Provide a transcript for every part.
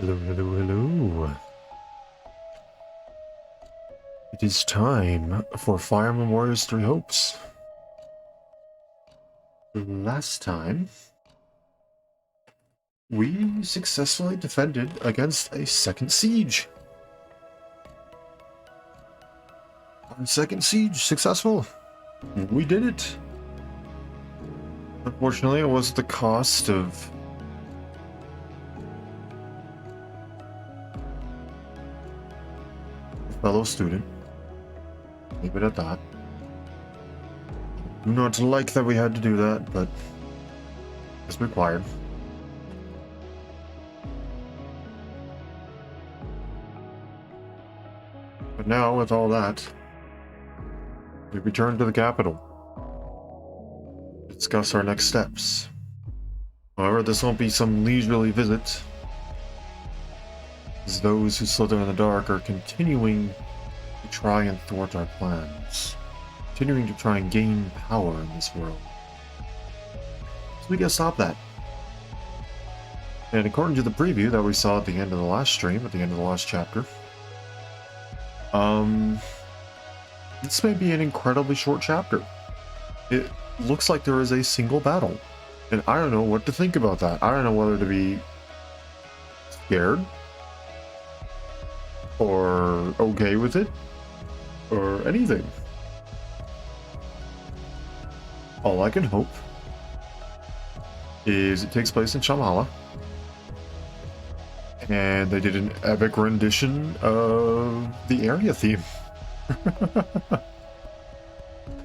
Hello, hello, hello. It is time for Fire Emblem Warriors 3 Hopes. Last time, we successfully defended against a second siege. Our second siege successful. We did it. Unfortunately, it was at the cost of a fellow student. Leave it at that. Do not like that we had to do that, but it's required. But now, with all that, we return to the capital to discuss our next steps. However, this won't be some leisurely visit, as those who slither in the dark are continuing to try and thwart our plans, continuing to try and gain power in this world. So we gotta stop that. And according to the preview that we saw at the end of the last stream, at the end of the last chapter, this may be an incredibly short chapter. It looks like there is a single battle, and I don't know what to think about that. I don't know whether to be scared, or okay with it, or anything. All I can hope is it takes place in Shamala, and they did an epic rendition of the area theme.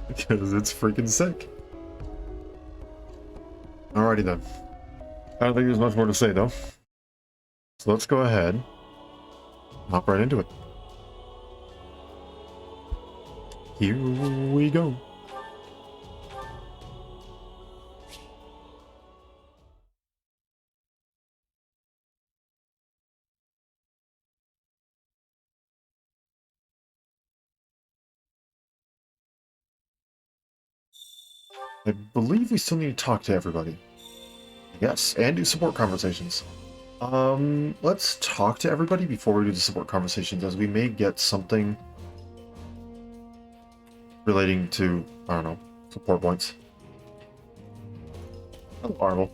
Because it's freaking sick. Alrighty then. I don't think there's much more to say though. So let's go ahead and hop right into it. Here we go. I believe we still need to talk to everybody. Yes, and do support conversations. Let's talk to everybody before we do the support conversations, as we may get something relating to, I don't know, support points. Hello, Arvel.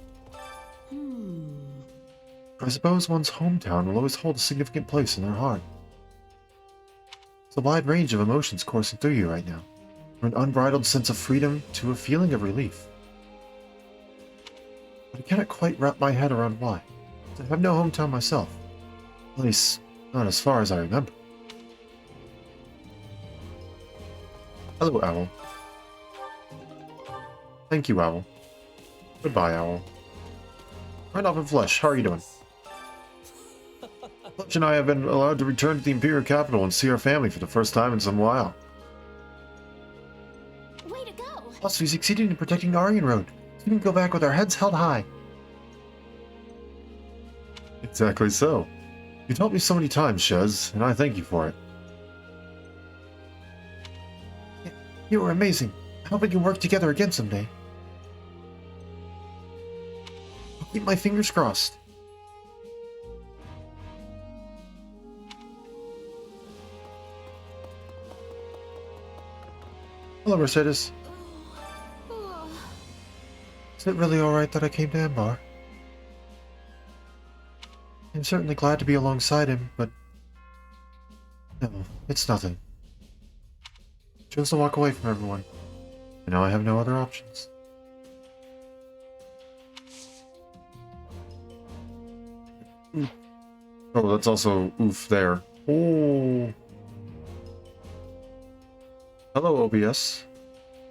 I suppose one's hometown will always hold a significant place in their heart. It's a wide range of emotions coursing through you right now. From an unbridled sense of freedom to a feeling of relief. But I cannot quite wrap my head around why. I have no hometown myself. At least, not as far as I remember. Hello, Owl. Thank you, Owl. Goodbye, Owl. Right off in flesh, how are you doing? Fletch and I have been allowed to return to the Imperial capital and see our family for the first time in some while. Way to go! Plus, we succeeded in protecting Aryan Road. So we can go back with our heads held high. Exactly so. You've helped me so many times, Shez, and I thank you for it. You were amazing. I hope we can work together again someday. I'll keep my fingers crossed. Hello, Mercedes. Is it really alright that I came to Ambar? I'm certainly glad to be alongside him, but... no, it's nothing. I chose to walk away from everyone, and now I have no other options. Oh, that's also oof there. Oh. Hello, OBS.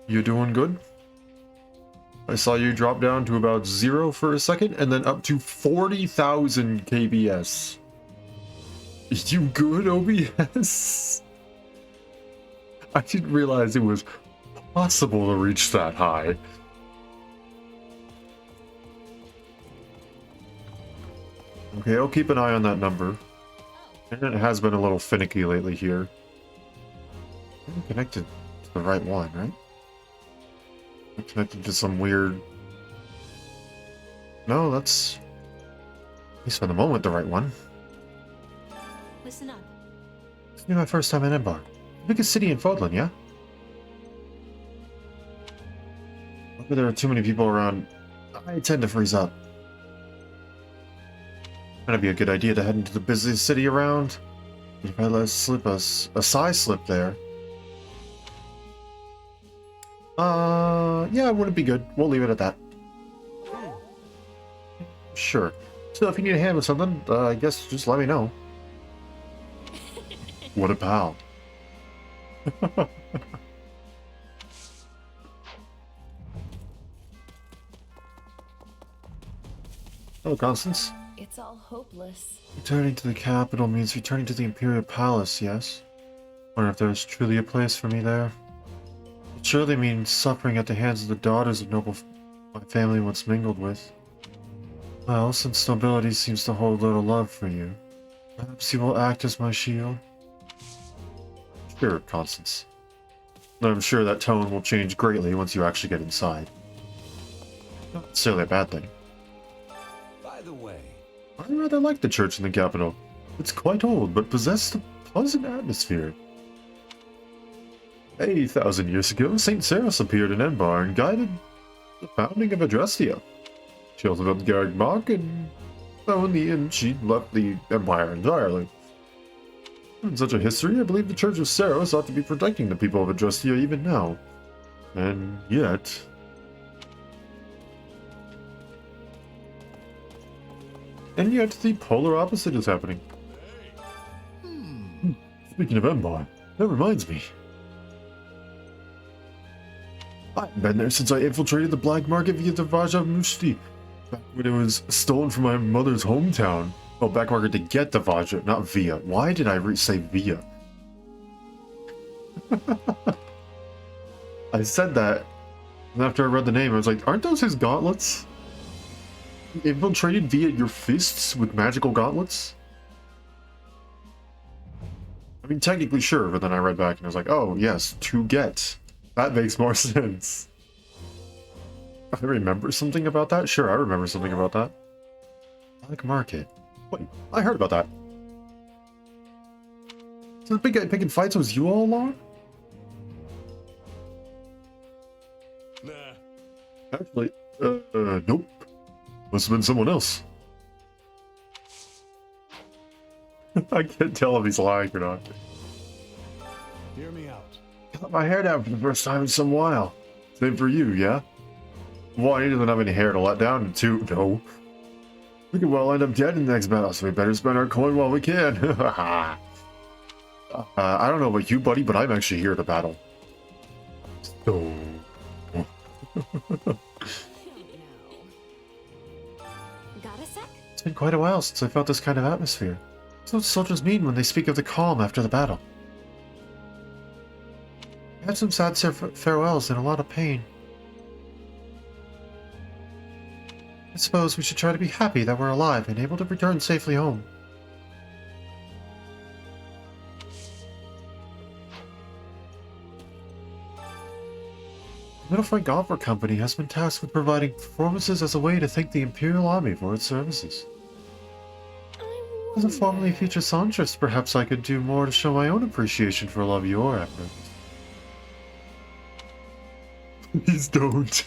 You doing good? I saw you drop down to about 0 for a second, and then up to 40,000 KBS. You good, OBS? I didn't realize it was possible to reach that high. Okay, I'll keep an eye on that number. Internet has been a little finicky lately here. I'm connected to the right one, right? I'm connected to some weird... No, that's... at least for the moment, the right one. Listen up. This will be my first time in Embar. Biggest city in Fodlan, yeah? Whenever there are too many people around, I tend to freeze up. That'd be a good idea to head into the busiest city around. If I let slip a size slip there. Yeah, it wouldn't be good. We'll leave it at that. Sure. So if you need a hand with something, I guess just let me know. What a pal. Hello, Constance. It's all hopeless. Returning to the capital means returning to the Imperial Palace, yes? Wonder if there's truly a place for me there. It surely means suffering at the hands of the daughters of noble my family once mingled with. Well, since nobility seems to hold little love for you, perhaps you will act as my shield? Sure, Constance. I'm sure that tone will change greatly once you actually get inside. Not necessarily a bad thing. By the way, I rather like the church in the capital. It's quite old, but possessed a pleasant atmosphere. 8,000 years ago, St. Ceres appeared in Enbar and guided the founding of Adrestia. She also built Garrick Mach, and though in the end she left the Empire entirely. In such a history, I believe the Church of Ceres ought to be protecting the people of Adrestia even now. And yet... the polar opposite is happening. Speaking of Embar, that reminds me. I haven't been there since I infiltrated the black market via the Vaja Mushti, back when it was stolen from my mother's hometown. Oh, black market to get the Vaja, not via. Why did I say via? I said that, and after I read the name, I was like, aren't those his gauntlets? Infiltrated via your fists with magical gauntlets? I mean, technically sure, but then I read back and I was like, oh, yes, to get. That makes more sense. I remember something about that? Sure, I remember something about that. Black market. Wait, I heard about that. So the big guy picking fights was you all along? nah. Actually, nope. Must have been someone else. I can't tell if he's lying or not. Hear me out. Got my hair down for the first time in some while. Same for you, yeah? One, he doesn't have any hair to let down, and two, no. We could well end up dead in the next battle, so we better spend our coin while we can. I don't know about you, buddy, but I'm actually here to battle. So... Got a sec? It's been quite a while since I felt this kind of atmosphere. That's what soldiers mean when they speak of the calm after the battle. I had some sad farewells and a lot of pain. I suppose we should try to be happy that we're alive and able to return safely home. The Middlefront Golfer Company has been tasked with providing performances as a way to thank the Imperial Army for its services. As a formerly featured songstress, perhaps I could do more to show my own appreciation for all of your efforts. Please don't.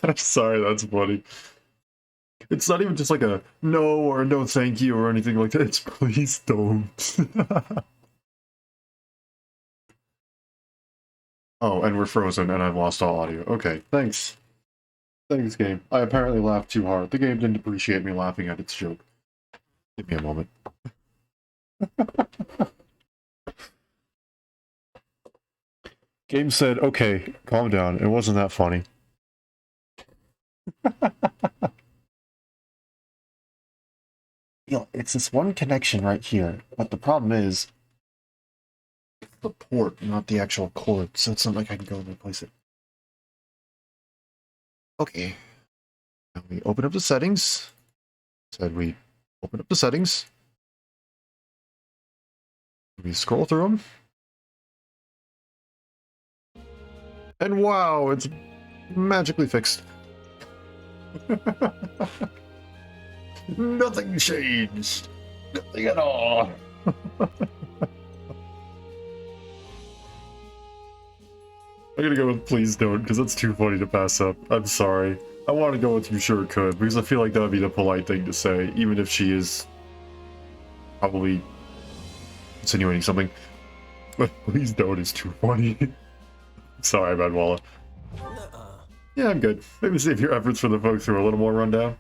I'm sorry, that's funny. It's not even just like a no or a no thank you or anything like that. It's please don't. Oh, and we're frozen and I've lost all audio. Okay, thanks. Thanks, game. I apparently laughed too hard. The game didn't appreciate me laughing at its joke. Give me a moment. Game said, okay, calm down. It wasn't that funny. It's this one connection right here, but the problem is it's the port, not the actual cord, so it's not like I can go and replace it. Okay. Now we open up the settings. Said we open up the settings. We scroll through them. And wow, it's magically fixed. Nothing changed. Nothing at all. I'm gonna go with please don't, because that's too funny to pass up. I'm sorry. I want to go with you sure could, because I feel like that would be the polite thing to say, even if she is probably insinuating something. But please don't is too funny. Sorry, Badwalla. Yeah, I'm good. Maybe save your efforts for the folks who are a little more rundown.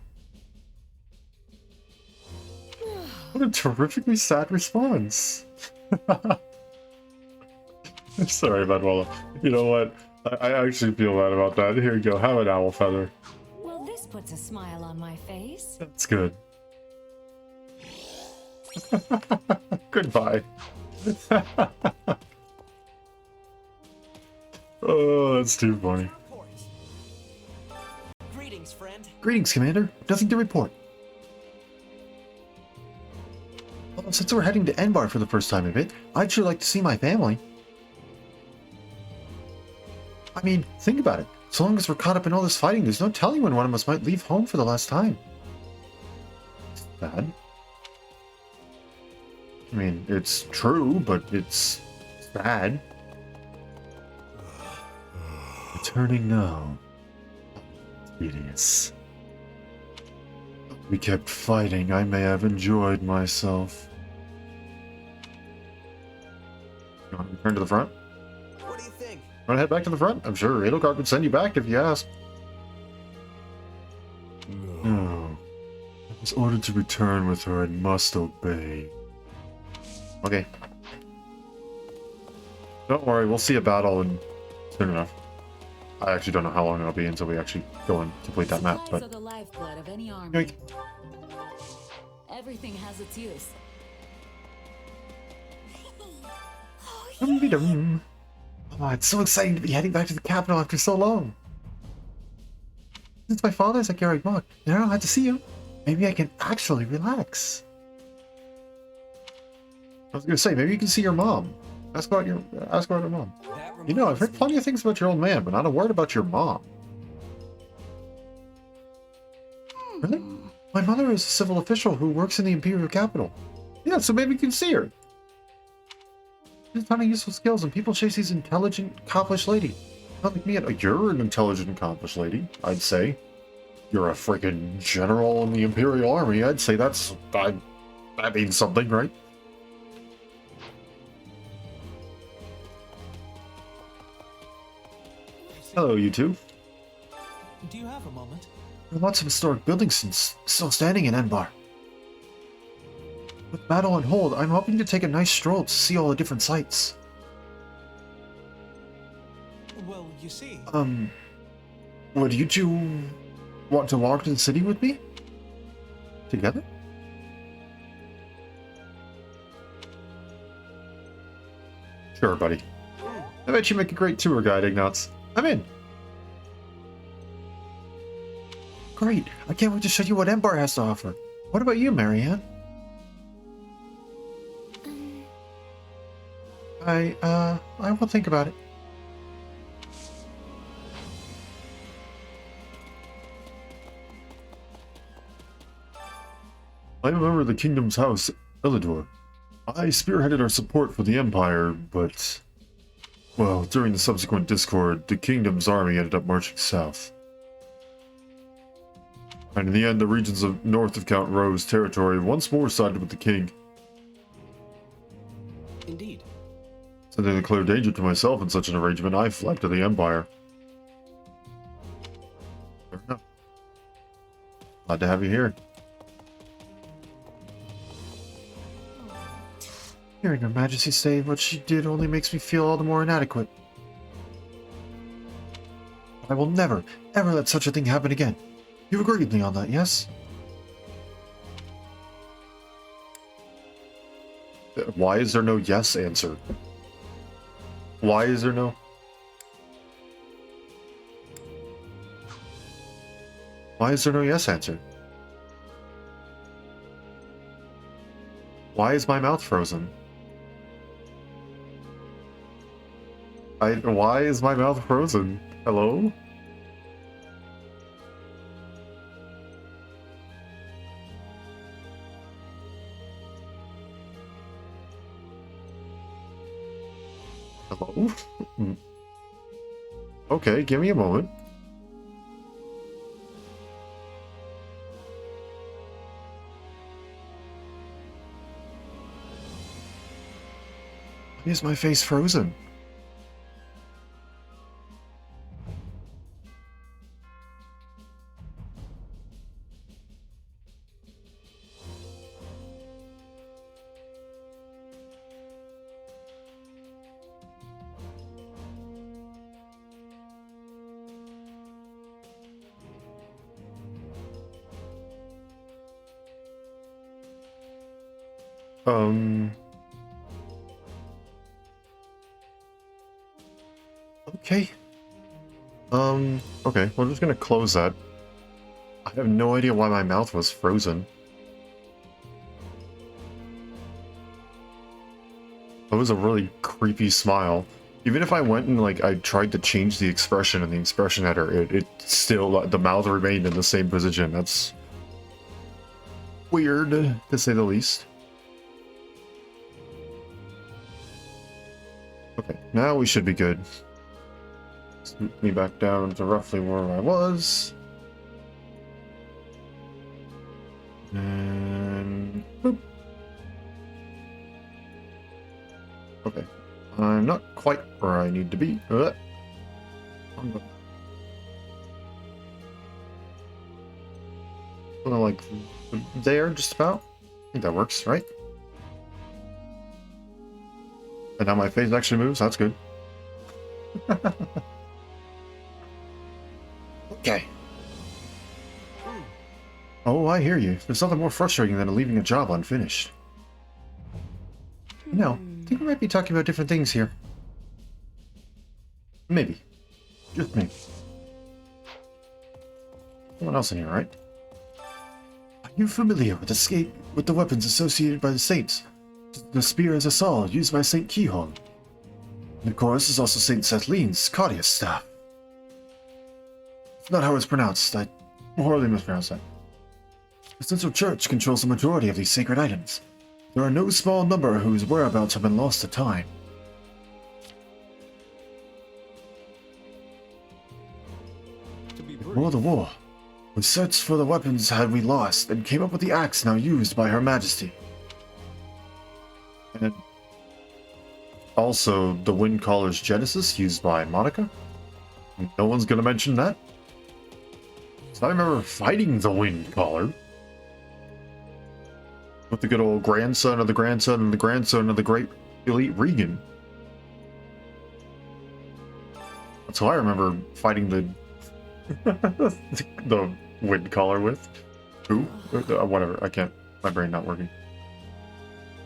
What a terrifically sad response. Sorry, Badwalla. You know what? I actually feel bad about that. Here you go. Have an owl feather. Well, this puts a smile on my face. That's good. Goodbye. Oh, that's too funny. Greetings, friend. Greetings, Commander. Nothing to report. Well, since we're heading to Enbar for the first time in a bit, I'd sure like to see my family. I mean, think about it. So long as we're caught up in all this fighting, there's no telling when one of us might leave home for the last time. It's bad. I mean, it's true, but it's bad. Returning now. Tedious. We kept fighting, I may have enjoyed myself. You want to return to the front? What do you think? Want to head back to the front? I'm sure Edelgard would send you back if you asked. No. I was ordered to return with her and must obey. Okay. Don't worry, we'll see a battle in soon enough. I actually don't know how long it'll be until we actually go and complete that map, Supplies but... are the lifeblood of any army. Yoink. Everything has its use. Dum-de-dum. Oh, it's so exciting to be heading back to the capital after so long. Since my father's at Garreg Mach, and I don't have to see you, maybe I can actually relax. I was gonna say, maybe you can see your mom. Ask about her mom. You know, I've heard plenty of things about your old man, but not a word about your mom. Really? My mother is a civil official who works in the Imperial capital. Yeah, so maybe you can see her. She has a ton of useful skills, and people chase these intelligent, accomplished lady. Not like me. You're an intelligent, accomplished lady, I'd say. You're a freaking general in the Imperial Army. I'd say that means something, right? Hello, you two. Do you have a moment? There are lots of historic buildings still standing in Enbar. With battle on hold, I'm hoping to take a nice stroll to see all the different sights. Well, you see... Would you two want to walk to the city with me? Together? Sure, buddy. I bet you make a great tour guide, Ignatz. I'm in. Great. I can't wait to show you what Enbar has to offer. What about you, Marianne? I will think about it. I'm a member of the Kingdom's House, Elidor. I spearheaded our support for the Empire, but... well, during the subsequent discord, the Kingdom's army ended up marching south. And in the end, the regions of north of Count Rowe's territory once more sided with the king. Indeed. Sensing the clear danger to myself in such an arrangement, I fled to the Empire. Fair enough. Glad to have you here. Hearing Her Majesty say what she did only makes me feel all the more inadequate. I will never, ever let such a thing happen again. You agree with me on that, yes? Why is there no yes answer? Why is there no? Why is there no yes answer? Why is my mouth frozen? Why is my mouth frozen? Hello? Hello? Okay, give me a moment. Why is my face frozen? Okay. Okay, we're just gonna close that. I have no idea why my mouth was frozen. That was a really creepy smile. Even if I went and, like, I tried to change the expression and the expression editor, it still, the mouth remained in the same position. That's weird, to say the least. Okay, now we should be good. Scoot me back down to roughly where I was. And... boop. Okay. I'm not quite where I need to be. I'm like there, just about. I think that works, right? And now my face actually moves. That's good. Okay. Oh, I hear you. There's nothing more frustrating than leaving a job unfinished. No, I think we might be talking about different things here. Maybe. Just maybe. Someone else in here, right? Are you familiar with the weapons associated by the saints? The spear is a saw used by Saint Kihon. And of course, is also Saint Sethleen's Cardia's staff. It's not how it's pronounced. I horribly mispronounced that. The Central Church controls the majority of these sacred items. There are no small number whose whereabouts have been lost to time. Before the war, we searched for the weapons had we lost and came up with the axe now used by Her Majesty. And also the Windcaller's Genesis used by Monica. No one's gonna mention that. So I remember fighting the Windcaller with the good old grandson of the grandson and the grandson of the great elite Regan. That's who I remember fighting the the Windcaller with. Who? Whatever. I can't. My brain not working.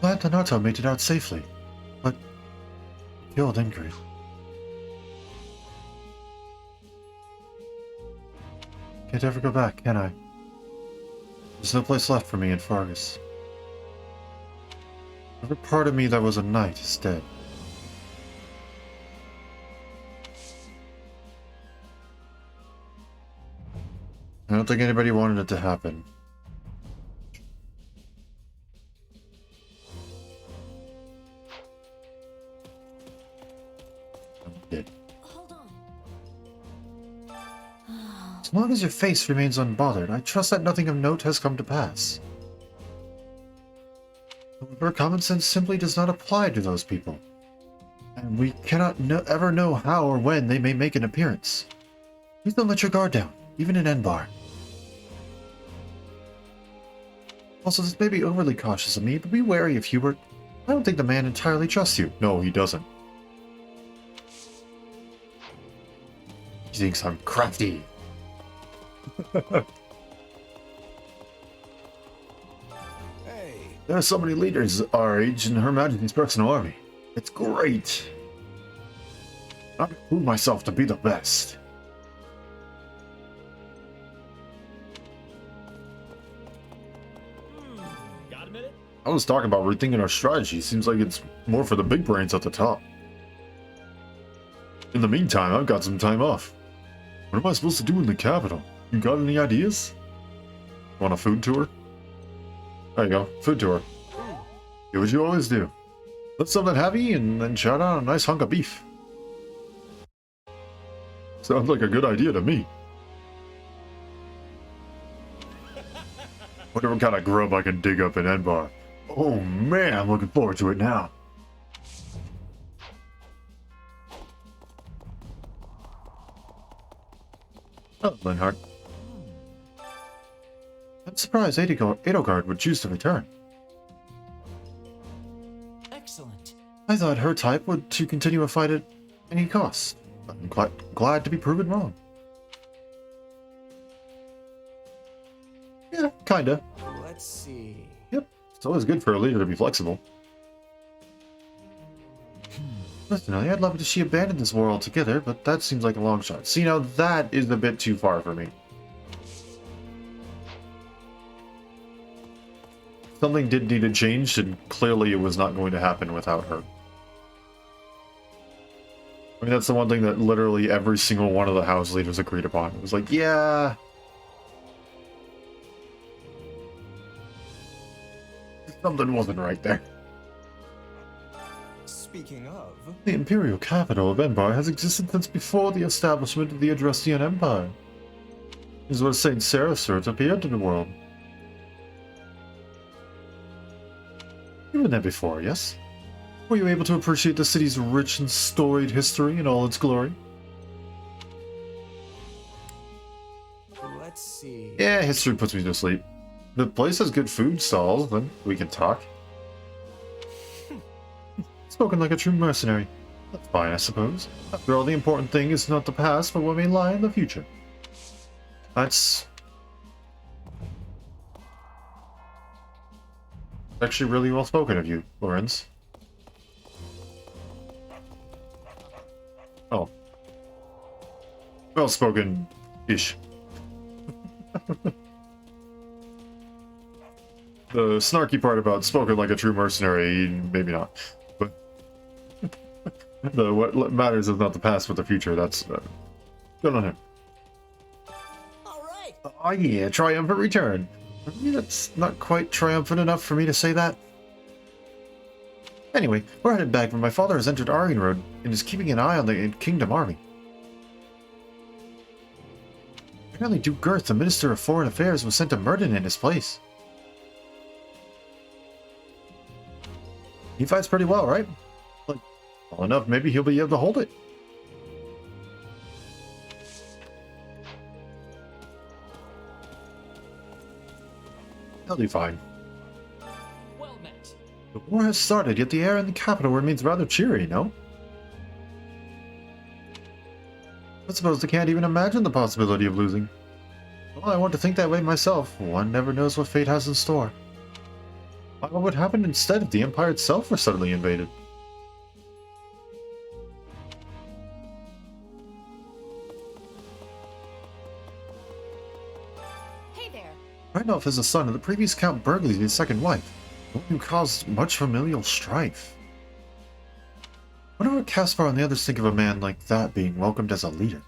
Glad Donato made it out safely, but killed Ingrid. Can't ever go back, can I? There's no place left for me in Fargus. Every part of me that was a knight is dead. I don't think anybody wanted it to happen. I'm dead. Hold on. As long as your face remains unbothered, I trust that nothing of note has come to pass. However, common sense simply does not apply to those people. And we cannot ever know how or when they may make an appearance. Please don't let your guard down, even in Enbar. Also, this may be overly cautious of me, but be wary of Hubert. I don't think the man entirely trusts you. No, he doesn't. He thinks I'm crafty. Hey, There are so many leaders our age in Her Majesty's personal army. It's great. I prove myself to be the best. Got a minute? I was talking about rethinking our strategy. Seems like it's more for the big brains at the top. In the meantime, I've got some time off. What am I supposed to do in the capital? You got any ideas? Want a food tour? There you go, food tour. Do what you always do. Let's something heavy and then shout out a nice hunk of beef. Sounds like a good idea to me. Wonder what kind of grub I can dig up in Enbar. Oh man, I'm looking forward to it now. Oh, Linhardt. I'm surprised Edelgard would choose to return. Excellent. I thought her type would to continue a fight at any cost. I'm quite glad to be proven wrong. Yeah, kinda. Let's see. Yep, it's always good for a leader to be flexible. Personally, I'd love to see abandon this war altogether, but that seems like a long shot. See, now that is a bit too far for me. Something did need to change, and clearly it was not going to happen without her. I mean, that's the one thing that literally every single one of the house leaders agreed upon. It was like, yeah... something wasn't right there. Speaking of, The imperial capital of Enbar has existed since before the establishment of the Adrestian Empire. This is what Saint Sarasurt appeared to the world. You've been there before, yes? Were you able to appreciate the city's rich and storied history in all its glory? let's see. Yeah, history puts me to sleep. The place has good food stalls, then we can talk. Spoken like a true mercenary. That's fine, I suppose. After all, the important thing is not the past, but what may lie in the future. That's... actually really well spoken of you, Lorenz. Oh. Well spoken-ish. The snarky part about spoken like a true mercenary, maybe not. But what matters is not the past, but the future. That's good on him. All right. Oh yeah, triumphant return. Maybe that's not quite triumphant enough for me to say that. Anyway, we're headed back, but my father has entered Arianrod and is keeping an eye on the Kingdom Army. Apparently Duke Girth, the Minister of Foreign Affairs, was sent to Murden in his place. He fights pretty well, right? Like, well enough, maybe he'll be able to hold it. He'll be fine. Well met. The war has started, yet the air in the capital remains rather cheery, no? I suppose they can't even imagine the possibility of losing. Well, I want to think that way myself. One never knows what fate has in store. What would happen instead if the Empire itself were suddenly invaded? Hey there. Randolph is the son of the previous Count Burgley's second wife, one who caused much familial strife. Wonder what Caspar and the others think of a man like that being welcomed as a leader.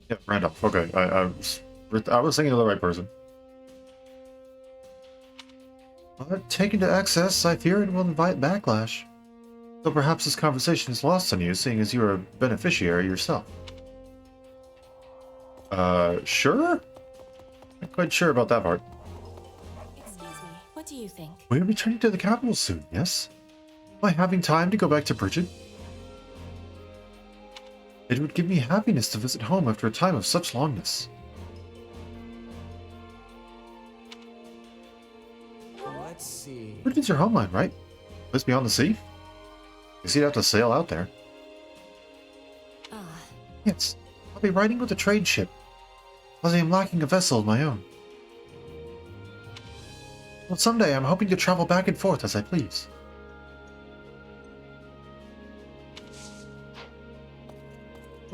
Yeah, Randolph. Okay, I was thinking of the right person. But taken to excess, I fear it will invite backlash. So perhaps this conversation is lost on you, seeing as you are a beneficiary yourself. Sure? Not quite sure about that part. Excuse me. What do you think? We are returning to the capital soon, yes? Am I having time to go back to Bridget? It would give me happiness to visit home after a time of such longness. Let's see. Bridget's your homeland, right? Place beyond the sea? Guess you'd have to sail out there. Ah, Yes, I'll be riding with a trade ship, as I am lacking a vessel of my own. Well, someday I'm hoping to travel back and forth as I please.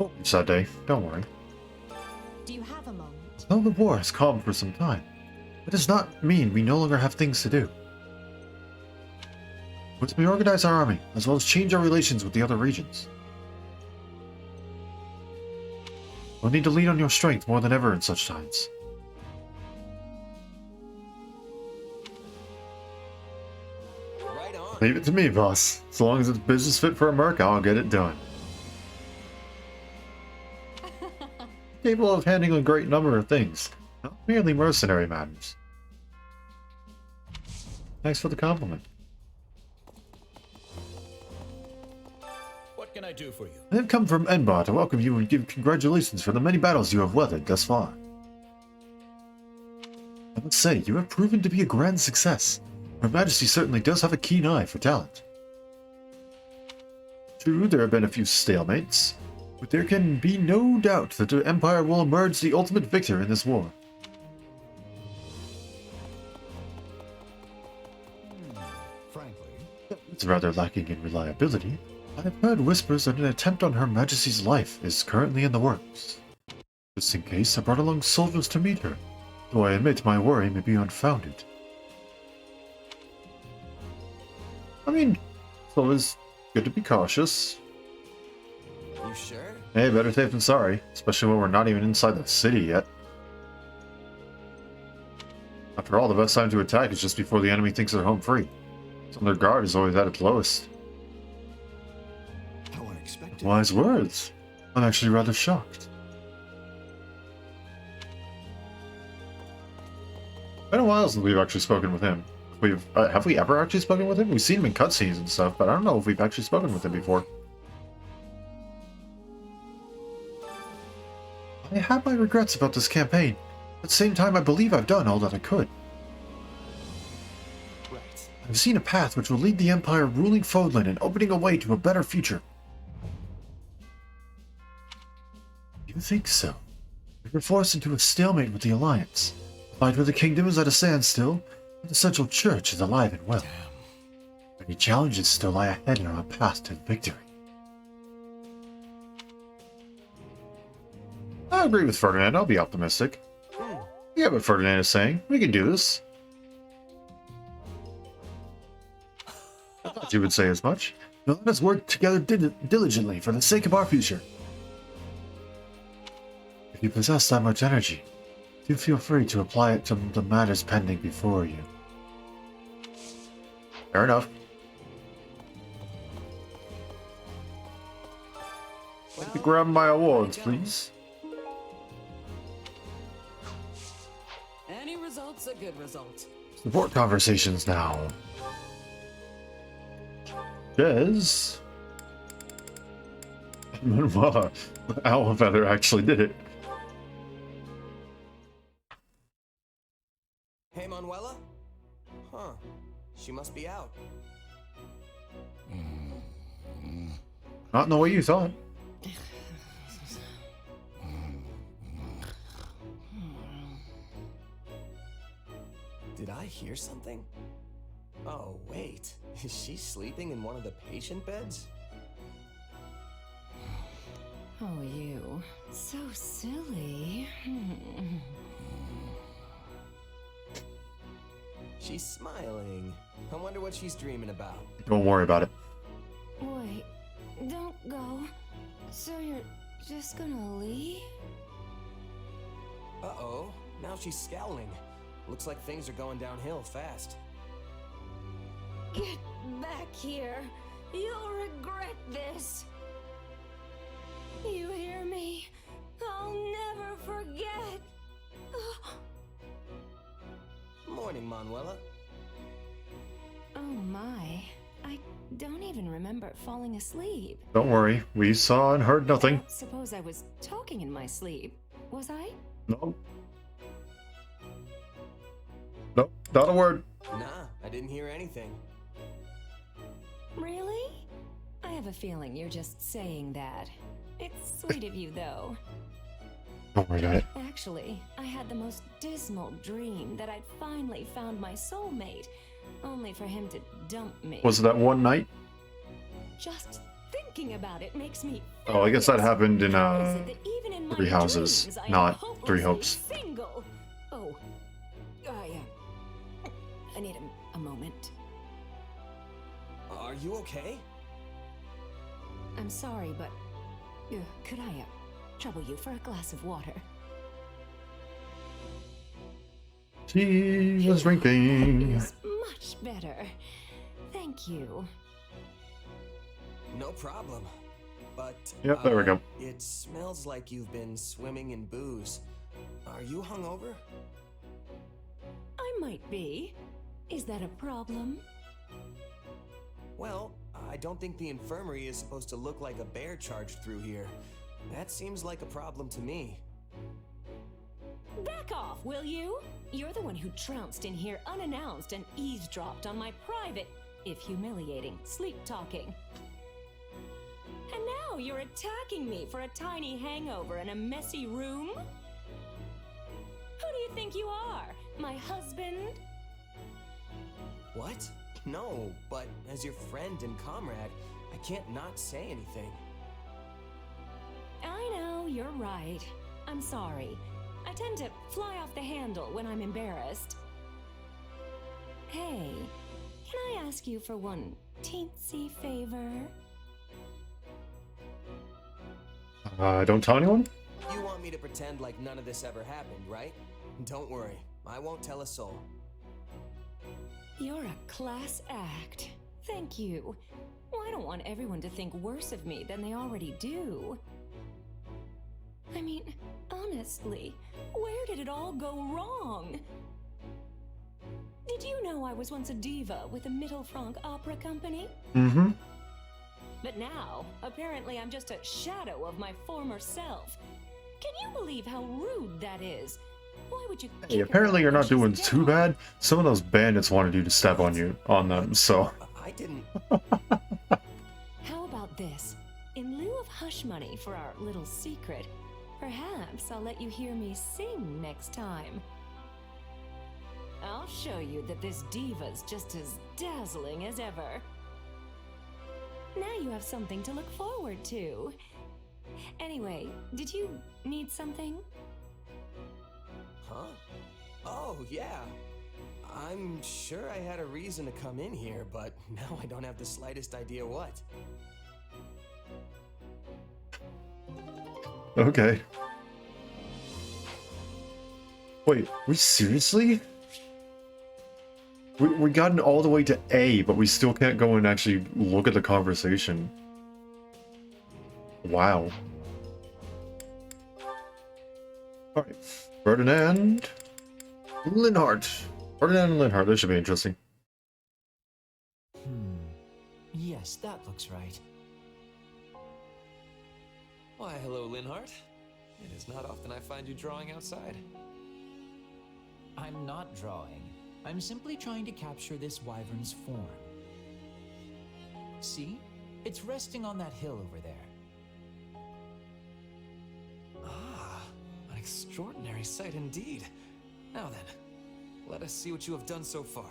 Oh, it's that day. Don't worry. do you have a moment? Though the war has calmed for some time, it does not mean we no longer have things to do. Let's reorganize our army, as well as change our relations with the other regions. We'll need to lean on your strength more than ever in such times. Right on. Leave it to me, boss. So long as it's business fit for a merc, I'll get it done. Capable of handling a great number of things, not merely mercenary matters. Thanks for the compliment. What can I do for you? I have come from Enbar to welcome you and give congratulations for the many battles you have weathered thus far. I must say, you have proven to be a grand success. Her Majesty certainly does have a keen eye for talent. True, there have been a few stalemates, but there can be no doubt that the Empire will emerge the ultimate victor in this war. Frankly, It's rather lacking in reliability. I have heard whispers that an attempt on Her Majesty's life is currently in the works. Just in case, I brought along soldiers to meet her, though I admit my worry may be unfounded. I mean, it's always good to be cautious. you sure? Hey, better safe than sorry, especially when we're not even inside the city yet. After all, the best time to attack is just before the enemy thinks they're home free. So their guard is always at its lowest. How unexpected. Wise words. I'm actually rather shocked. Been a while since we've actually spoken with him. Have we ever actually spoken with him? We've seen him in cutscenes and stuff, but I don't know if we've actually spoken with him before. I have my regrets about this campaign. At the same time, I believe I've done all that I could. Right. I've seen a path which will lead the Empire ruling Fodlan and opening a way to a better future. You think so? We were forced into a stalemate with the Alliance. The fight for the kingdom is at a standstill, and the Central Church is alive and well. Many challenges still lie ahead on our path to victory. I agree with Ferdinand. I'll be optimistic. I get what Ferdinand is saying. We can do this. I thought you would say as much. Now let us work together diligently for the sake of our future. If you possess that much energy, do feel free to apply it to the matters pending before you. Fair enough. Let me grab my awards, please. Any result's a good result. Support conversations now. Jez. Wow, Owl Feather actually did it. Hey, Manuela? Huh. She must be out. Not in the way you thought. Did I hear something? Oh, wait. Is she sleeping in one of the patient beds? Oh, you. So silly. She's smiling. I wonder what she's dreaming about. Don't worry about it. Wait, don't go. So you're just gonna leave? Uh-oh. Now she's scowling. Looks like things are going downhill fast. Get back here. You'll regret this. You hear me? I'll never forget. Morning, Manuela. Oh my. I don't even remember falling asleep. Don't worry, we saw and heard nothing. I don't suppose I was talking in my sleep. Was I? No. Nope, not a word. Nah, I didn't hear anything. Really? I have a feeling you're just saying that. It's sweet of you, though. Don't worry about it. Actually, I had the most dismal dream that I'd finally found my soulmate, only for him to dump me. Was it that one night? Just thinking about it makes me. Oh, I guess that happened in, How is it that even in my Three Houses, dreams I am not Three hopelessly Hopes. Single. Oh, I need a moment. Are you okay? I'm sorry, but could I trouble you for a glass of water? She was drinking. That is much better. Thank you. No problem. But Yep, there we go. It smells like you've been swimming in booze. Are you hungover? I might be. Is that a problem? Well, I don't think the infirmary is supposed to look like a bear charged through here. That seems like a problem to me. Back off, will you? You're the one who trounced in here unannounced and eavesdropped on my private, if humiliating, sleep talking. And now you're attacking me for a tiny hangover in a messy room? Who do you think you are? My husband? What? No, but as your friend and comrade, I can't not say anything. I know, you're right. I'm sorry. I tend to fly off the handle when I'm embarrassed. Hey, can I ask you for one teensy favor? Don't tell anyone? You want me to pretend like none of this ever happened, right? Don't worry, I won't tell a soul. You're a class act. Thank you. Well, I don't want everyone to think worse of me than they already do. I mean, honestly, where did it all go wrong? Did you know I was once a diva with the Mittelfranc Opera Company? Mm-hmm. But now, apparently I'm just a shadow of my former self. Can you believe how rude that is? Why would you Hey, kick her apparently out you're when not doing she's too down? bad. Some of those bandits wanted you to step on them, so... I didn't. How about this? In lieu of hush money for our little secret, perhaps I'll let you hear me sing next time. I'll show you that this diva's just as dazzling as ever. Now you have something to look forward to. Anyway, did you need something? Huh? Oh, yeah. I'm sure I had a reason to come in here, but now I don't have the slightest idea what. Okay. Wait, we seriously? We gotten all the way to A, but we still can't go and actually look at the conversation. Wow. Alright. Ferdinand Linhart. Ferdinand and Linhart, this should be interesting. Yes, that looks right. Why, hello, Linhart. It is not often I find you drawing outside. I'm not drawing. I'm simply trying to capture this wyvern's form. See? It's resting on that hill over there. Ah, an extraordinary sight indeed. Now then, let us see what you have done so far.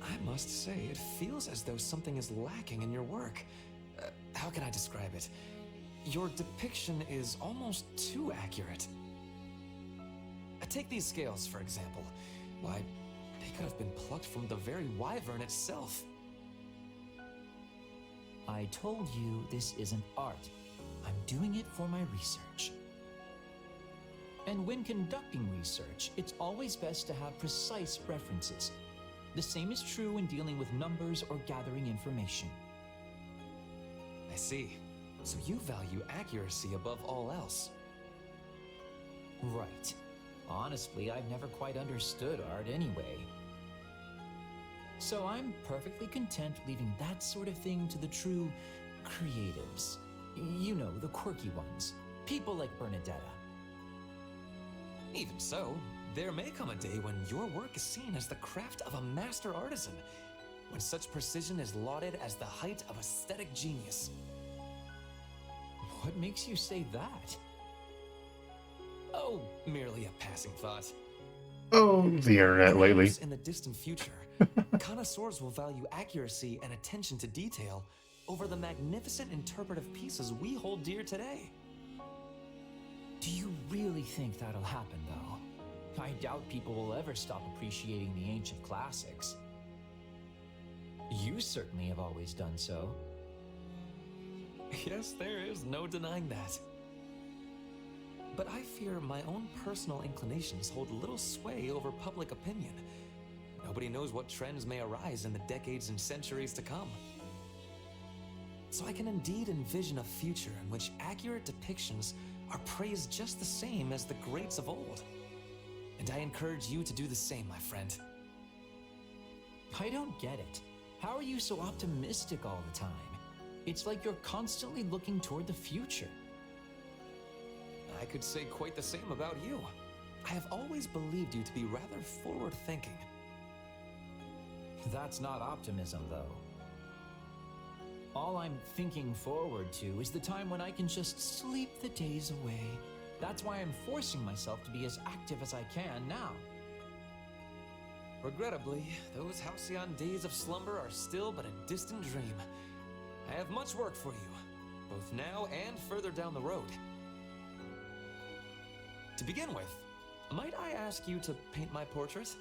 I must say, it feels as though something is lacking in your work. How can I describe it? Your depiction is almost too accurate. Take these scales, for example. Why, they could have been plucked from the very wyvern itself. I told you this isn't art. I'm doing it for my research. And when conducting research, it's always best to have precise references. The same is true when dealing with numbers or gathering information. I see. So you value accuracy above all else. Right. Honestly, I've never quite understood art anyway. So I'm perfectly content leaving that sort of thing to the true creatives. You know, the quirky ones. People like Bernadetta. Even so, there may come a day when your work is seen as the craft of a master artisan, when such precision is lauded as the height of aesthetic genius. What makes you say that? Oh, merely a passing thought. Oh, the internet lately. Perhaps in the distant future, connoisseurs will value accuracy and attention to detail over the magnificent interpretive pieces we hold dear today. Do you really think that'll happen, though? I doubt people will ever stop appreciating the ancient classics. You certainly have always done so. Yes, there is no denying that. But I fear my own personal inclinations hold little sway over public opinion. Nobody knows what trends may arise in the decades and centuries to come. So I can indeed envision a future in which accurate depictions are praised just the same as the greats of old. And I encourage you to do the same, my friend. I don't get it. How are you so optimistic all the time? It's like you're constantly looking toward the future. I could say quite the same about you. I have always believed you to be rather forward-thinking. That's not optimism, though. All I'm thinking forward to is the time when I can just sleep the days away. That's why I'm forcing myself to be as active as I can now. Regrettably, those halcyon days of slumber are still but a distant dream. I have much work for you, both now and further down the road. To begin with, might I ask you to paint my portrait?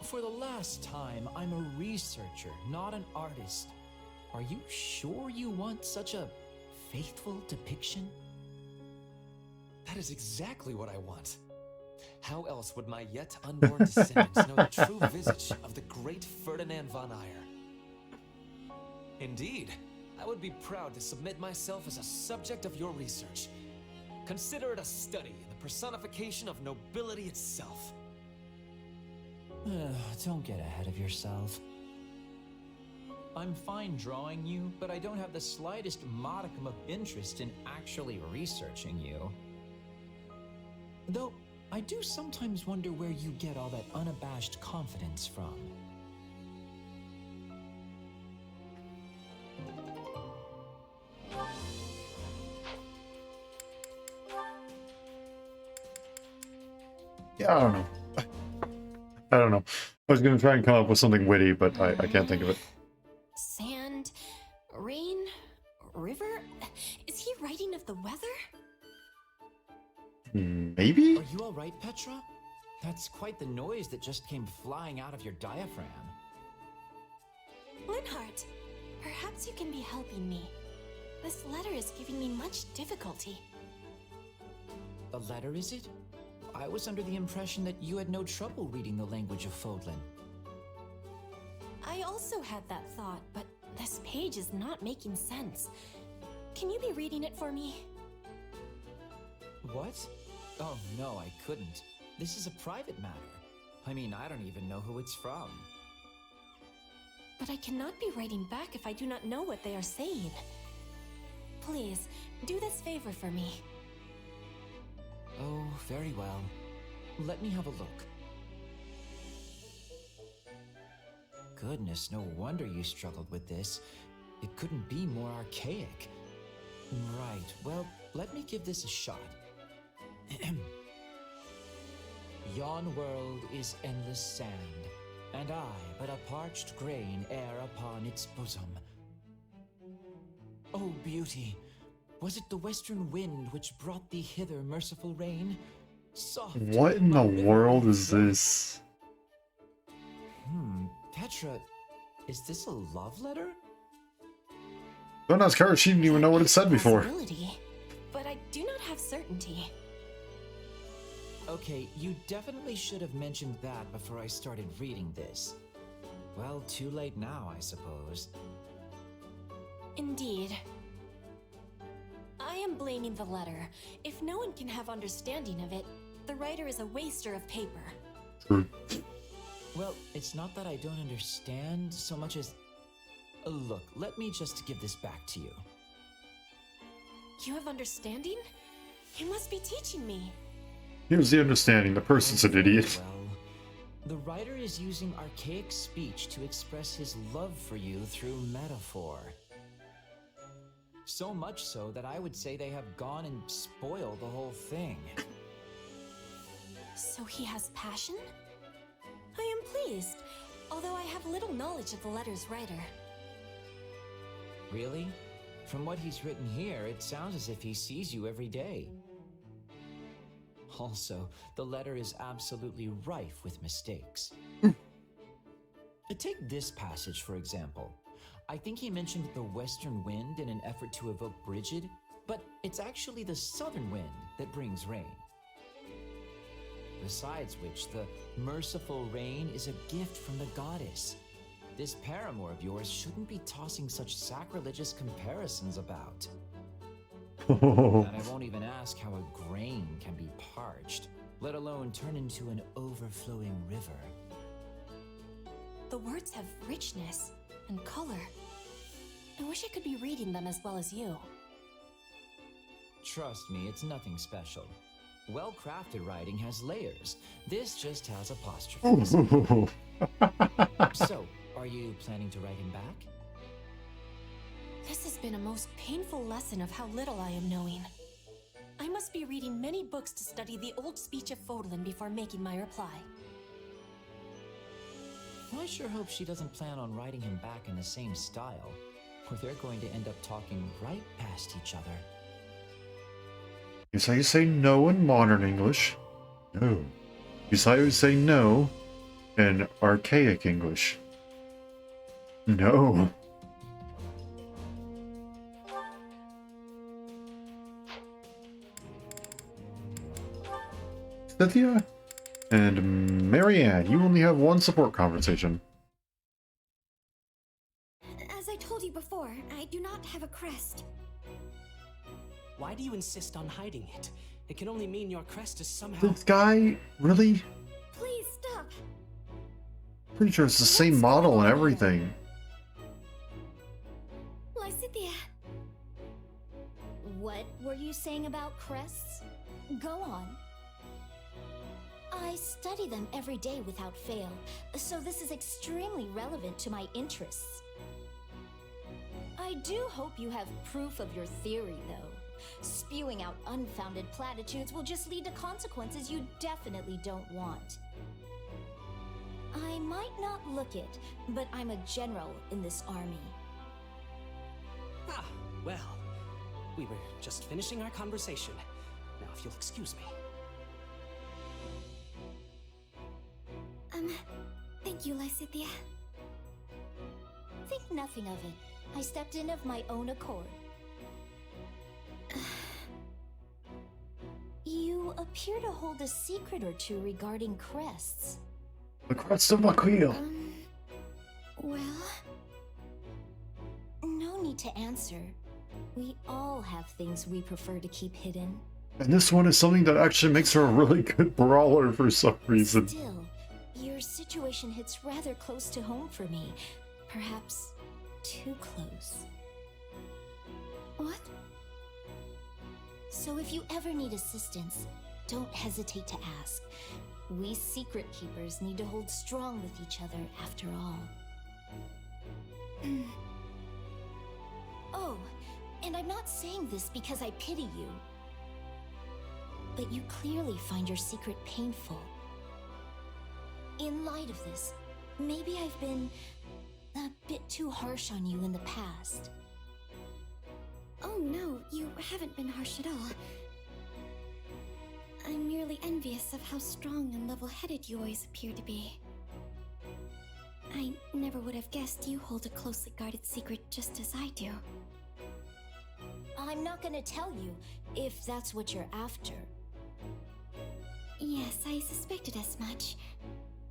For the last time, I'm a researcher, not an artist. Are you sure you want such a faithful depiction? That is exactly what I want. How else would my yet unborn descendants know the true visage of the great Ferdinand von Eyre? Indeed, I would be proud to submit myself as a subject of your research. Consider it a study in the personification of nobility itself. Don't get ahead of yourself. I'm fine drawing you, but I don't have the slightest modicum of interest in actually researching you. Though, I do sometimes wonder where you get all that unabashed confidence from. Yeah, I don't know. I don't know. I was going to try and come up with something witty, but I can't think of it. Sand, rain, river? Is he writing of the weather? Maybe? Are you alright, Petra? That's quite the noise that just came flying out of your diaphragm. Linhardt, perhaps you can be helping me. This letter is giving me much difficulty. A letter, is it? I was under the impression that you had no trouble reading the language of Fodlan. I also had that thought, but this page is not making sense. Can you be reading it for me? What? Oh no, I couldn't. This is a private matter. I mean, I don't even know who it's from. But I cannot be writing back if I do not know what they are saying. Please, do this favor for me. Oh, very well. Let me have a look. Goodness, no wonder you struggled with this. It couldn't be more archaic. Right, well, let me give this a shot. Yon world is endless sand, and I but a parched grain air upon its bosom. Oh, beauty! Was it the western wind which brought thee hither, merciful rain? Soft. What in the world is this? Petra, is this a love letter? Don't ask her, she didn't even know what it said before. Possibility, but I do not have certainty. Okay, you definitely should have mentioned that before I started reading this. Well, too late now, I suppose. Indeed. I am blaming the letter. If no one can have understanding of it, the writer is a waster of paper. True. Well, it's not that I don't understand so much as... Look, let me just give this back to you. You have understanding? You must be teaching me. Here's the understanding. The person's an idiot. Well, the writer is using archaic speech to express his love for you through metaphor. So much so that I would say they have gone and spoiled the whole thing. So he has passion? I am pleased, although I have little knowledge of the letter's writer. Really? From what he's written here, it sounds as if he sees you every day. Also, the letter is absolutely rife with mistakes. Take this passage, for example. I think he mentioned the western wind in an effort to evoke Brigid, but it's actually the southern wind that brings rain. Besides which, the merciful rain is a gift from the goddess. This paramour of yours shouldn't be tossing such sacrilegious comparisons about. And I won't even ask how a grain can be parched, let alone turn into an overflowing river. The words have richness and color. I wish I could be reading them as well as you. Trust me, it's nothing special. Well-crafted writing has layers. This just has apostrophes. So, are you planning to write him back? This has been a most painful lesson of how little I am knowing. I must be reading many books to study the old speech of Fodlan before making my reply. I sure hope she doesn't plan on writing him back in the same style, or they're going to end up talking right past each other. Is how you say no in modern English? No. Is how you say no in archaic English? No. Cynthia and Marianne, you only have one support conversation. As I told you before, I do not have a crest. Why do you insist on hiding it? It can only mean your crest is somehow... This guy, really? Please stop. Pretty sure it's the same model and everything. Lysithea. What were you saying about crests? Go on. I study them every day without fail, so this is extremely relevant to my interests. I do hope you have proof of your theory, though. Spewing out unfounded platitudes will just lead to consequences you definitely don't want. I might not look it, but I'm a general in this army. Ah, well. We were just finishing our conversation. Now, if you'll excuse me. Thank you, Lysithea. Think nothing of it. I stepped in of my own accord. You appear to hold a secret or two regarding crests. The crest of Maquille. Well... No need to answer. We all have things we prefer to keep hidden. And this one is something that actually makes her a really good brawler for some reason. Still, your situation hits rather close to home for me. Perhaps too close. What? So if you ever need assistance, don't hesitate to ask. We secret keepers need to hold strong with each other after all. Oh, and I'm not saying this because I pity you. But you clearly find your secret painful. In light of this, maybe I've been a bit too harsh on you in the past. Oh no, you haven't been harsh at all. I'm merely envious of how strong and level-headed you always appear to be. I never would have guessed you hold a closely guarded secret just as I do. I'm not gonna tell you, if that's what you're after. Yes, I suspected as much.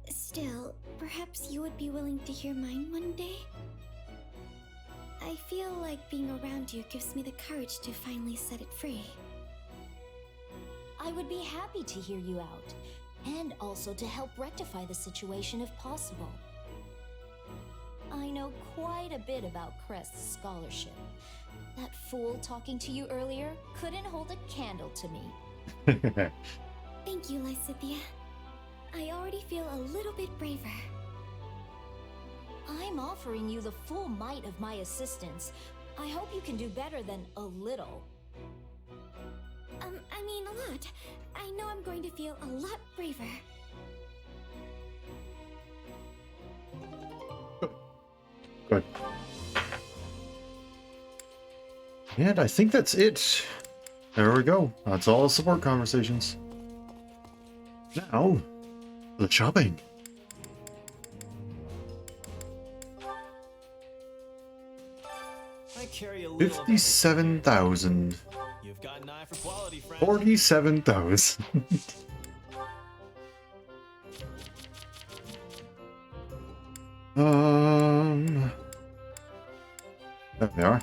Still, perhaps you would be willing to hear mine one day? I feel like being around you gives me the courage to finally set it free. I would be happy to hear you out, and also to help rectify the situation if possible. I know quite a bit about Crest's scholarship. That fool talking to you earlier couldn't hold a candle to me. Thank you, Lysithea. I already feel a little bit braver. I'm offering you the full might of my assistance. I hope you can do better than a little. I mean a lot. I know I'm going to feel a lot braver. Good. And I think that's it. There we go. That's all the support conversations. Now, the shopping. carry a little of everything. 57,000. You've got an eye for quality, friend. 47,000. There they are.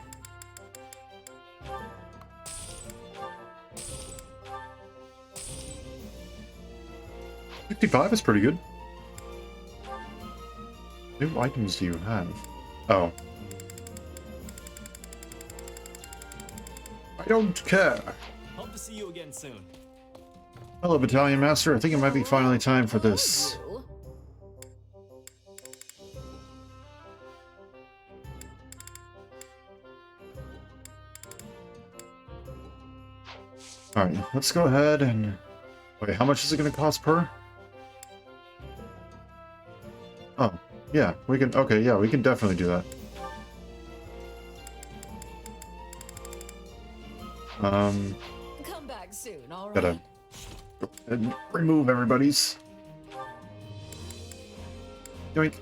$55 is pretty good. New items do you have? Oh. I don't care. Hope to see you again soon. Hello, Battalion Master. I think it might be finally time for this. You. Alright, let's go ahead and... Wait, how much is it going to cost per? Oh, yeah, we can... Okay, yeah, we can definitely do that. Come back soon, all right? Gotta go ahead and remove everybody's. Yoink.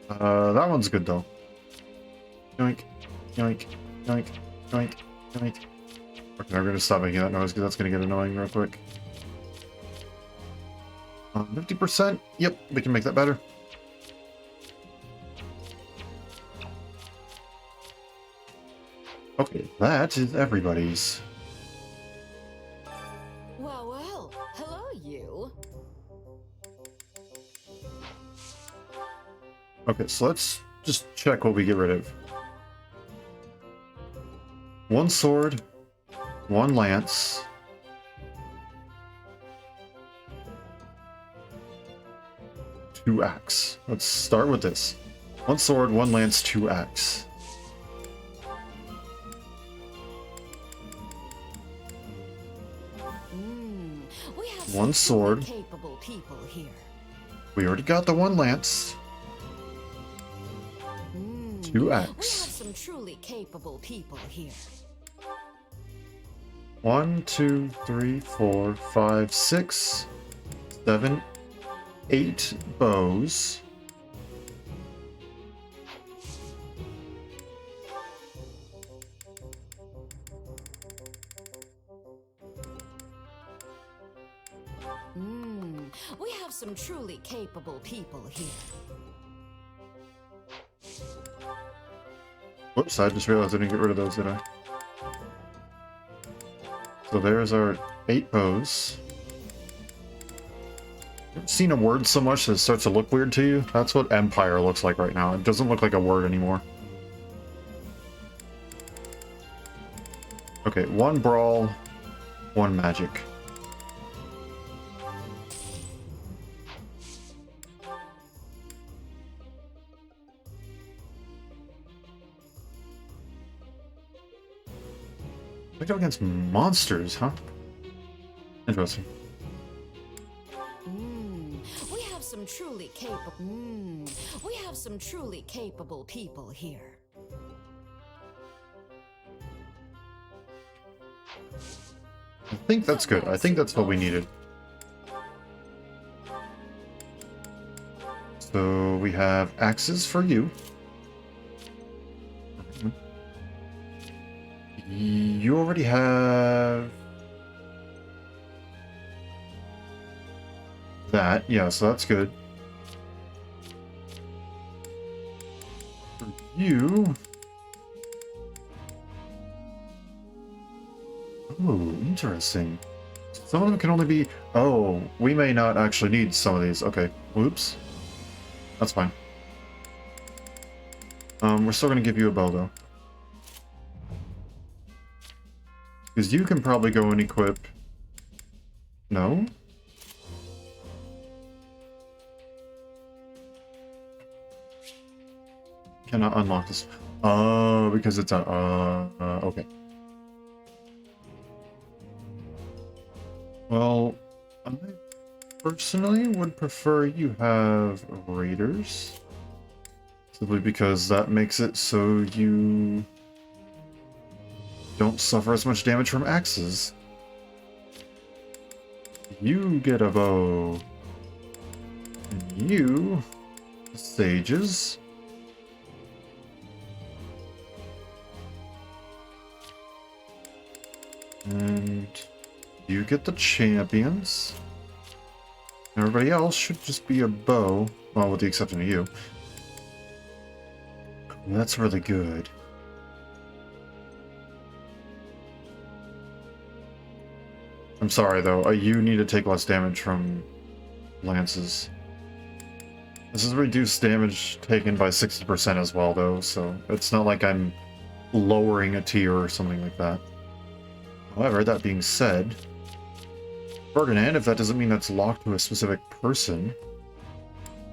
That one's good though. Yoink, yoink, yoink, yoink, yoink. Okay, I'm gonna stop making that noise because that's gonna get annoying real quick. 50%? Yep, we can make that better. Okay, that is everybody's. Well, well. Hello, you. Okay, so let's just check what we get rid of. One sword, one lance, two axe. Let's start with this. One sword, one lance, two axe. We have One some sword. capable people here. We already got the one lance. Two We have axe. some truly capable people here. 1, 2, 3, 4, 5, 6, 7, 8 bows. We have some truly capable people here. Whoops, I just realized I didn't get rid of those, did I? So there's our 8 bows. Ever seen a word so much that it starts to look weird to you? That's what Empire looks like right now. It doesn't look like a word anymore. Okay, 1 brawl, 1 magic. We go against monsters, huh? Interesting. We have some truly capable. We have some truly capable people here. I think that's good. I think that's what we needed. So we have axes for you. You already have that. Yeah, so that's good. For you... Oh, interesting. Some of them can only be... Oh, we may not actually need some of these. Okay, whoops. That's fine. We're still going to give you a bow, though. Because you can probably go and equip... No? Cannot unlock this. Oh, because it's a... okay. Well, I personally would prefer you have raiders. Simply because that makes it so you don't suffer as much damage from axes. You get a bow. And you, sages. And you get the champions. Everybody else should just be a bow. Well, with the exception of you. That's really good. I'm sorry, though. You need to take less damage from lances. This is reduced damage taken by 60% as well, though, so it's not like I'm lowering a tier or something like that. However, that being said, Ferdinand, if that doesn't mean that's locked to a specific person,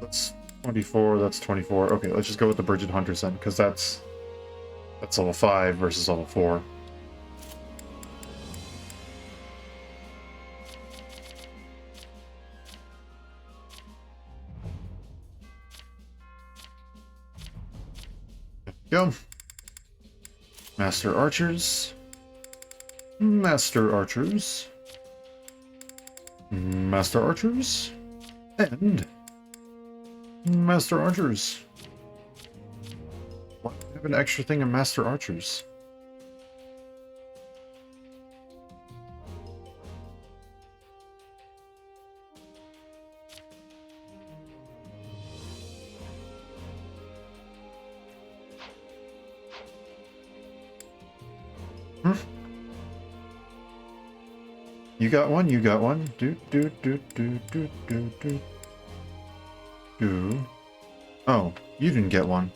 that's 24, that's 24. Okay, let's just go with the Bridget Hunters then, because that's level 5 versus level 4. Go. Master Archers. Master Archers. Master Archers. And Master Archers. Why do I have an extra thing of Master Archers? You got one, you got one. Do. Oh, you didn't get one.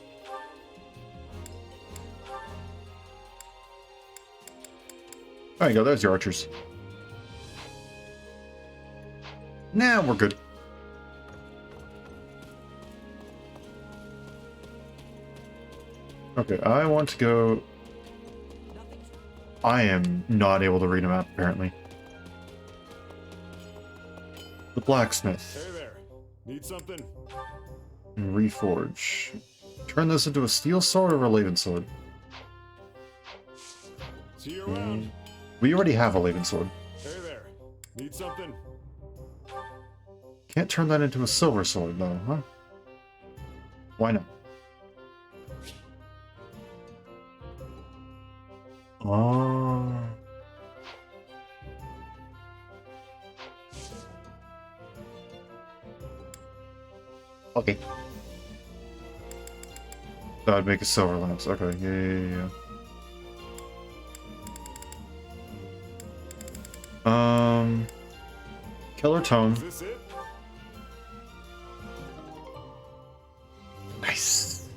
There you go, there's your archers. Nah, we're good. Okay, I want to go... I am not able to read a map, apparently. The blacksmith. Hey there. Need something? And reforge. Turn this into a steel sword or a Laven sword? See you around. We already have a Laven sword. Hey there. Need something? Can't turn that into a silver sword, though, huh? Why not? Oh. Okay. That would make a silver lance. Okay, yeah. Killer Tome. Is this it? Nice.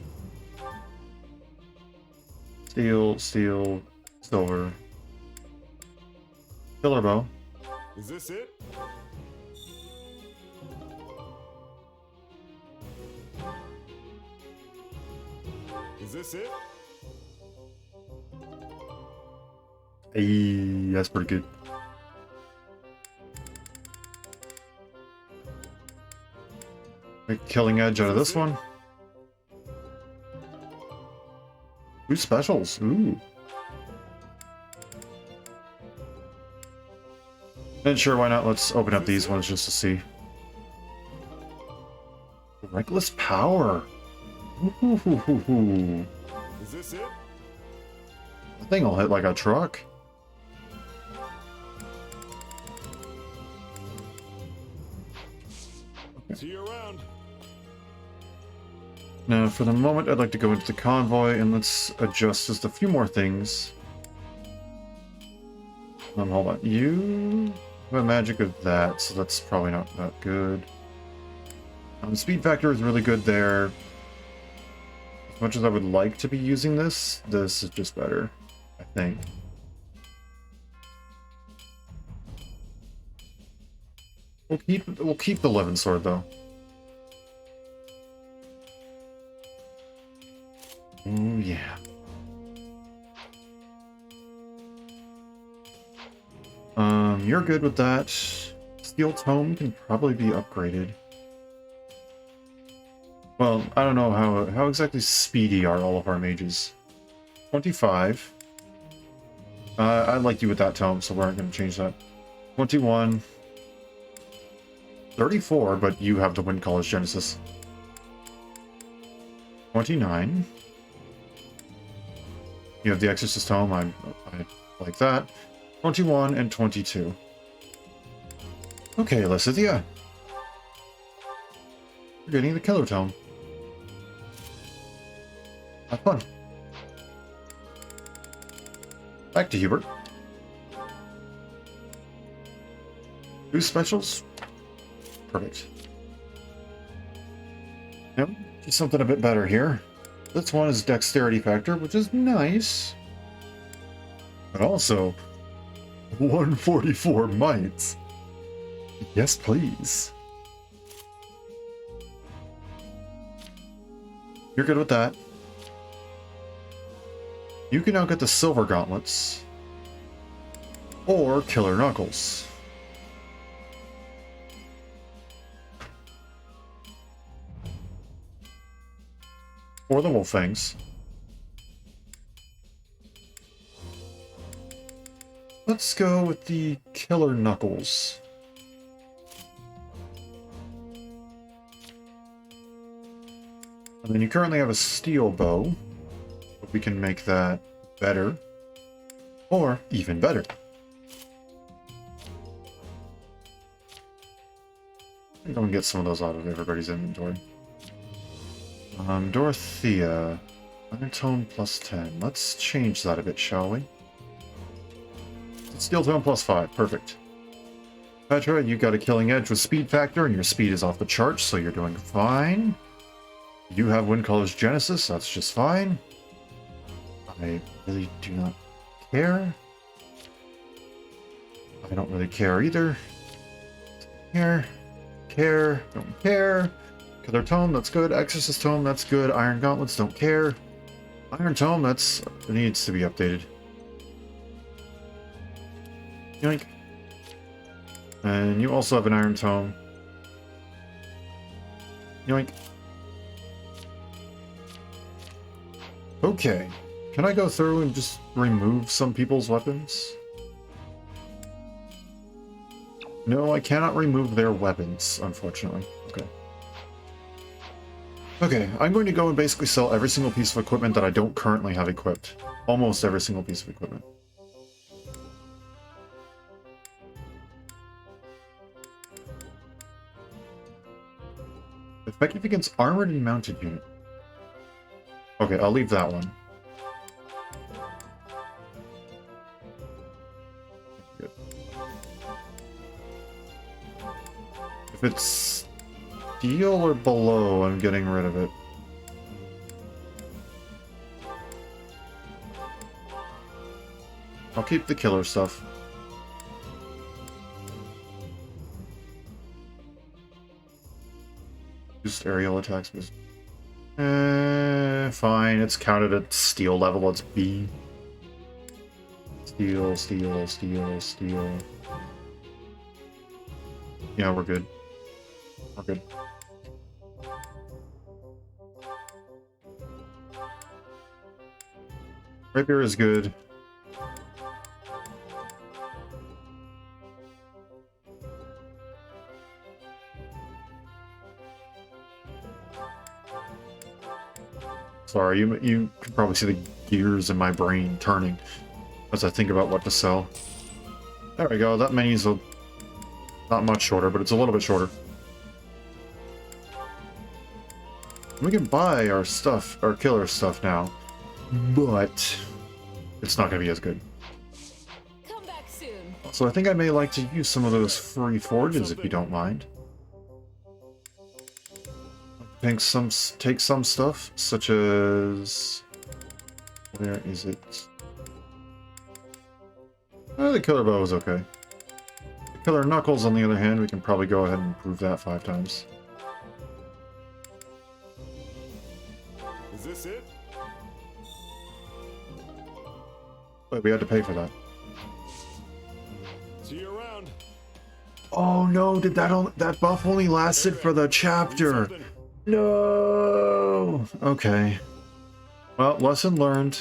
Steel, silver. Killer Bow. Is this it? Is this it? Hey, that's pretty good. Make killing edge out of this one. Ooh, specials. Ooh. And sure, why not? Let's open up these ones just to see. Reckless power. Ooh. Is this it? That thing will hit like a truck. See you around. Now, for the moment, I'd like to go into the convoy and let's adjust just a few more things. Hold on. You have a magic of that, so that's probably not that good. Speed factor is really good there. As much as I would like to be using this, this is just better, I think. We'll keep the Levin sword though. Oh yeah. You're good with that. Steel Tome can probably be upgraded. Well, I don't know how exactly speedy are all of our mages. 25. I like you with that tome, so we're not going to change that. 21. 34, but you have the Wind College Genesis. 29. You have the Exorcist Tome, I like that. 21 and 22. Okay, Lysithea. You're getting the killer tome. Have fun. Back to Hubert. 2 specials? Perfect. Yep, just something a bit better here. This one is dexterity factor, which is nice. But also, 144 might. Yes, please. You're good with that. You can now get the silver gauntlets. Or killer knuckles. Or the wolf fangs. Let's go with the killer knuckles. And then you currently have a steel bow, but we can make that better, or even better. I'm going to get some of those out of everybody's inventory. Dorothea, undertone plus 10. Let's change that a bit, shall we? Steel tone plus 5, perfect. Petra, you got a killing edge with speed factor, and your speed is off the charts, so you're doing fine. You have Windcaller's Genesis, that's just fine. I really do not care. I don't really care either. Care, don't care. Killer Tome, that's good. Exorcist Tome, that's good. Iron Gauntlets, don't care. Iron Tome, that's needs to be updated. Yoink. And you also have an Iron Tome. Yoink. Okay. Can I go through and just remove some people's weapons? No, I cannot remove their weapons, unfortunately. Okay. Okay, I'm going to go and basically sell every single piece of equipment that I don't currently have equipped. Almost every single piece of equipment. Effective against armored and mounted unit. Okay, I'll leave that one. Good. If it's steel or below, I'm getting rid of it. I'll keep the killer stuff. Just aerial attacks. Fine. It's counted at steel level. It's B. Steel, steel, steel, steel. Yeah, we're good. We're good. Rapier is good. Sorry, you can probably see the gears in my brain turning as I think about what to sell. There we go, that menu's not much shorter, but it's a little bit shorter. We can buy our stuff, our killer stuff now, but it's not going to be as good. Come back soon. So I think I may like to use some of those free forges if you don't mind. Take some stuff, such as... Where is it? The killer bow is okay. The killer knuckles, on the other hand, we can probably go ahead and improve that 5 times. Is this it? Wait, we had to pay for that. See you around. Oh no, did that buff only lasted for the chapter? Something. No! Okay. Well, lesson learned.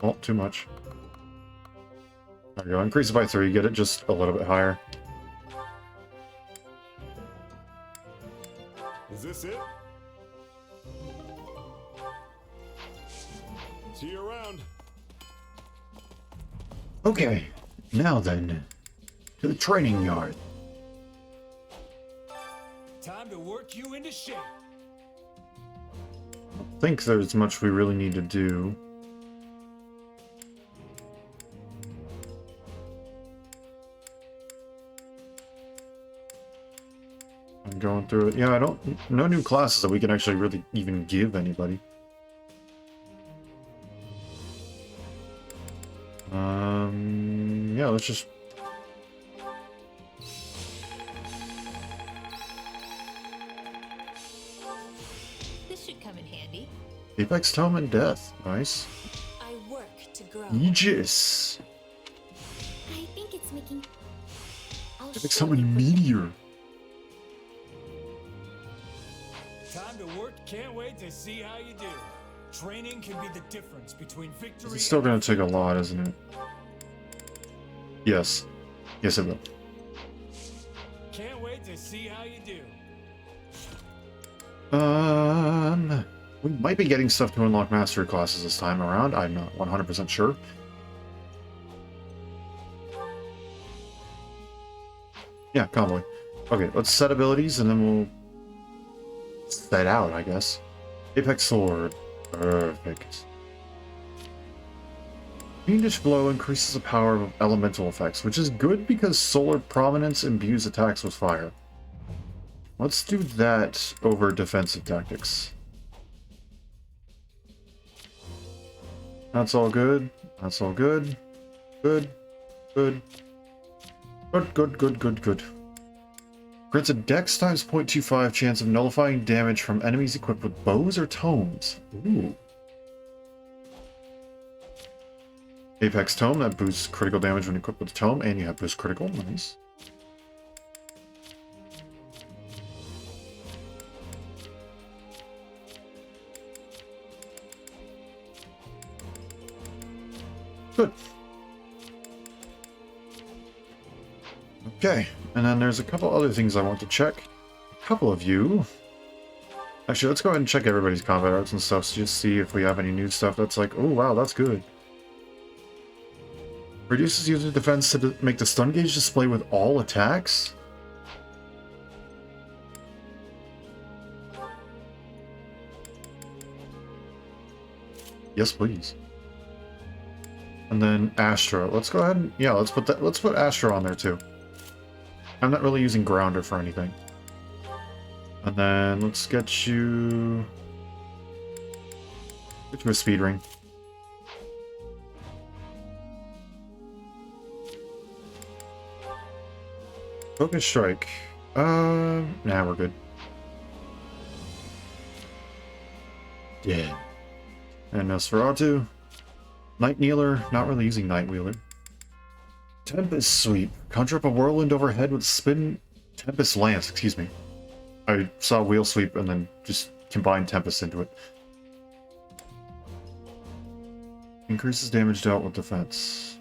Well, too much. There we go. Increase it by 3, get it just a little bit higher. Is this it? See you around. Okay, now then, to the training yard. Time to work you into shape. I think there's much we really need to do. I'm going through it. Yeah, no new classes that we can actually really even give anybody. Yeah, let's just... This should come in handy. Apex Tome and Death. Nice. I work to grow. Aegis. I think it's making. I'll Apex show Tome you and what- Meteor. Time to work. Can't wait to see how you do. Training can be the difference between victory. It's still gonna take a lot, isn't it? Yes. Yes, it will. Can't wait to see how you do. We might be getting stuff to unlock mastery classes this time around. I'm not 100% sure. Yeah, convoy. Okay, let's set abilities and then we'll set out, I guess. Apex Sword. Perfect. Fiendish Blow increases the power of elemental effects, which is good because Solar Prominence imbues attacks with fire. Let's do that over defensive tactics. That's all good. That's all good. Good. Good. Good, good, good, good, good. Grants a Dex times 0.25 chance of nullifying damage from enemies equipped with bows or tomes. Ooh. Apex Tome, that boosts critical damage when equipped with a tome, and you have boost critical. Nice. Good. Okay, and then there's a couple other things I want to check. A couple of you. Actually, let's go ahead and check everybody's combat arts and stuff, so just see if we have any new stuff that's like, oh wow, that's good. Reduces user defense to make the stun gauge display with all attacks? Yes, please. And then Astra. Let's go ahead and yeah, let's put Astra on there too. I'm not really using Grounder for anything. And then let's get you a speed ring. Focus Strike. Nah, we're good. Yeah. And Nosferatu. Night Kneeler, not really using Night Wheeler. Tempest Sweep. Conjure up a whirlwind overhead with spin... Tempest Lance, excuse me. I saw Wheel Sweep and then just combined Tempest into it. Increases damage dealt with defense.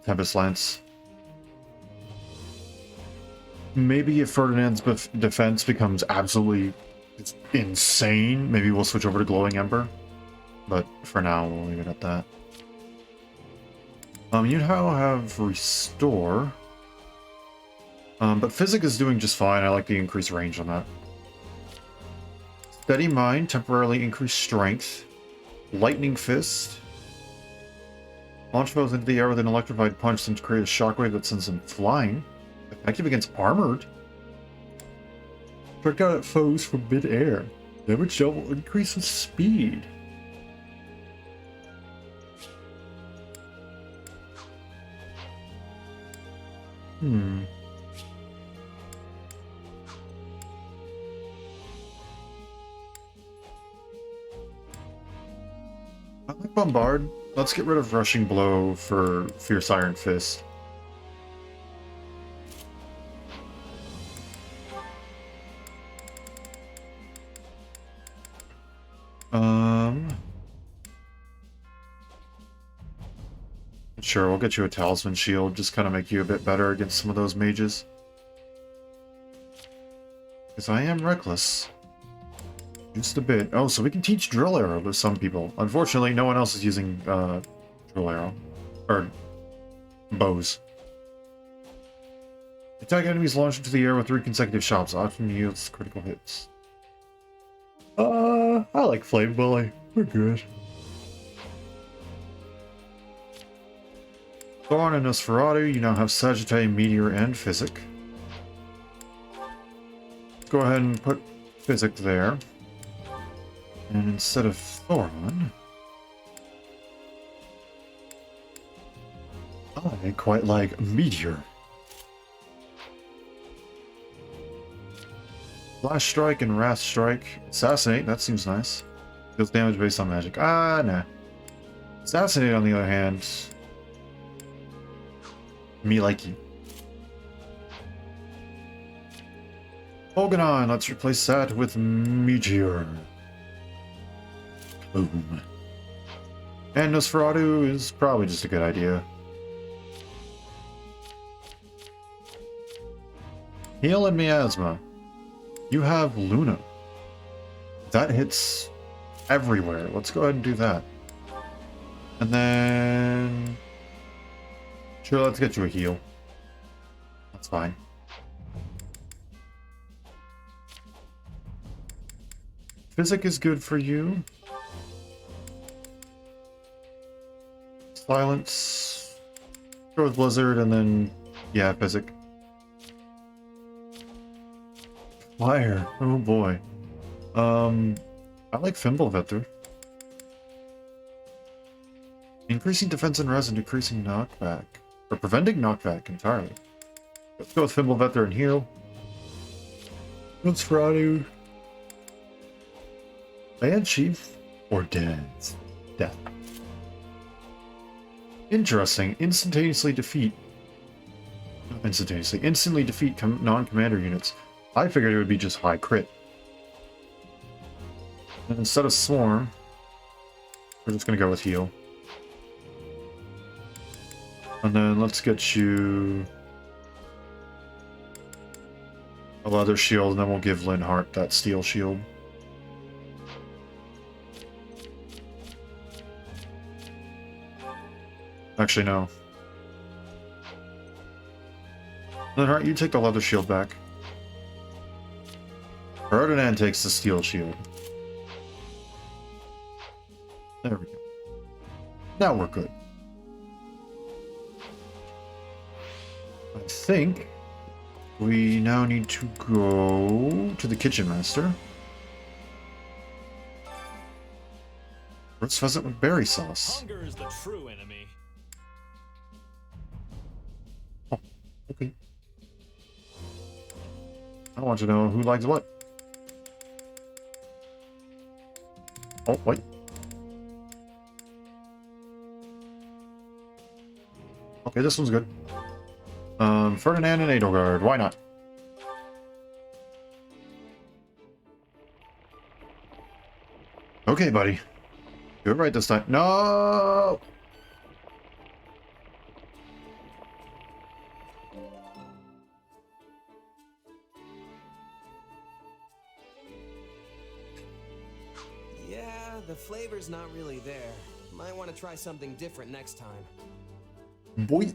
Tempest Lance. Maybe if Ferdinand's defense becomes absolutely insane, maybe we'll switch over to Glowing Ember. But for now, we'll leave it at that. You now have Restore. But Physic is doing just fine. I like the increased range on that. Steady Mind, temporarily increased strength. Lightning Fist. Launch foes into the air with an electrified punch then to create a shockwave that sends them flying. Effective against armored. Strike out at foes from mid-air. Damage double, increase with speed. I like Bombard. Let's get rid of Rushing Blow for Fierce Iron Fist. Sure, we'll get you a Talisman Shield, just kind of make you a bit better against some of those mages. Because I am reckless. Just a bit. Oh, so we can teach drill arrow to some people. Unfortunately, no one else is using drill arrow. Or bows. Attack enemies launched into the air with 3 consecutive shots. Often yields critical hits. I like Flame Bully. We're good. Thorn and Nosferatu, you now have Sagittae, Meteor, and Physic. Go ahead and put Physic there. And instead of Thorn, I quite like Meteor. Flash Strike and Wrath Strike. Assassinate, that seems nice. Deals damage based on magic. Ah, nah. Assassinate, on the other hand, me like you. Organon, let's replace that with Meteor. Boom. And Nosferatu is probably just a good idea. Heal and Miasma. You have Luna. That hits everywhere. Let's go ahead and do that. And then... Sure, let's get you a heal. That's fine. Physic is good for you. Silence. Go with Blizzard, and then... Yeah, Physic. Fire. Oh boy. I like Fimbulvetr. Increasing defense and res and decreasing knockback. Or preventing knockback entirely. Let's go with Fimbulvetr and heal. Nosferatu. Banshee. Or Death. Death. Interesting. Instantaneously defeat. Not instantaneously. Instantly defeat non-commander units. I figured it would be just high crit. And instead of Swarm, we're just going to go with Heal. And then let's get you a leather shield, and then we'll give Linhardt that steel shield. Actually, no. Linhardt, you take the leather shield back. Ferdinand takes the steel shield. There we go. Now we're good. I think we now need to go to the Kitchen Master. Roast pheasant with berry sauce. Hunger is the true enemy. Oh, okay. I want to know who likes what. Oh, wait. Okay, this one's good. Ferdinand and Edelgard, why not? Okay, buddy. Do it right this time. No! Yeah, the flavor's not really there. Might want to try something different next time. Boy.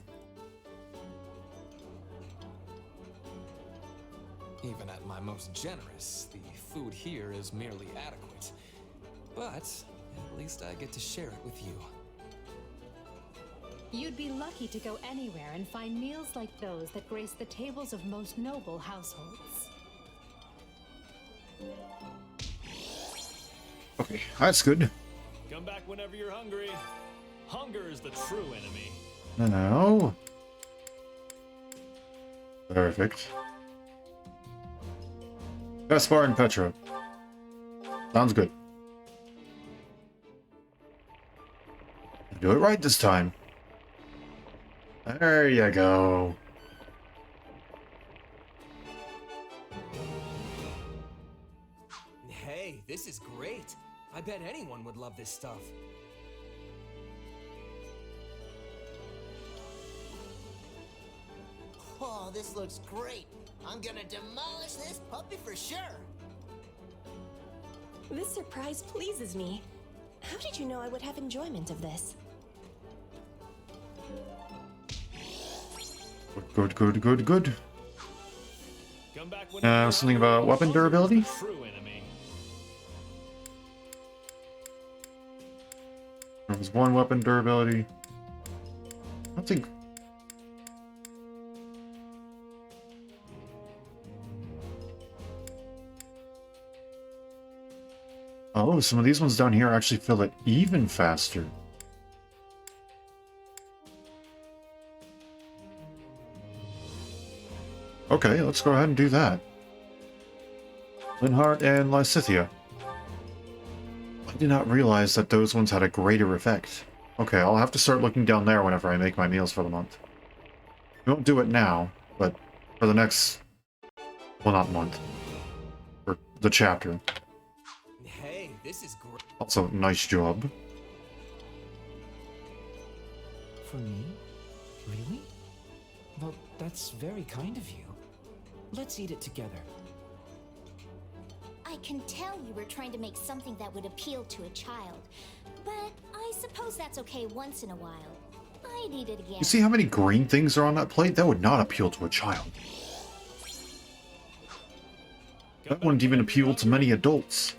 Even at my most generous, the food here is merely adequate. But at least I get to share it with you. You'd be lucky to go anywhere and find meals like those that grace the tables of most noble households. Okay, that's good. Come back whenever you're hungry. Hunger is the true enemy. Now. Perfect. Gaspar and Petra. Sounds good. Do it right this time. There you go. Hey, this is great. I bet anyone would love this stuff. Oh, this looks great. I'm gonna demolish this puppy for sure. This surprise pleases me. How did you know I would have enjoyment of this? Good, good, good, good. Come back when Something about weapon durability? True enemy. There was one weapon durability. I don't think... Oh, some of these ones down here actually fill it even faster. Okay, let's go ahead and do that. Linhardt and Lysithia. I did not realize that those ones had a greater effect. Okay, I'll have to start looking down there whenever I make my meals for the month. We won't do it now, but for the next... Well, not month. For the chapter. Hey, this is great. Also, nice job. For me? Really? Well, that's very kind of you. Let's eat it together. I can tell you were trying to make something that would appeal to a child, but I suppose that's okay once in a while. I'd eat it again. You see how many green things are on that plate? That would not appeal to a child. That wouldn't even appeal to many adults.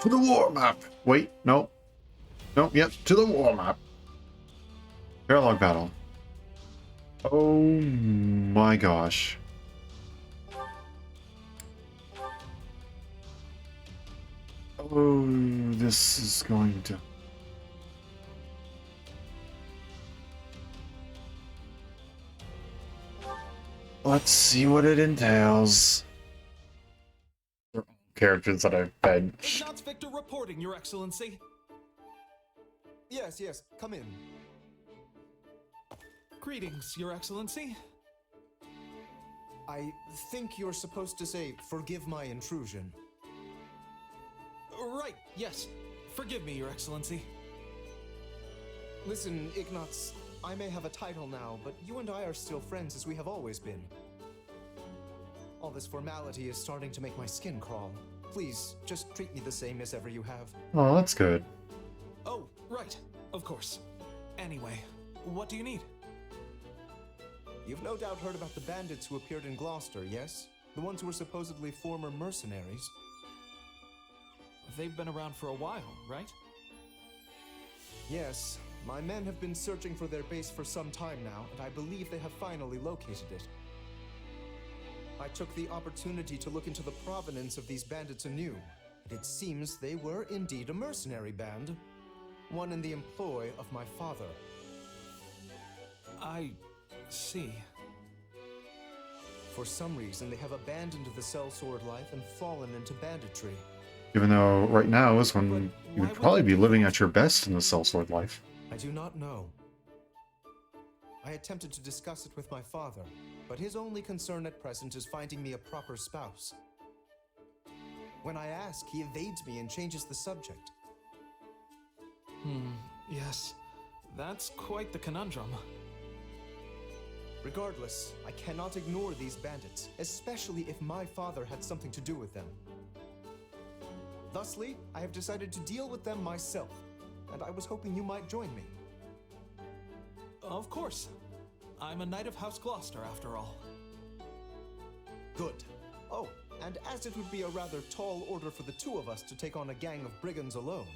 To the war map! Wait, no. No, yep, to the war map. Paralogue battle. Oh my gosh. Oh, this is going to... Let's see what it entails. Characters that I've benched. Ignatz Victor reporting, Your Excellency. Yes, yes, come in. Greetings, Your Excellency. I think you're supposed to say, forgive my intrusion. Right, yes. Forgive me, Your Excellency. Listen, Ignatz, I may have a title now, but you and I are still friends as we have always been. All this formality is starting to make my skin crawl. Please, just treat me the same as ever you have. Oh, that's good. Oh, right. Of course. Anyway, what do you need? You've no doubt heard about the bandits who appeared in Gloucester, yes? The ones who were supposedly former mercenaries. They've been around for a while, right? Yes. My men have been searching for their base for some time now, and I believe they have finally located it. I took the opportunity to look into the provenance of these bandits anew. It seems they were indeed a mercenary band, one in the employ of my father. I see. For some reason, they have abandoned the sellsword life and fallen into banditry. Even though right now is when you would probably be living at your best in the sellsword life. I do not know. I attempted to discuss it with my father, but his only concern at present is finding me a proper spouse. When I ask, he evades me and changes the subject. Yes. That's quite the conundrum. Regardless, I cannot ignore these bandits, especially if my father had something to do with them. Thusly, I have decided to deal with them myself, and I was hoping you might join me. Of course. I'm a knight of House Gloucester, after all. Good. Oh, and as it would be a rather tall order for the two of us to take on a gang of brigands alone,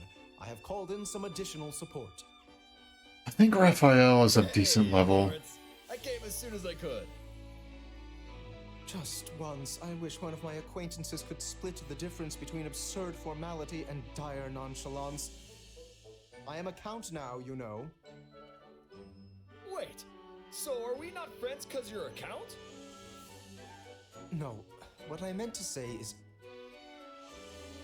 I have called in some additional support. I think Raphael is a decent level. I came as soon as I could. Just once, I wish one of my acquaintances could split the difference between absurd formality and dire nonchalance. I am a count now, you know. Wait, so are we not friends because you're a count? No, what I meant to say is...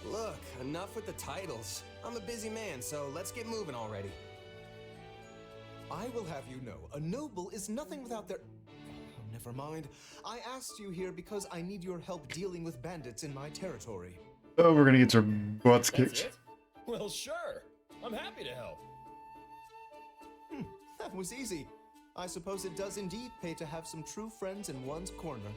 Look, enough with the titles. I'm a busy man, so let's get moving already. I will have you know, a noble is nothing without their... Oh, never mind. I asked you here because I need your help dealing with bandits in my territory. Oh, we're gonna get our butts kicked. That's it? Well, sure. I'm happy to help. That was easy. I suppose it does indeed pay to have some true friends in one's corner.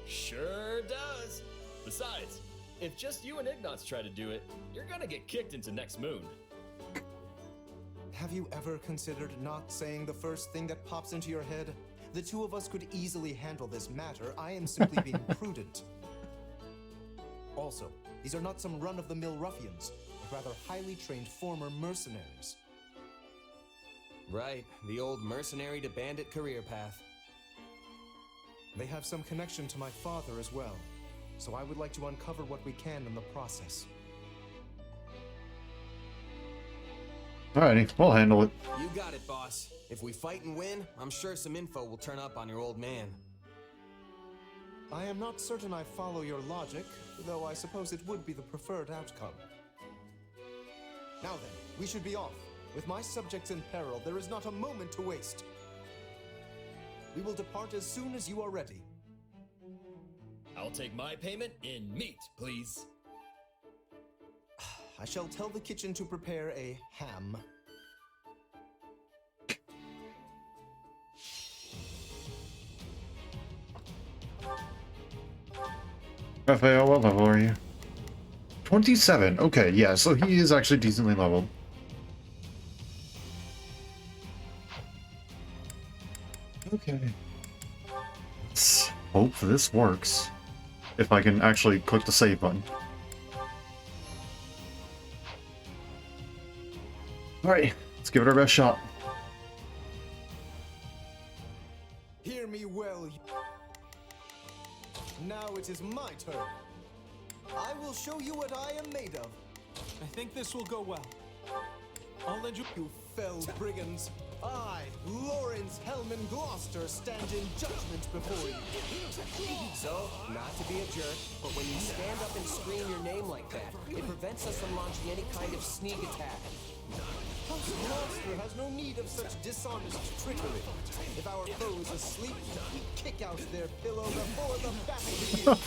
Sure does. Besides, if just you and Ignatz try to do it, you're gonna get kicked into next moon. Have you ever considered not saying the first thing that pops into your head? The two of us could easily handle this matter. I am simply being prudent. Also, these are not some run-of-the-mill ruffians, but rather highly trained former mercenaries. Right, the old mercenary to bandit career path. They have some connection to my father as well, so I would like to uncover what we can in the process. Alrighty, we'll handle it. You got it, boss. If we fight and win, I'm sure some info will turn up on your old man. I am not certain I follow your logic, though I suppose it would be the preferred outcome. Now then, we should be off. With my subjects in peril, there is not a moment to waste. We will depart as soon as you are ready. I'll take my payment in meat, please. I shall tell the kitchen to prepare a ham. Raphael, what level are you? 27. Okay, yeah, so he is actually decently leveled. Okay. Let's hope this works. If I can actually click the save button. Alright, let's give it our best shot. Hear me well. Now it is my turn. I will show you what I am made of. I think this will go well. I'll let you... You fell brigands. I, Lawrence Hellman Gloucester, stand in judgment before you. So, not to be a jerk, but when you stand up and scream your name like that, it prevents us from launching any kind of sneak attack. House Gloucester has no need of such dishonest trickery. If our foe is asleep, we kick out their pillow before the battle begins.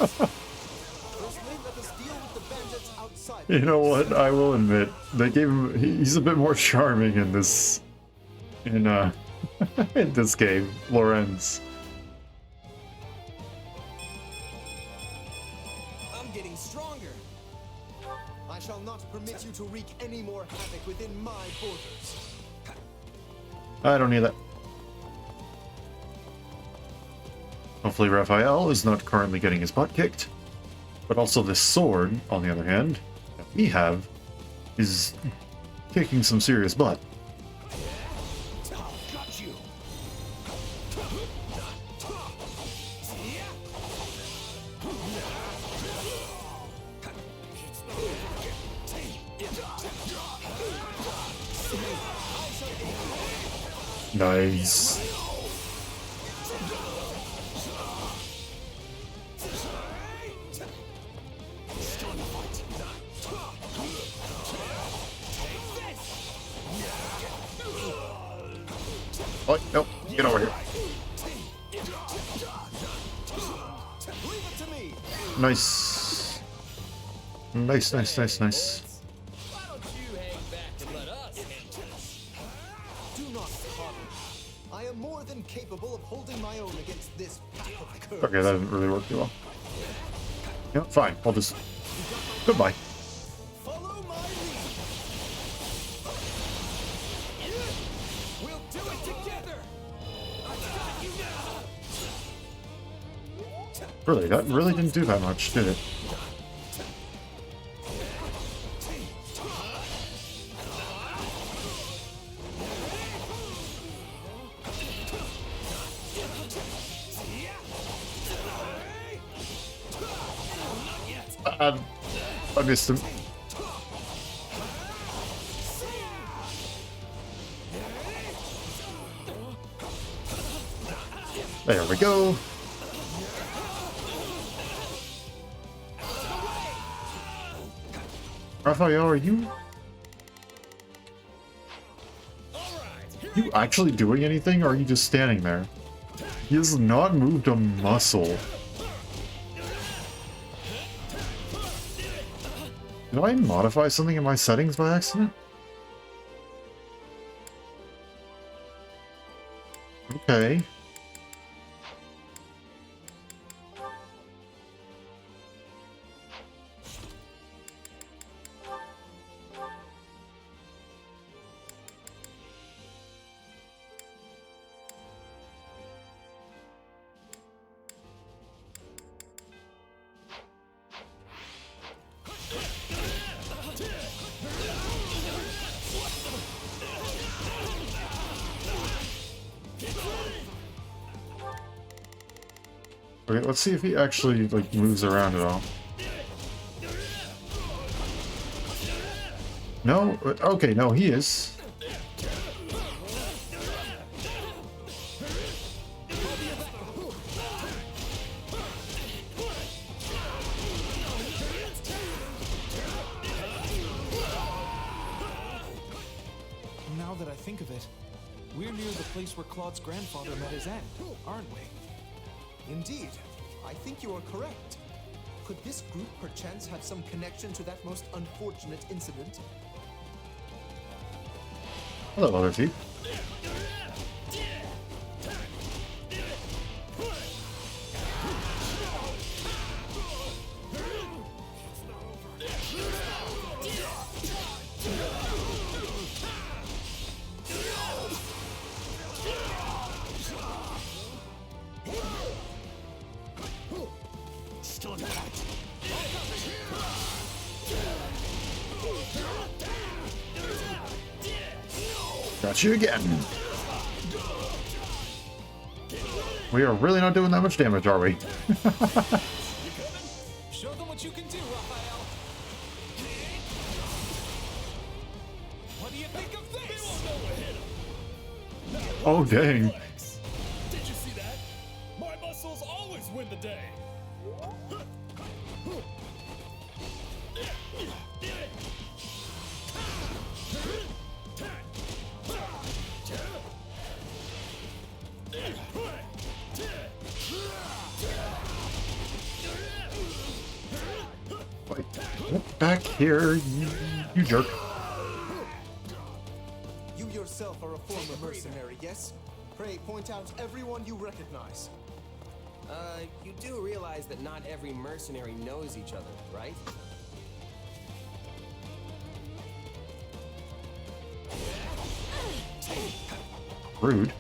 Firstly, let us deal with the bandits outside. You know what? I will admit, they gave him. He's a bit more charming in this. In this game, Lorenz. I'm getting stronger. I shall not permit you to wreak any more havoc within my borders. I don't need that. Hopefully Raphael is not currently getting his butt kicked. But also this sword, on the other hand, that we have, is kicking some serious butt. Nice. Oh, nope. Get over here. Nice. Nice, nice, nice, nice. Why don't you hang back and let us handle this? Do not coddle. I am more than capable of holding my own against this pack of curs. Okay, that didn't really work too well. Yeah, fine. I'll just... Goodbye. Follow my lead. We'll do it together. I've got you now. Really, that really didn't do that much, did it? I missed him. There we go. Raphael, are you actually doing anything, or are you just standing there? He has not moved a muscle. Did I modify something in my settings by accident? Okay. Okay, let's see if he actually, like, moves around at all. No? Okay, no, he is. Now that I think of it, we're near the place where Claude's grandfather met his end, aren't we? Indeed, I think you are correct. Could this group perchance have some connection to that most unfortunate incident? Hello, other team. Got you again. We are really not doing that much damage, are we? Show them what you can do, Raphael. What do you think of this? Oh, dang. Did you see that? My muscles always win the day. Get back here, you jerk. You yourself are a former mercenary, yes? Pray point out everyone you recognize. You do realize that not every mercenary knows each other, right? Rude.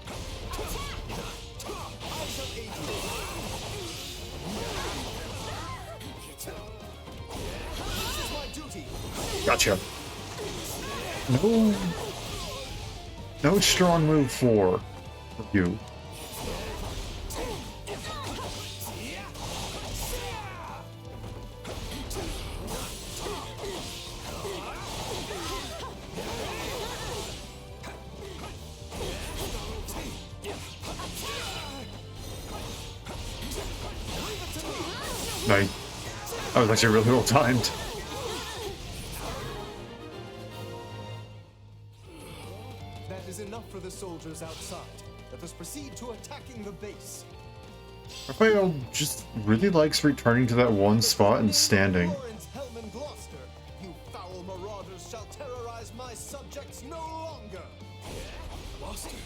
Gotcha. No. No strong move for you. Nice. That was actually really well timed. That is enough for the soldiers outside. Let us proceed to attacking the base. Raphael just really likes returning to that one spot and standing. Lawrence, Helm, and Gloucester, you foul marauders shall terrorize my subjects no longer. Gloucester,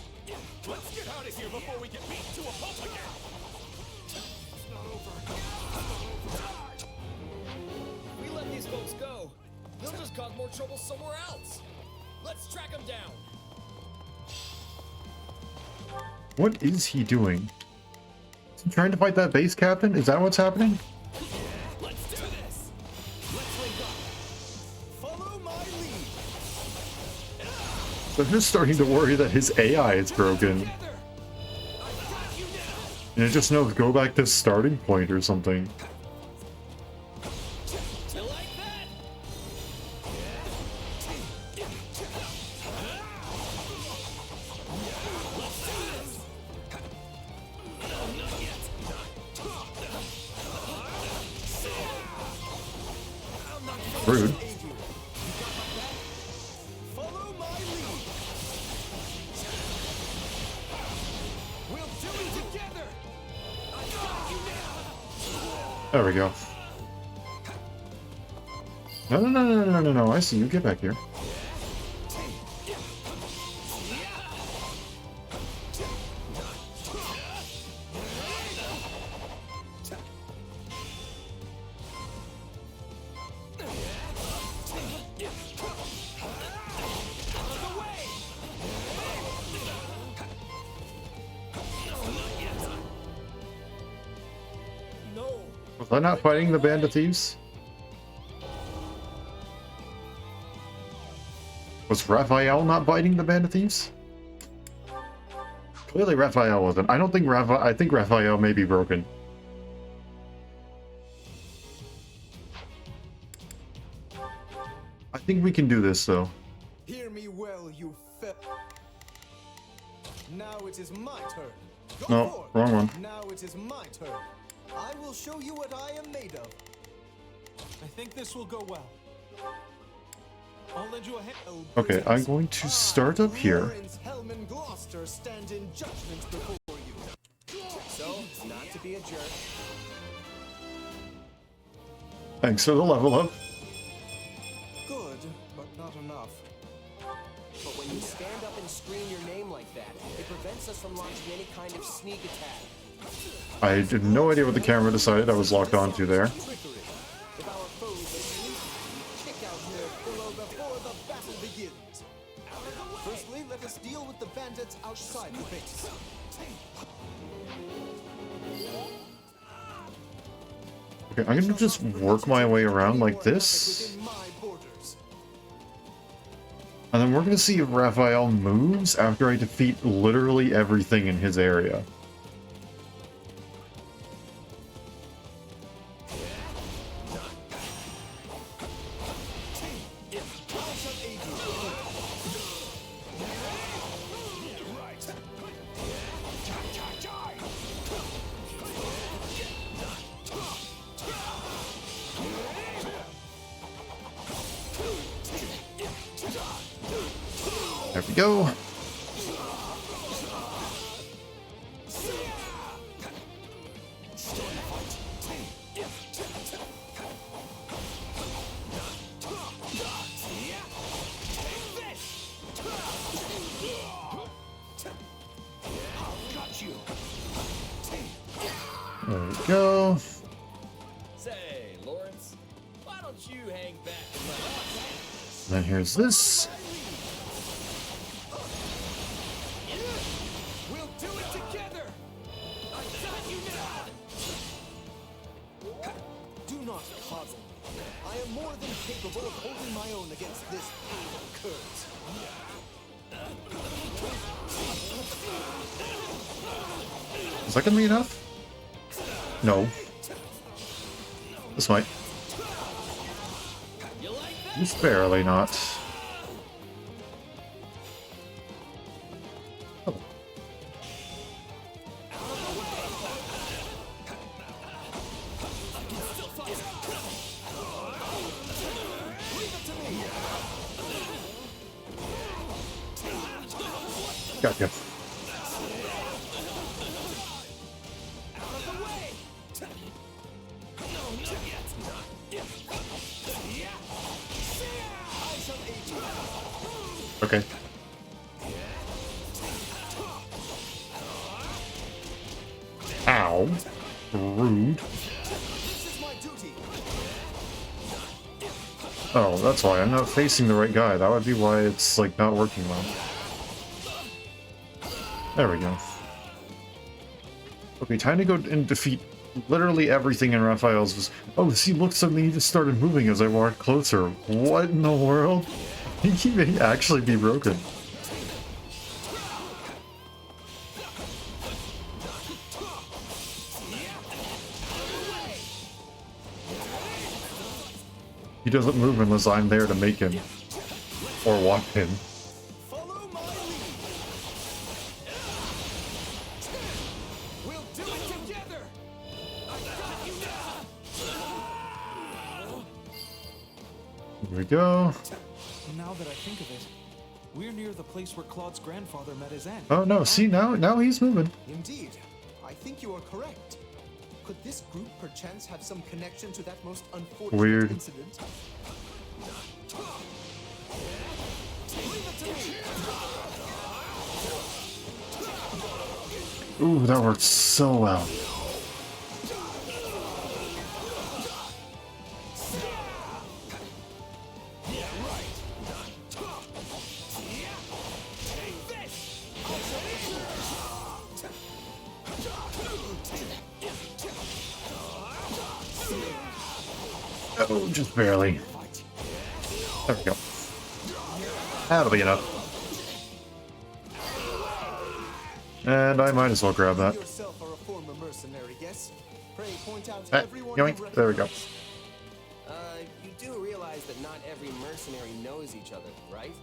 let's get out of here before we get beat to a pulp again. It's not over. If we let these folks go, they'll just cause more trouble somewhere else. Let's track them down. What is he doing? Is he trying to fight that base captain? Is that what's happening? Let's do this. Let's link up. Follow my lead. I'm just starting to worry that his AI is broken. And it just knows go back to starting point or something. You like that? Rude. Follow my lead. We'll do it together. I got you now. There we go. No, no, no, no, no, no, no, I see you. Get back here. I not fighting the band of thieves? Was Raphael not fighting the band of thieves? Clearly Raphael wasn't. I don't think I think Raphael may be broken. I think we can do this though. Hear me well, you fe- Now it is my turn. Go No, forth. wrong one. Now it is my turn. I will show you what I am made of. I think this will go well. I'll lend you a hand. Okay, I'm going to start up here. Lawrence Hellman Gloucester stand in judgment before you. So, not to be a jerk. Thanks for the level up. Good, but not enough. But when you stand up and scream your name like that, it prevents us from launching any kind of sneak attack. I had no idea what the camera decided I was locked onto there. If our foes asleep, kick out their pillow before the battle begins. Firstly, let us deal with the bandits outside the base. Okay, I'm gonna just work my way around like this. Within my borders. And then we're gonna see if Raphael moves after I defeat literally everything in his area. There we go. There we go. Say, Lawrence, why don't you hang back and let us? Then here's this. We'll do it together! I got you now! Do not coddle. I am more than capable of holding my own against this evil curse. Is that gonna be enough? No. This might. Just barely not. Oh. Gotcha. Okay. Ow. Rude. Oh, that's why. I'm not facing the right guy. That would be why it's, like, not working well. There we go. Okay, time to go and defeat literally everything in Raphael's. Oh, see, look, suddenly he just started moving as I walked closer. What in the world? He may actually be broken. He doesn't move unless I'm there to make him. Or walk him. We'll do it together! I got you now! Here we go. Now that I think of it, we're near the place where Claude's grandfather met his end. Oh no, see, now he's moving. Indeed, I think you are correct. Could this group perchance have some connection to that most unfortunate Weird. incident? Ooh, that worked so well. Oh, just barely. There we go. That'll be enough. And I might as well grab that. Yourself are a former mercenary, yes? Pray point out Ah, everyone yoink. you There we go. You do realize that not every mercenary knows each other, right?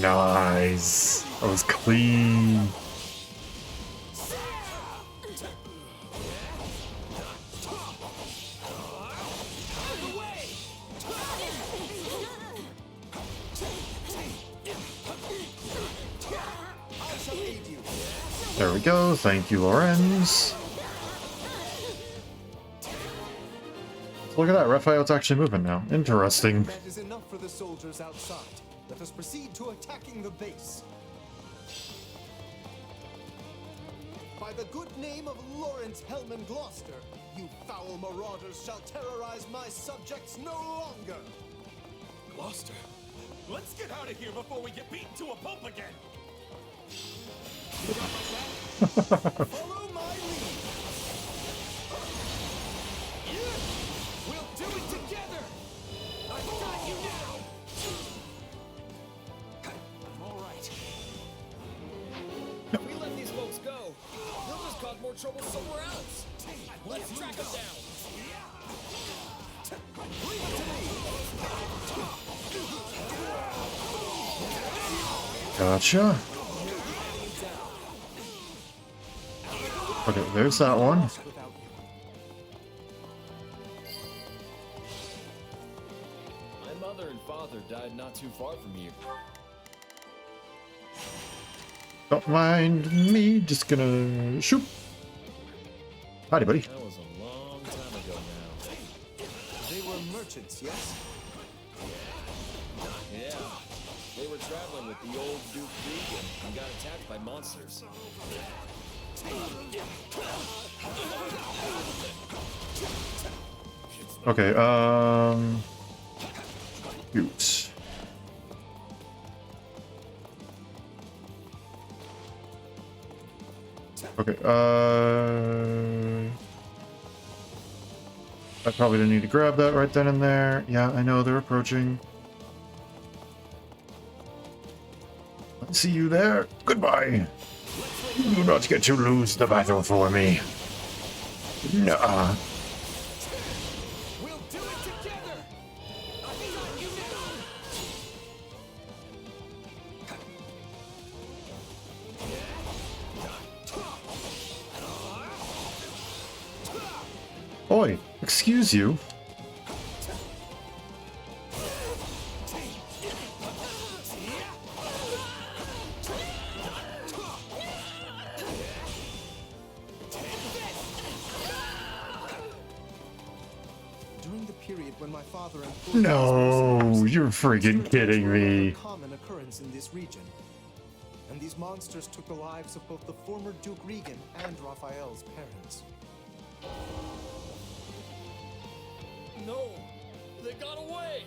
Nice. That was clean. There we go. Thank you, Lorenz. Look at that. Raphael's actually moving now. Interesting. That is enough for the soldiers outside. Let us proceed to attacking the base. By the good name of Lawrence Hellman Gloucester, you foul marauders shall terrorize my subjects no longer. Gloucester, let's get out of here before we get beaten to a pulp again. Follow my lead. We'll do it together. I've got you now. I'm all right. If we let these folks go, they'll just cause more trouble somewhere else. Let's track them down. Gotcha. Okay, there's that one. My mother and father died not too far from here. Don't mind me, just gonna shoot. Howdy, buddy. That was a long time ago now. They were merchants, yes? Yeah. They were traveling with the old Duke Regan and got attacked by monsters. Okay, shoot. Okay, I probably didn't need to grab that right then and there. Yeah, I know they're approaching. I see you there. Goodbye. You do not get to lose the battle for me. Nuh-uh. We'll do it together. I've got you now. Oi, excuse you. During the period when my father and No, you're freaking kidding me. a common occurrence in this region. And these monsters took the lives of both the former Duke Regan and Raphael's parents. No, they got away.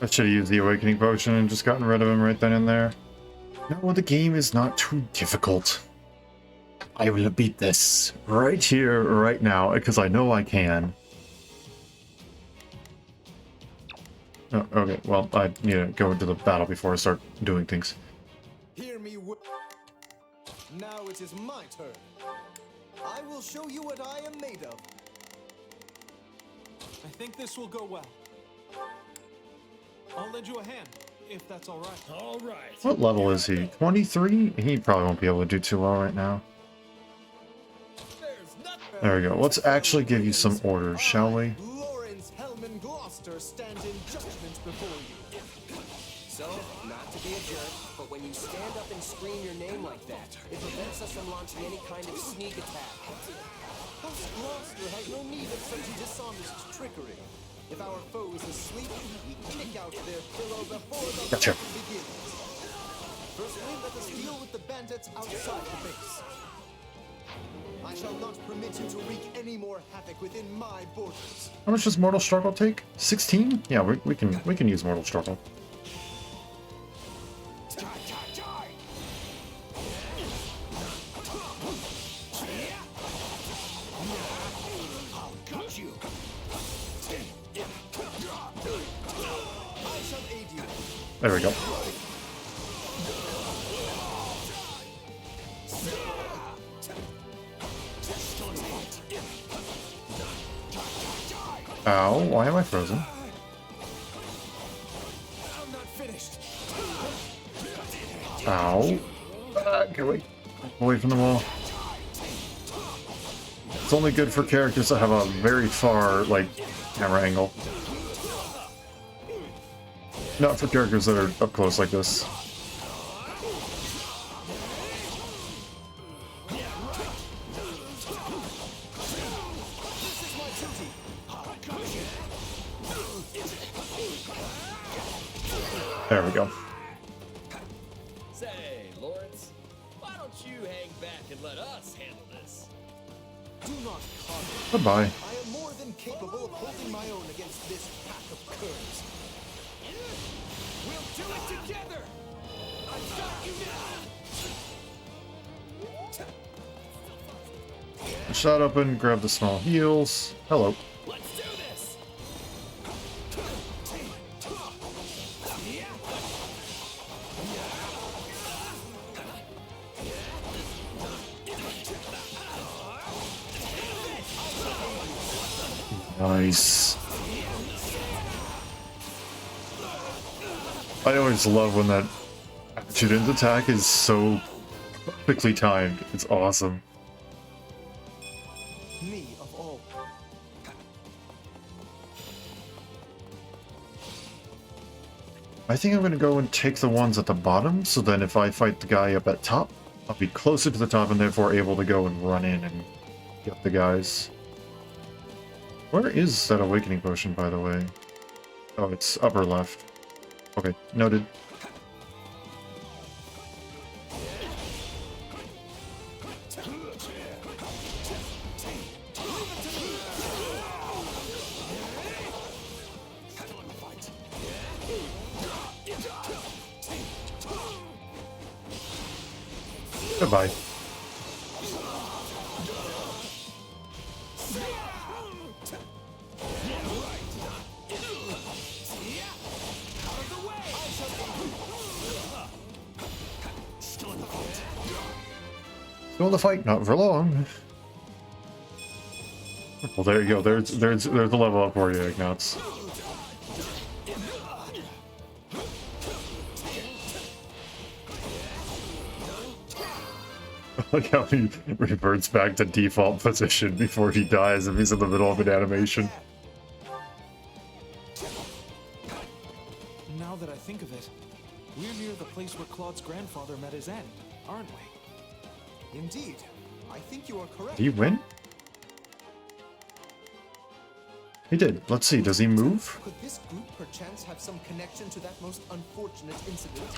I should have used the awakening potion and just gotten rid of him right then and there. No, the game is not too difficult. I will beat this right here, right now, because I know I can. Oh, okay, well, I need to go into the battle before I start doing things. Hear me. Now it is my turn. I will show you what I am made of. I think this will go well. I'll lend you a hand, if that's all right. All right. What level is he? 23? He probably won't be able to do too well right now. There we go. Let's actually give you some orders, shall we? Lawrence Hellman Gloucester stand in judgment before you. So, not to be a jerk, but when you stand up and scream your name like that, it prevents us from launching any kind of sneak attack. House Gloucester has no need of such dishonest trickery. If our foe is asleep, we kick out their pillow before the Gotcha. battle begins. Firstly, let us deal with the bandits outside the base. I shall not permit you to wreak any more havoc within my borders. How much does Mortal Struggle take? 16? Yeah, we can use Mortal Struggle. There we go. Ow, why am I frozen? Ow. Get away from the wall. It's only good for characters that have a very far, like, camera angle. Not for characters that are up close like this. There we go. Say, Lawrence, why don't you hang back and let us handle this? Do not comment. Goodbye. I am more than capable of holding my own against this pack of curs. We'll do it together! I've got you now! Shot open, grab the small heals. Hello. Let's do this! Nice. I always love when that student attack is so perfectly timed. It's awesome. Me of all. I think I'm gonna go and take the ones at the bottom, so then if I fight the guy up at top, I'll be closer to the top and therefore able to go and run in and get the guys. Where is that awakening potion, by the way? Oh, it's upper left. Okay, noted. Goodbye. Still in the fight, not for long. Well, there you go. There's the level up for you, Ignatz. Look how he reverts back to default position before he dies if he's in the middle of an animation. Now that I think of it, we're near the place where Claude's grandfather met his end, aren't we? Indeed. I think you are correct. Did he win? He did. Let's see. Does he move? Could this group perchance have some connection to that most unfortunate incident?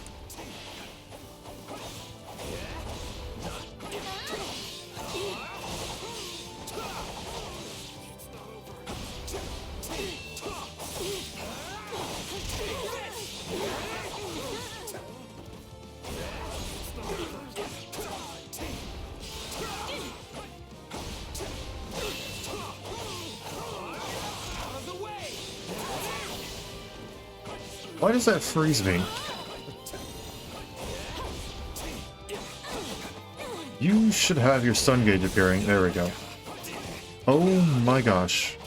Why does that freeze me? You should have your stun gauge appearing. There we go. Oh my gosh.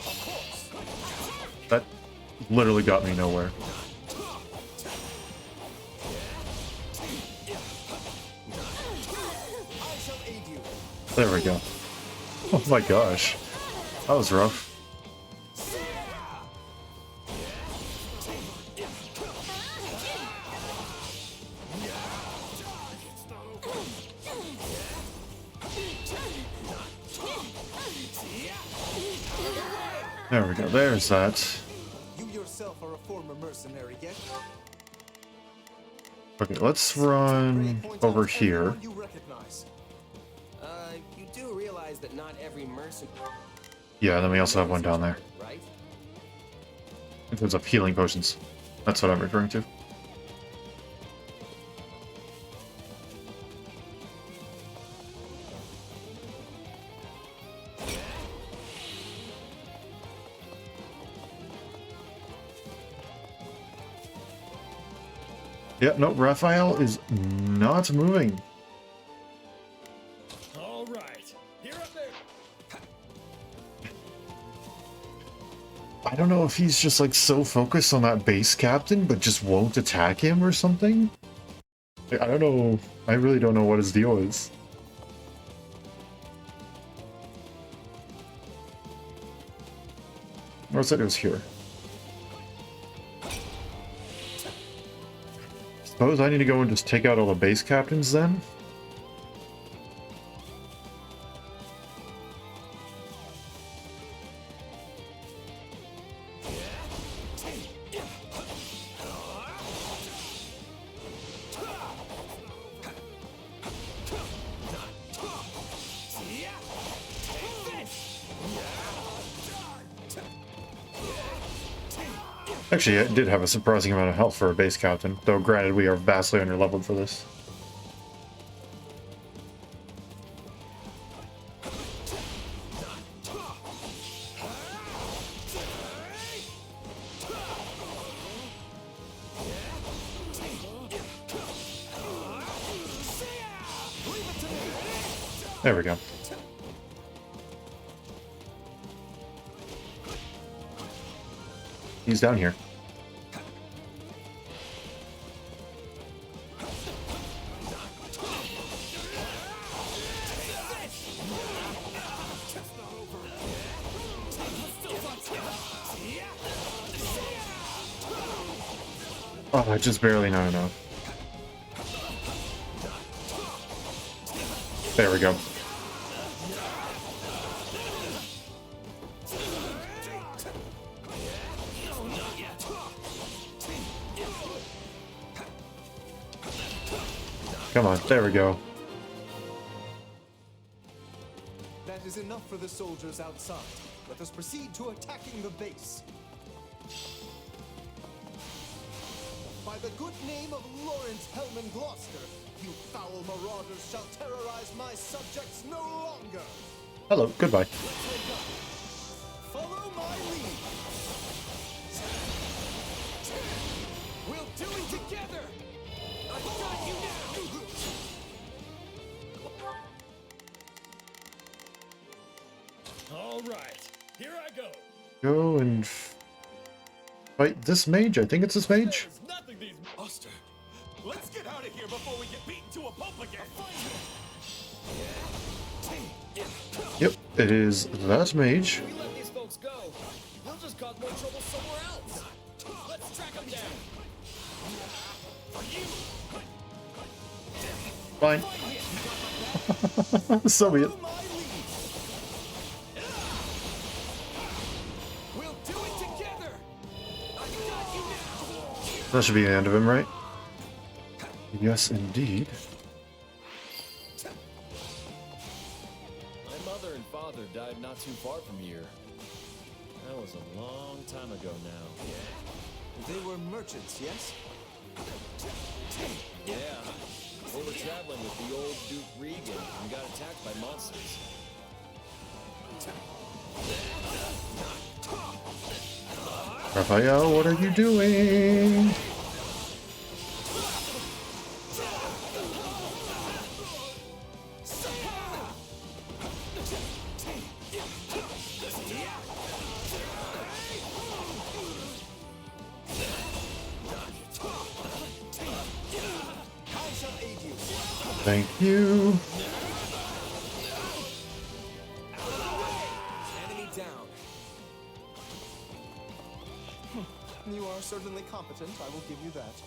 That literally got me nowhere. There we go. Oh my gosh. That was rough. There we go, there's that. You yourself are a former mercenary, yet? Okay, let's run over here. You do realize realize that not every mercenary. Yeah, then we also have one down there. Right? It was up healing potions. That's what I'm referring to. Yeah, no, Raphael is not moving. All right, you're up there. I don't know if he's just like so focused on that base captain, but just won't attack him or something. I don't know. I really don't know what his deal is. Or said it was here. Suppose I need to go and just take out all the base captains then? Actually, it did have a surprising amount of health for a base captain, though granted we are vastly underleveled for this. There we go. He's down here. Oh, just barely not enough. There we go. Come on, there we go. That is enough for the soldiers outside. Let us proceed to attacking the base. By the good name of Lawrence Hellman Gloucester, you foul marauders shall terrorize my subjects no longer. Hello, goodbye. Follow my lead. We'll do it together. I've got you now. All right, here I go. Go and fight this mage. I think it's this mage. There's nothing these Buster, let's get out of here before we get beaten to a pulp again. Yep, it is that mage. If we let these folks go, we'll just cause more trouble somewhere else. Let's track them down. Fine. So be it. We'll do it together. I've got you now. That should be the end of him, right? Yes, indeed. My mother and father died not too far from here. That was a long time ago now. They were merchants, yes? Yeah, they were traveling with the old Duke Regan and got attacked by monsters. Raphael, what are you doing? Thank you. Enemy down. You are certainly competent, I will give you that.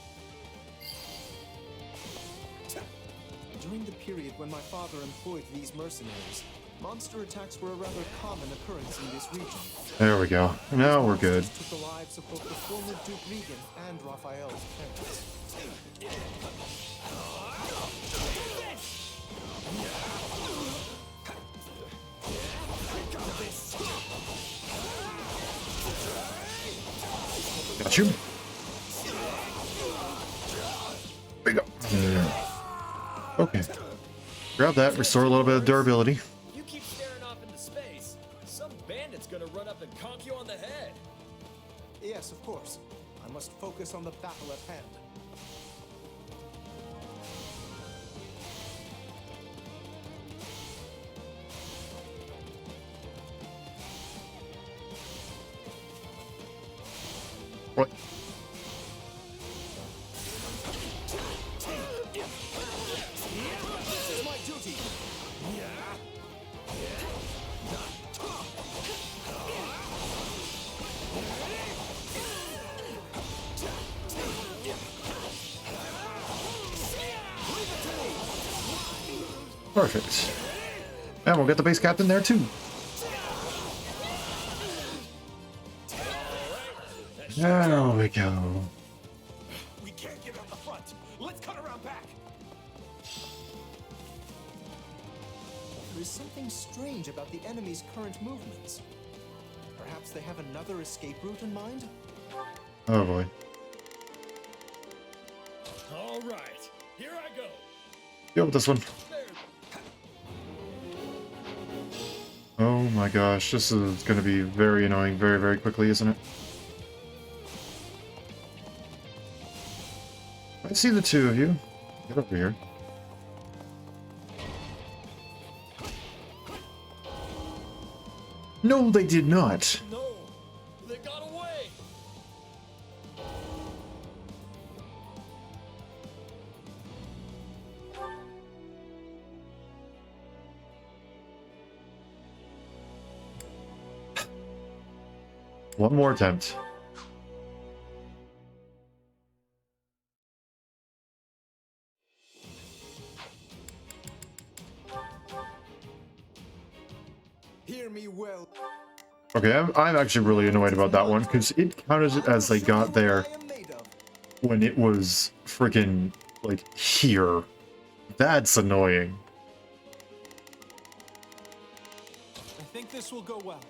During the period when my father employed these mercenaries, monster attacks were a rather common occurrence in this region. There we go. Now we're good. Took the lives of both the former Duke Regan and Raphael's parents. Shoot. There you go. Okay. Grab that, restore a little bit of durability. You keep staring off into space, some bandit's gonna run up and conk you on the head. Yes, of course. I must focus on the battle at hand. What? This is my duty. Perfect. And we'll get the base captain there too. There we go. We can't get out the front. Let's cut around back. There is something strange about the enemy's current movements. Perhaps they have another escape route in mind? Oh boy. All right, here I go. Deal with this one. Oh my gosh, this is going to be very annoying very, very quickly, isn't it? I see the two of you. Get over here. No, they did not. No, they got away. One more attempt. Hear me well. Okay, I'm actually really annoyed about that one, because it counted it as they got there when it was freaking, like, here. That's annoying. I think this will go well.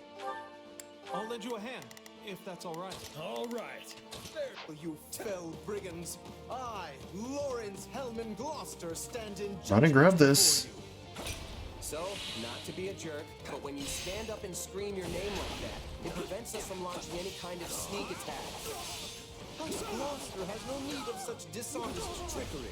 I'll lend you a hand, if that's all right. All right. There, you fell brigands. I, Lawrence Hellman Gloucester, stand in Try to grab this. before you. So, not to be a jerk, but when you stand up and scream your name like that, it prevents us from launching any kind of sneak attack. House Gloucester has no need of such dishonest trickery.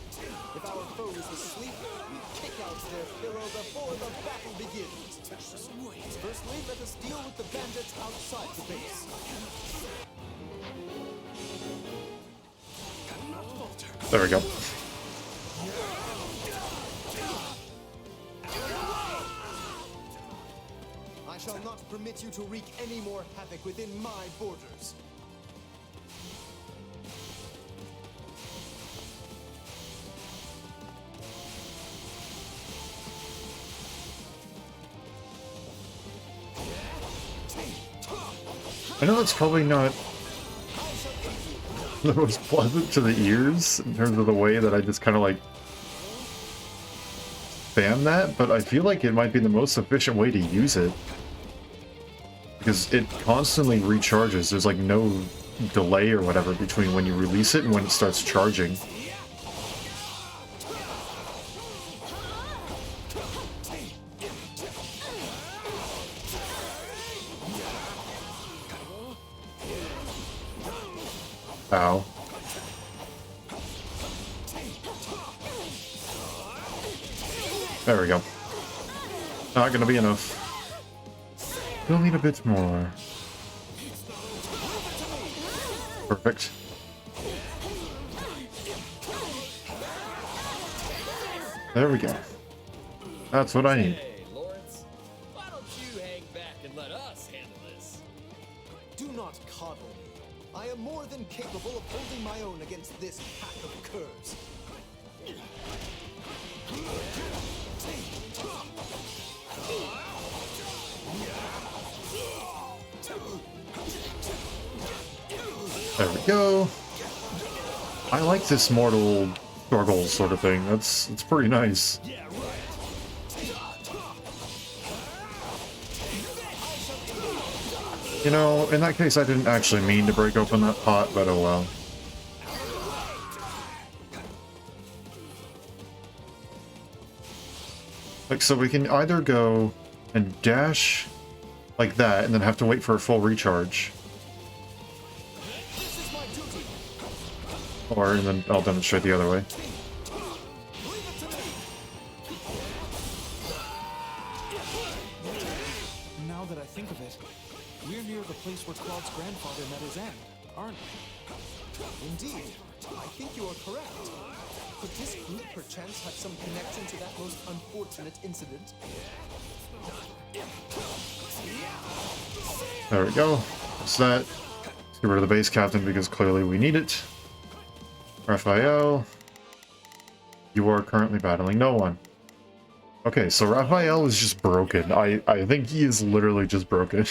If our foe is asleep, we kick out their pillow before the battle begins. Firstly, let us deal with the bandits outside the base. There we go. I shall not permit you to wreak any more havoc within my borders. I know that's probably not the most pleasant to the ears in terms of the way that I just kind of like spam that, but I feel like it might be the most efficient way to use it. Because it constantly recharges. There's like no delay or whatever between when you release it and when it starts charging. Ow. There we go. Not gonna be enough. We'll need a bit more. Perfect. There we go. That's what I need. Hey, Lawrence, why don't you hang back and let us handle this? Do not coddle me. I am more than capable of holding my own against this pack of curs. There we go. I like this mortal struggle sort of thing. It's pretty nice. You know, in that case, I didn't actually mean to break open that pot, but oh well. Like, so we can either go and dash like that, and then have to wait for a full recharge. Or, and then I'll demonstrate the other way. Now that I think of it, we're near the place where Claude's grandfather met his end, aren't we? Indeed. I think you are correct. Could this group perchance have some connection to that most unfortunate incident? There we go. That's that. Let's get rid of the base captain because clearly we need it. Raphael. You are currently battling no one. Okay, so Raphael is just broken. I think he is literally just broken.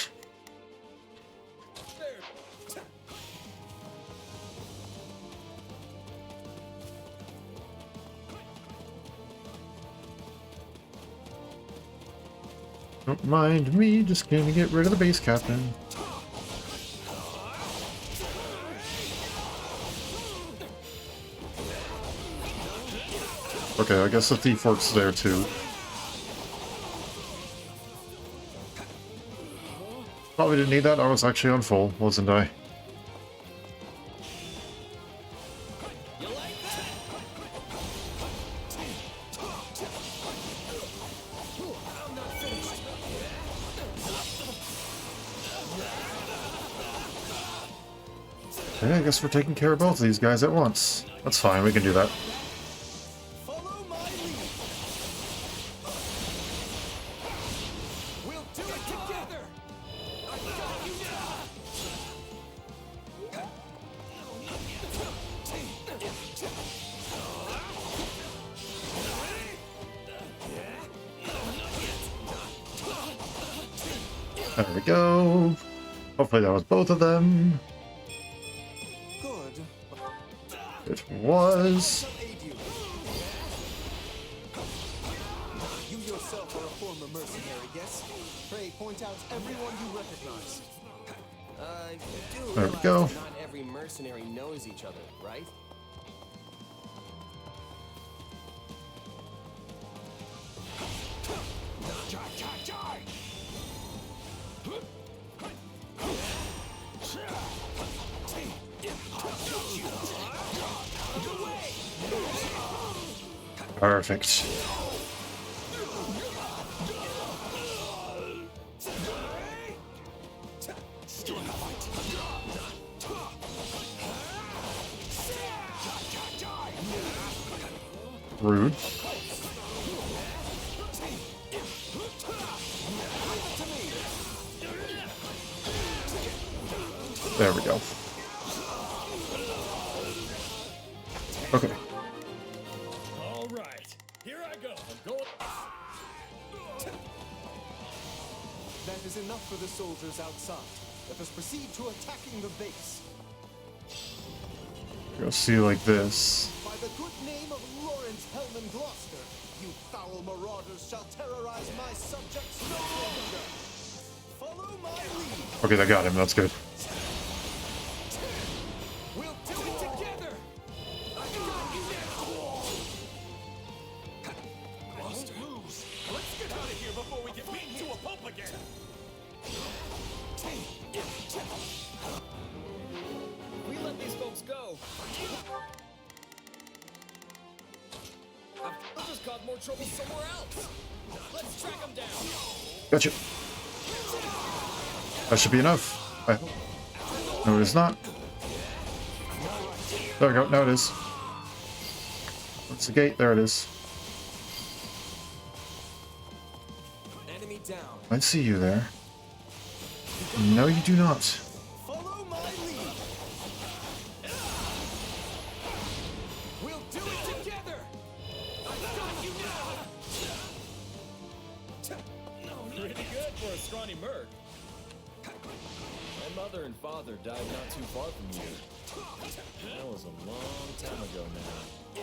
Don't mind me, just gonna get rid of the base captain. Okay, I guess the thief works there too. Probably didn't need that, I was actually on full, wasn't I? Okay, I guess we're taking care of both of these guys at once. That's fine, we can do that. Follow my lead. We'll do it together. I got you There we go. Hopefully that was both of them. Good. It was. You yourself are a former mercenary, yes? Pray point out everyone you recognize. You do There we realize go. that not every mercenary knows each other, right? Perfect. Rude. There we go. Okay. All right, here I go. I'm going. That is enough for the soldiers outside. Let us proceed to attacking the base. Go see like this. By the good name of Lawrence Hellman Gloucester, you foul marauders shall terrorize my subjects no longer. Follow my lead. Okay, that got him. That's good. We'll do it together. I got you now. Gloucester, let's get out of here before we get beaten to a pulp again. We let these folks go. I'll just cause more trouble somewhere else. Let's track them down. Gotcha. That should be enough. I hope. No, it is not. There we go. Now it is. What's the gate? There it is. Enemy down. I see you there. No, you do not. Follow my lead. We'll do it together. I got you now. Pretty good for a scrawny merc. My mother and father died not too far from you. That was a long time ago now.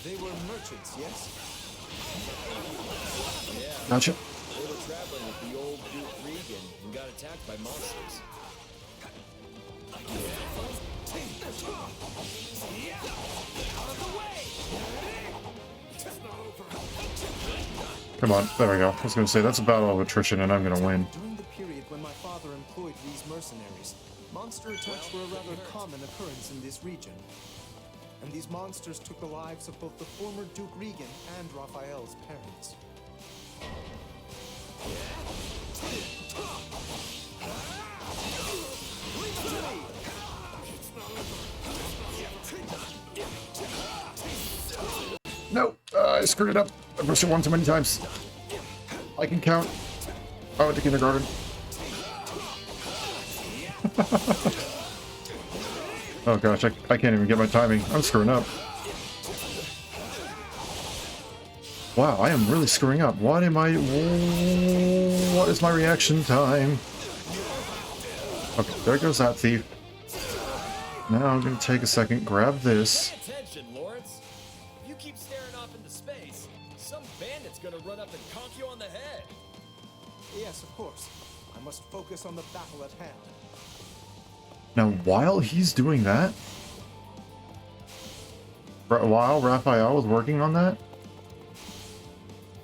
They were merchants, yes? Yeah. Gotcha. They were traveling with the old Duke Regan and got attacked attacked by monsters. Come on, there we go. I was gonna say, that's a battle of attrition and I'm gonna win. During the period when my father employed these mercenaries, monster attacks were a rather common occurrence in this region. And these monsters took the lives of both the former Duke Regan and Raphael's parents. No, I screwed it up. I pushed it one too many times. I can count. I went to kindergarten. Oh gosh, I can't even get my timing. I'm screwing up. Wow, I am really screwing up. What is my reaction time? Okay, there goes that thief. Now I'm gonna take a second, grab this. Pay attention, Lawrence. If you keep staring off into space, some bandit's gonna run up and conk you on the head. Yes, of course. I must focus on the battle at hand. Now, while he's doing that, while Raphael was working on that,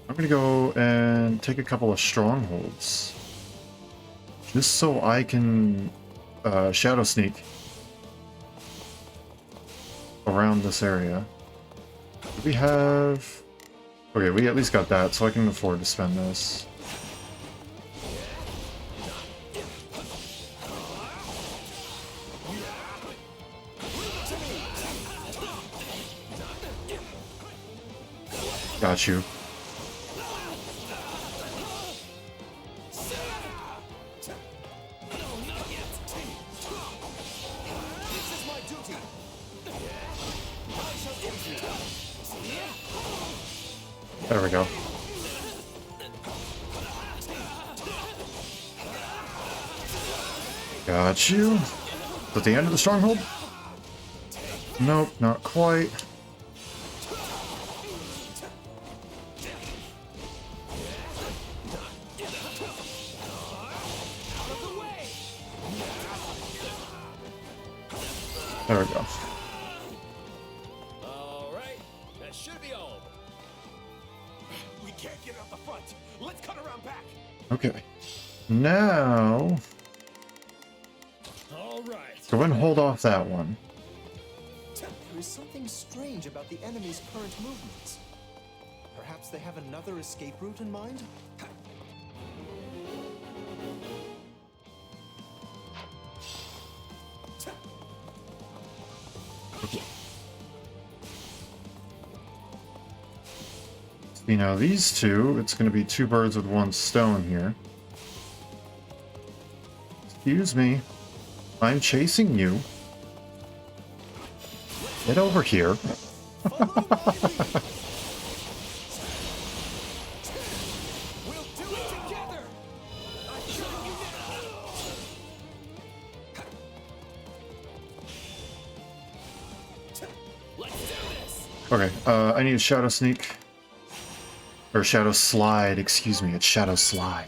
I'm gonna go and take a couple of strongholds. Just so I can shadow sneak around this area. Do we have... Okay, we at least got that, so I can afford to spend this. Got you. There we go. Got you. Is that the end of the stronghold? Nope, not quite. There we go. Alright, that should be all. We can't get out the front. Let's cut around back. Okay. Now... Alright. Go ahead and hold off that one. There is something strange about the enemy's current movements. Perhaps they have another escape route in mind? You know, these two, it's going to be two birds with one stone here. Excuse me. I'm chasing you. Get over here. Okay, I need a shadow sneak. Or shadow slide, excuse me, it's shadow slide.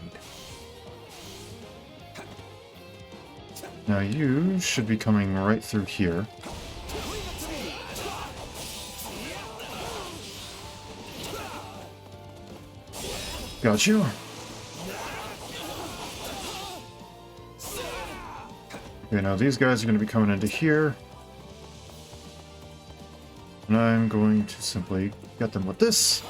Now you should be coming right through here. Got you. Okay, now these guys are going to be coming into here. And I'm going to simply get them with this.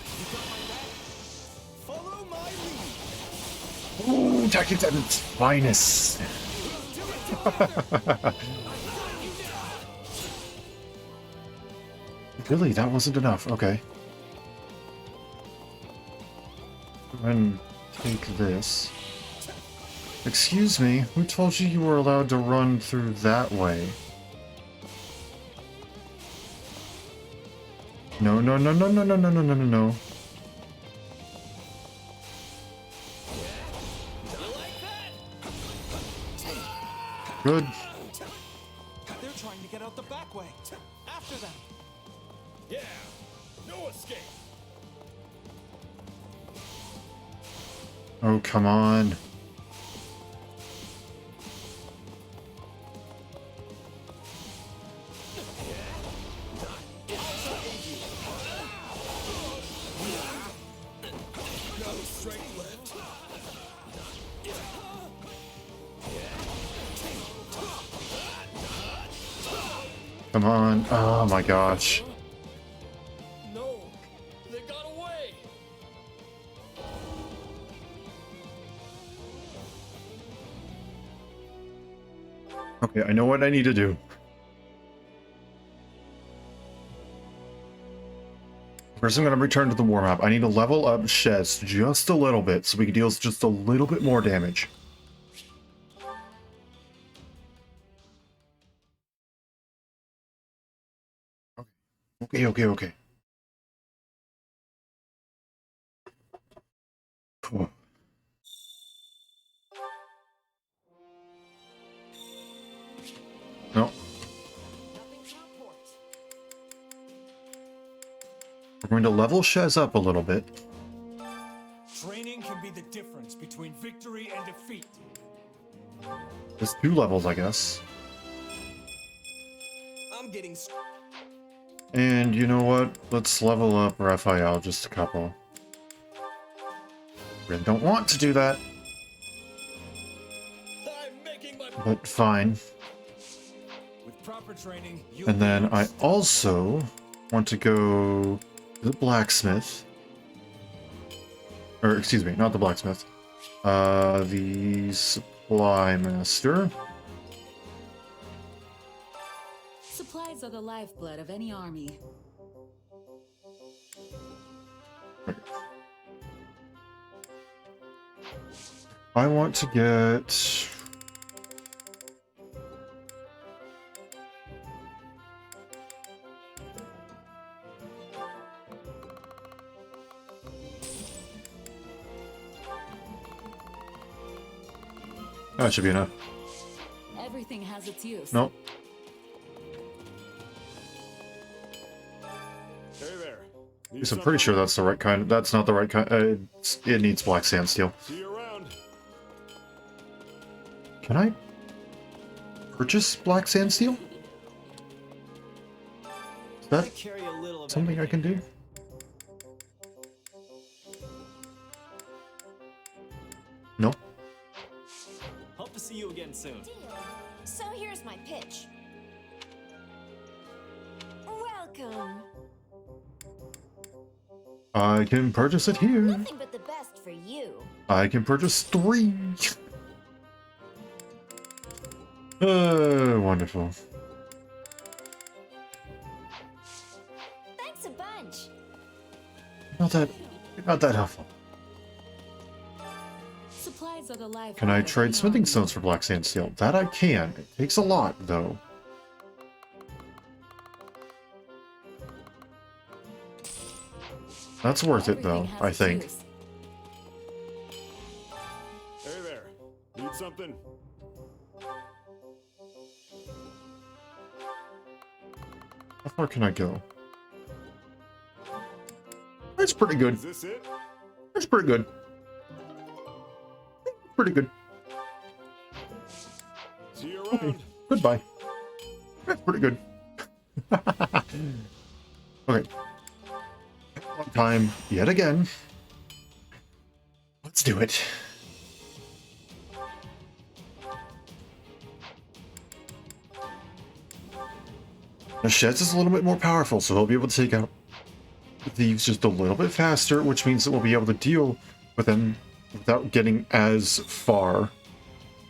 Ooh, tactics at its finest. Really, that wasn't enough. Okay. Go ahead and take this. Excuse me, who told you you were allowed to run through that way? No, no, no, no, no, no, no, no, no, no, no. Good. They're trying to get out the back way. After them. Yeah, no escape. Oh, come on. Come on. Oh my gosh. No, they got away. Okay, I know what I need to do. First, I'm going to return to the war map. I need to level up Shez just a little bit so we can deal with just a little bit more damage. Okay. Cool. No. We're going to level Shez up a little bit. Training can be the difference between victory and defeat. There's 2 levels, I guess. I'm getting. And you know what? Let's level up Raphael just a couple. Really don't want to do that. But fine. With proper training, And then I also want to go to the blacksmith. Or excuse me, not the blacksmith. The supply master. Supplies are the lifeblood of any army. I want to get... That should be enough. Everything has its use. Nope. Hey there. Yes, I'm pretty sure that's the right kind. That's not the right kind. It needs black sand steel. See you around. Can I purchase black sand steel? Is that something I can do? No. Hope to see you again soon. So here's my pitch. Welcome. I can purchase it here. Nothing but the best for you. I can purchase 3. Wonderful. Thanks a bunch. Not that helpful. Supplies are the lifeblood. Can I of trade any smithing army. stones for black sand steel? That I can. It takes a lot, though. That's worth it, though, Everything has I its think. use. Hey there. Need something? How far can I go? That's pretty good. Is this it? That's pretty good. Pretty good. See you Okay. around. Goodbye. That's pretty good. Okay. One time, yet again. Let's do it. The Sheds is a little bit more powerful, so he'll be able to take out thieves just a little bit faster, which means that we'll be able to deal with them without getting as far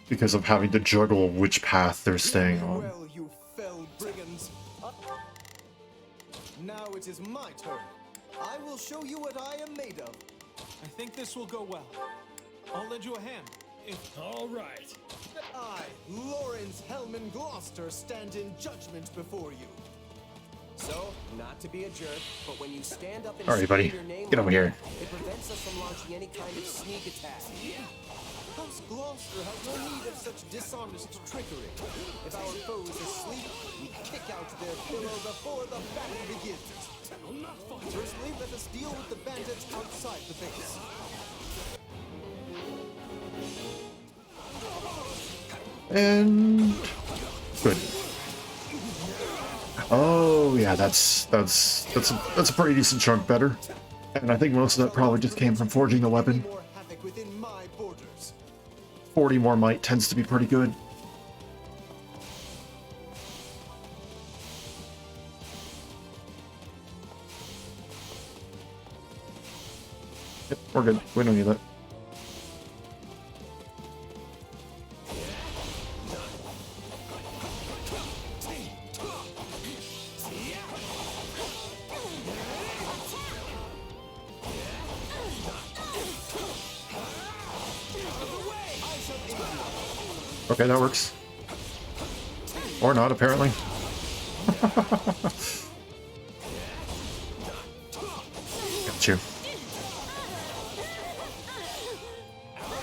because of having to juggle which path they're staying on. Well, you fell brigands. Now it is my turn. I will show you what I am made of. I think this will go well. I'll lend you a hand. All right. I, Lawrence Hellman Gloucester, stand in judgment before you. So, not to be a jerk, but when you stand up and Alright, buddy. scream your name Get over like here. that, it prevents us from launching any kind of sneak attack. House Gloucester has no need of such dishonest trickery. If our foe is asleep, we kick out their pillow before the battle begins. Firstly, let us deal with the bandits outside the base. And good. Oh yeah, that's a pretty decent chunk better. And I think most of that probably just came from forging the weapon. More havoc within my borders. 40 more might tends to be pretty good. We're good. We don't need that. Okay, that works. Or not, apparently. Got you.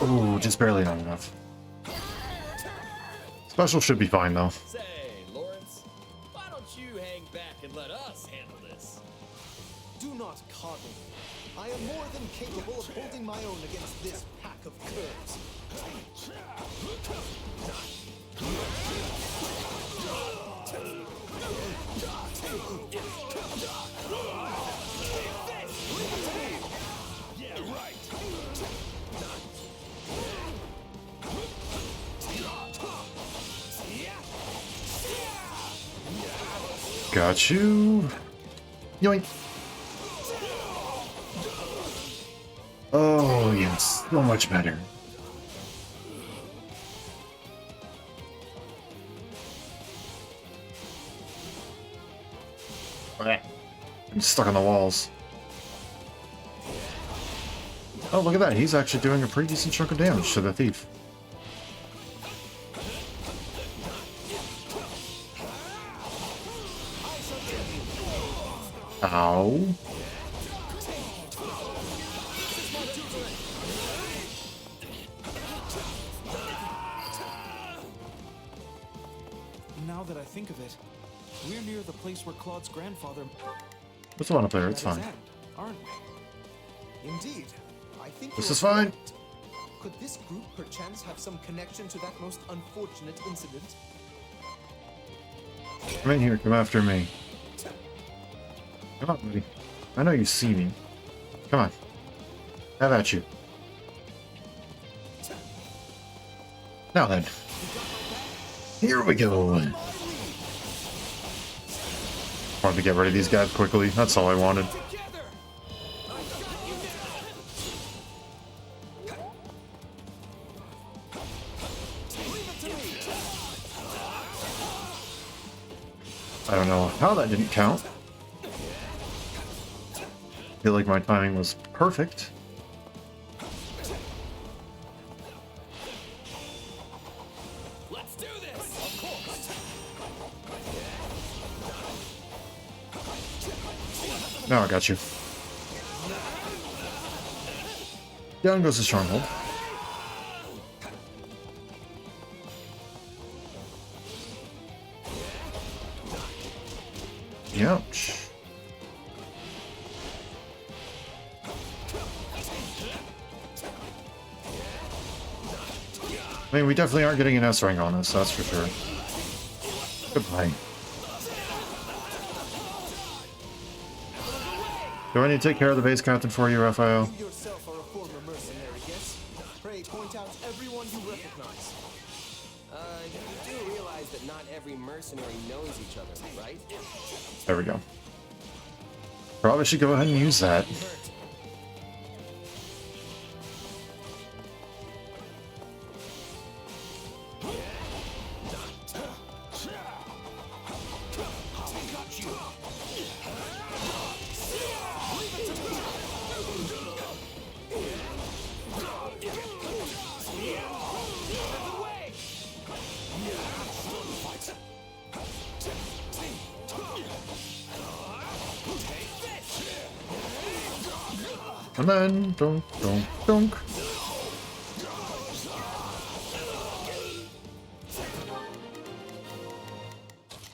Ooh, just barely not enough. Special should be fine, though. Say, Lawrence, why don't you hang back and let us handle this? Do not coddle me. I am more than capable of holding my own against this pack of curs. Yeah, right. Got you. Yoink. Oh, yes. So much better. I'm stuck on the walls. Oh, look at that. He's actually doing a pretty decent chunk of damage to the thief. Ow. Now that I think of it, we're near the place where Claude's grandfather... What's the one up there? It's met his fine. end, aren't we? Indeed. I think This you're is fine. correct. Could this group perchance have some connection to that most unfortunate incident? Come in here. Come after me. Come on, buddy. I know you see me. Come on. Have at you. Now then. Here we go. Wanted to get rid of these guys quickly. That's all I wanted. I don't know how that didn't count. I feel like my timing was perfect. Let's do this. Of course. Now I got you. Down goes the stronghold. Ouch. I mean, we definitely aren't getting an S rank on this, that's for sure. Goodbye. Do I need to take care of the base captain for you, Raphael? You yourself are a former mercenary, yes? Pray point out everyone you recognize. You do realize that not every mercenary knows each other, right? There we go. Probably should go ahead and use that. And then, dunk, dunk, dunk.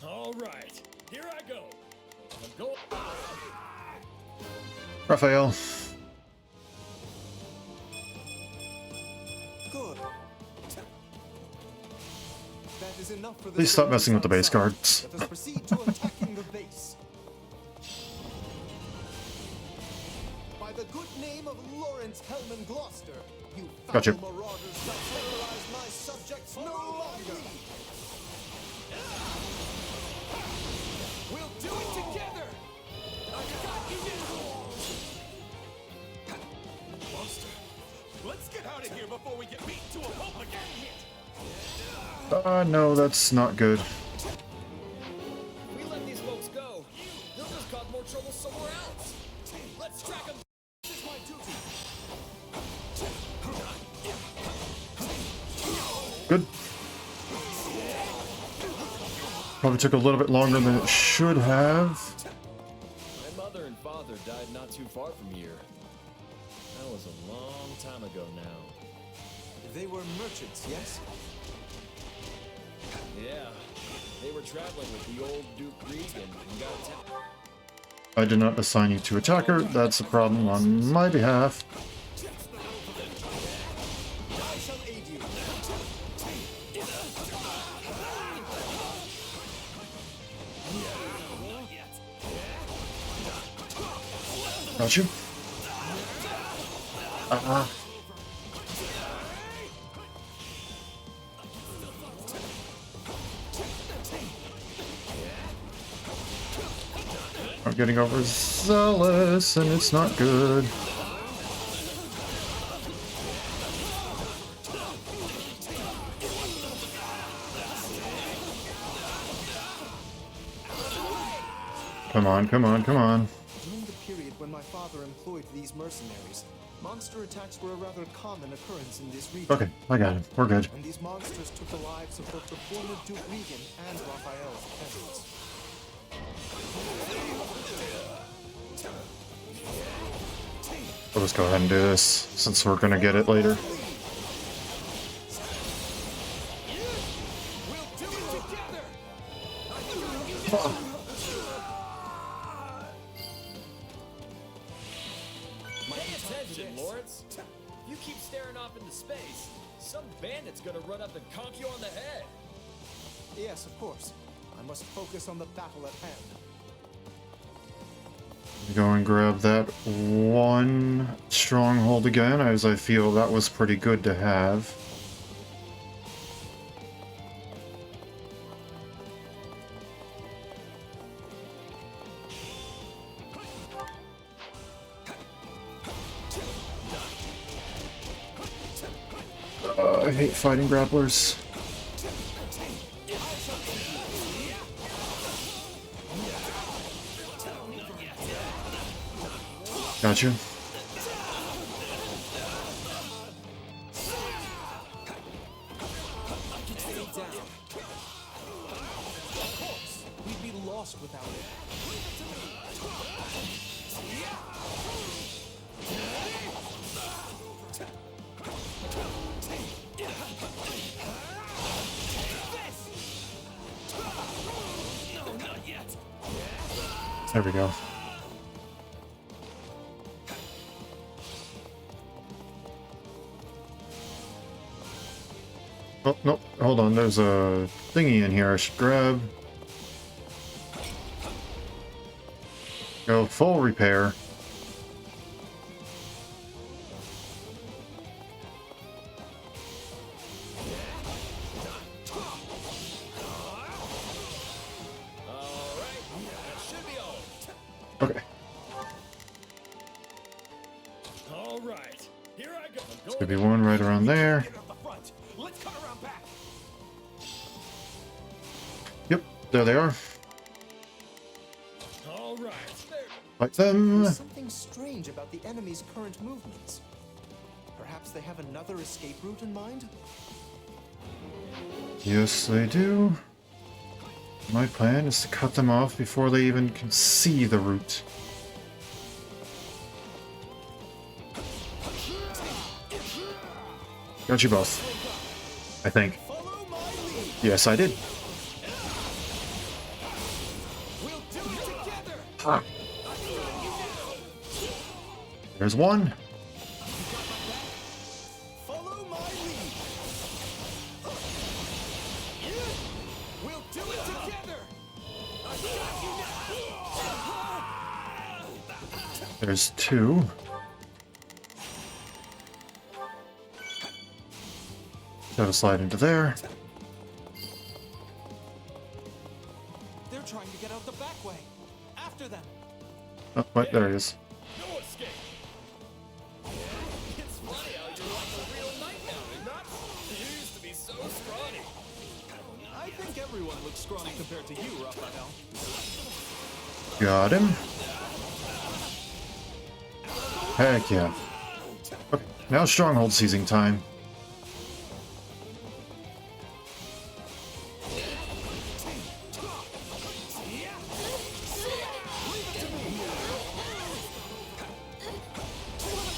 All right, here I go. I'm going. Raphael. Good. That is enough for the Please stop messing with the base cards. Let us proceed to attacking the base. By the good name of Lawrence Hellman Gloucester, you Gotcha. foul marauders shall terrorize my subjects no longer. We'll do it together. I got you. out of here before we get beat to a pulp again. No, that's not good. If we let these folks go, they'll just cause more trouble somewhere else. Let's track them. This is my duty. Good. Probably took a little bit longer than it should have. My mother and father died not too far from here. That was a long time ago now. They were merchants, yes? Yeah, they were traveling with the old Duke Regan and got attacked. I did not assign you to attacker. That's a problem on my behalf. I shall aid you. Got you. I'm getting overzealous, and it's not good. Come on, come on, come on. During the period when my father employed these mercenaries, monster attacks were a rather common occurrence in this region. Okay, I got it. We're good. And these monsters took the lives of both the former Duke Regan and Raphael's peasants. We'll just go ahead and do this, since we're gonna get it later. Pay attention, Lawrence. If you keep staring off into space, some bandit's gonna run up and conk you on the head. Yes, of course. I must focus on the battle at hand. Go and grab that one stronghold again, as I feel that was pretty good to have. I hate fighting grapplers. Gotcha. We'd be lost without it. There we go. Oh, no, hold on, there's a thingy in here I should grab. Go full repair. Okay. All right, here I go. There's gonna be one right around there. Yep, there they are. All right. Fight them. There's something strange about the enemy's current movements. Perhaps they have another escape route in mind? Yes, they do. My plan is to cut them off before they even can see the route. Got you both. I think. Yes, I did. Ah. There's one. There's two. Gotta slide into there. They're trying to get out the back way. After them. Oh, wait, there he is. No escape. It's funny how you're like a real I think everyone looks scrawny compared to you, Raphael. Got him. Heck yeah. Okay, now stronghold seizing time.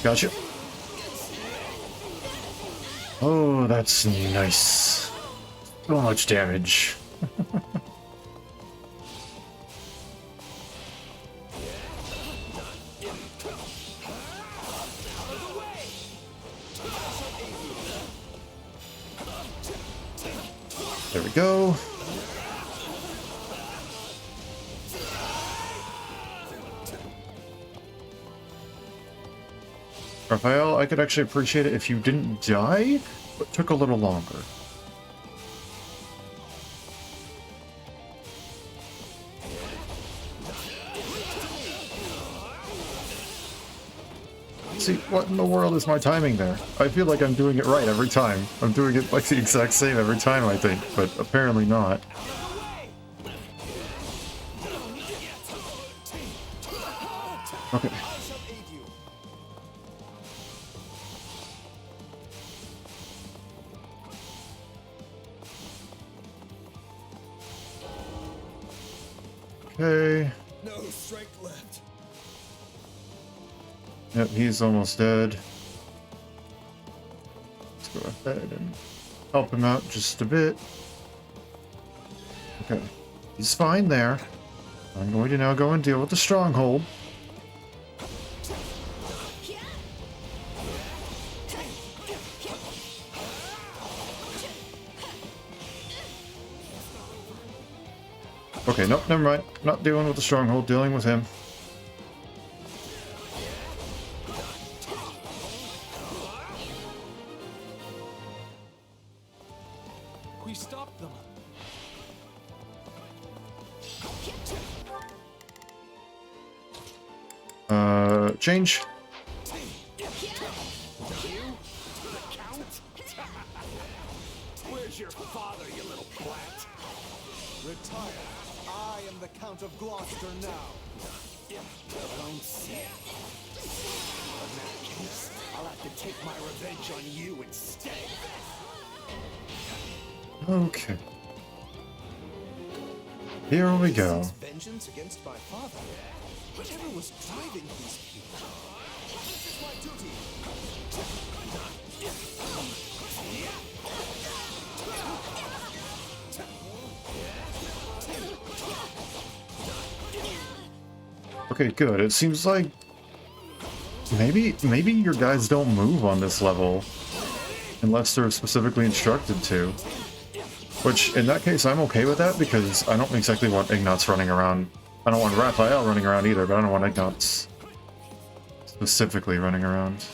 Gotcha. Oh, that's nice. So much damage. There we go. Raphael, I could actually appreciate it if you didn't die, but took a little longer. See, what in the world is my timing there? I feel like I'm doing it right every time. I'm doing it like the exact same every time, I think, but apparently not. Okay. Okay. No strength left. Yep, he's almost dead. Let's go ahead and help him out just a bit. Okay. He's fine there. I'm going to now go and deal with the stronghold. Okay, nope, never mind. Not dealing with the stronghold, dealing with him. We stopped them. Change. Where's your father, you little brat? Retire. I am the Count of Gloucester now. Don't say it. In that case, I'll have to take my revenge on you instead. Okay. Here we go. Vengeance against my father. Whatever was driving these people? This is my duty. Okay, good. It seems like maybe your guys don't move on this level unless they're specifically instructed to. Which, in that case, I'm okay with that because I don't exactly want Ignatz running around. I don't want Raphael running around either, but I don't want Ignatz specifically running around.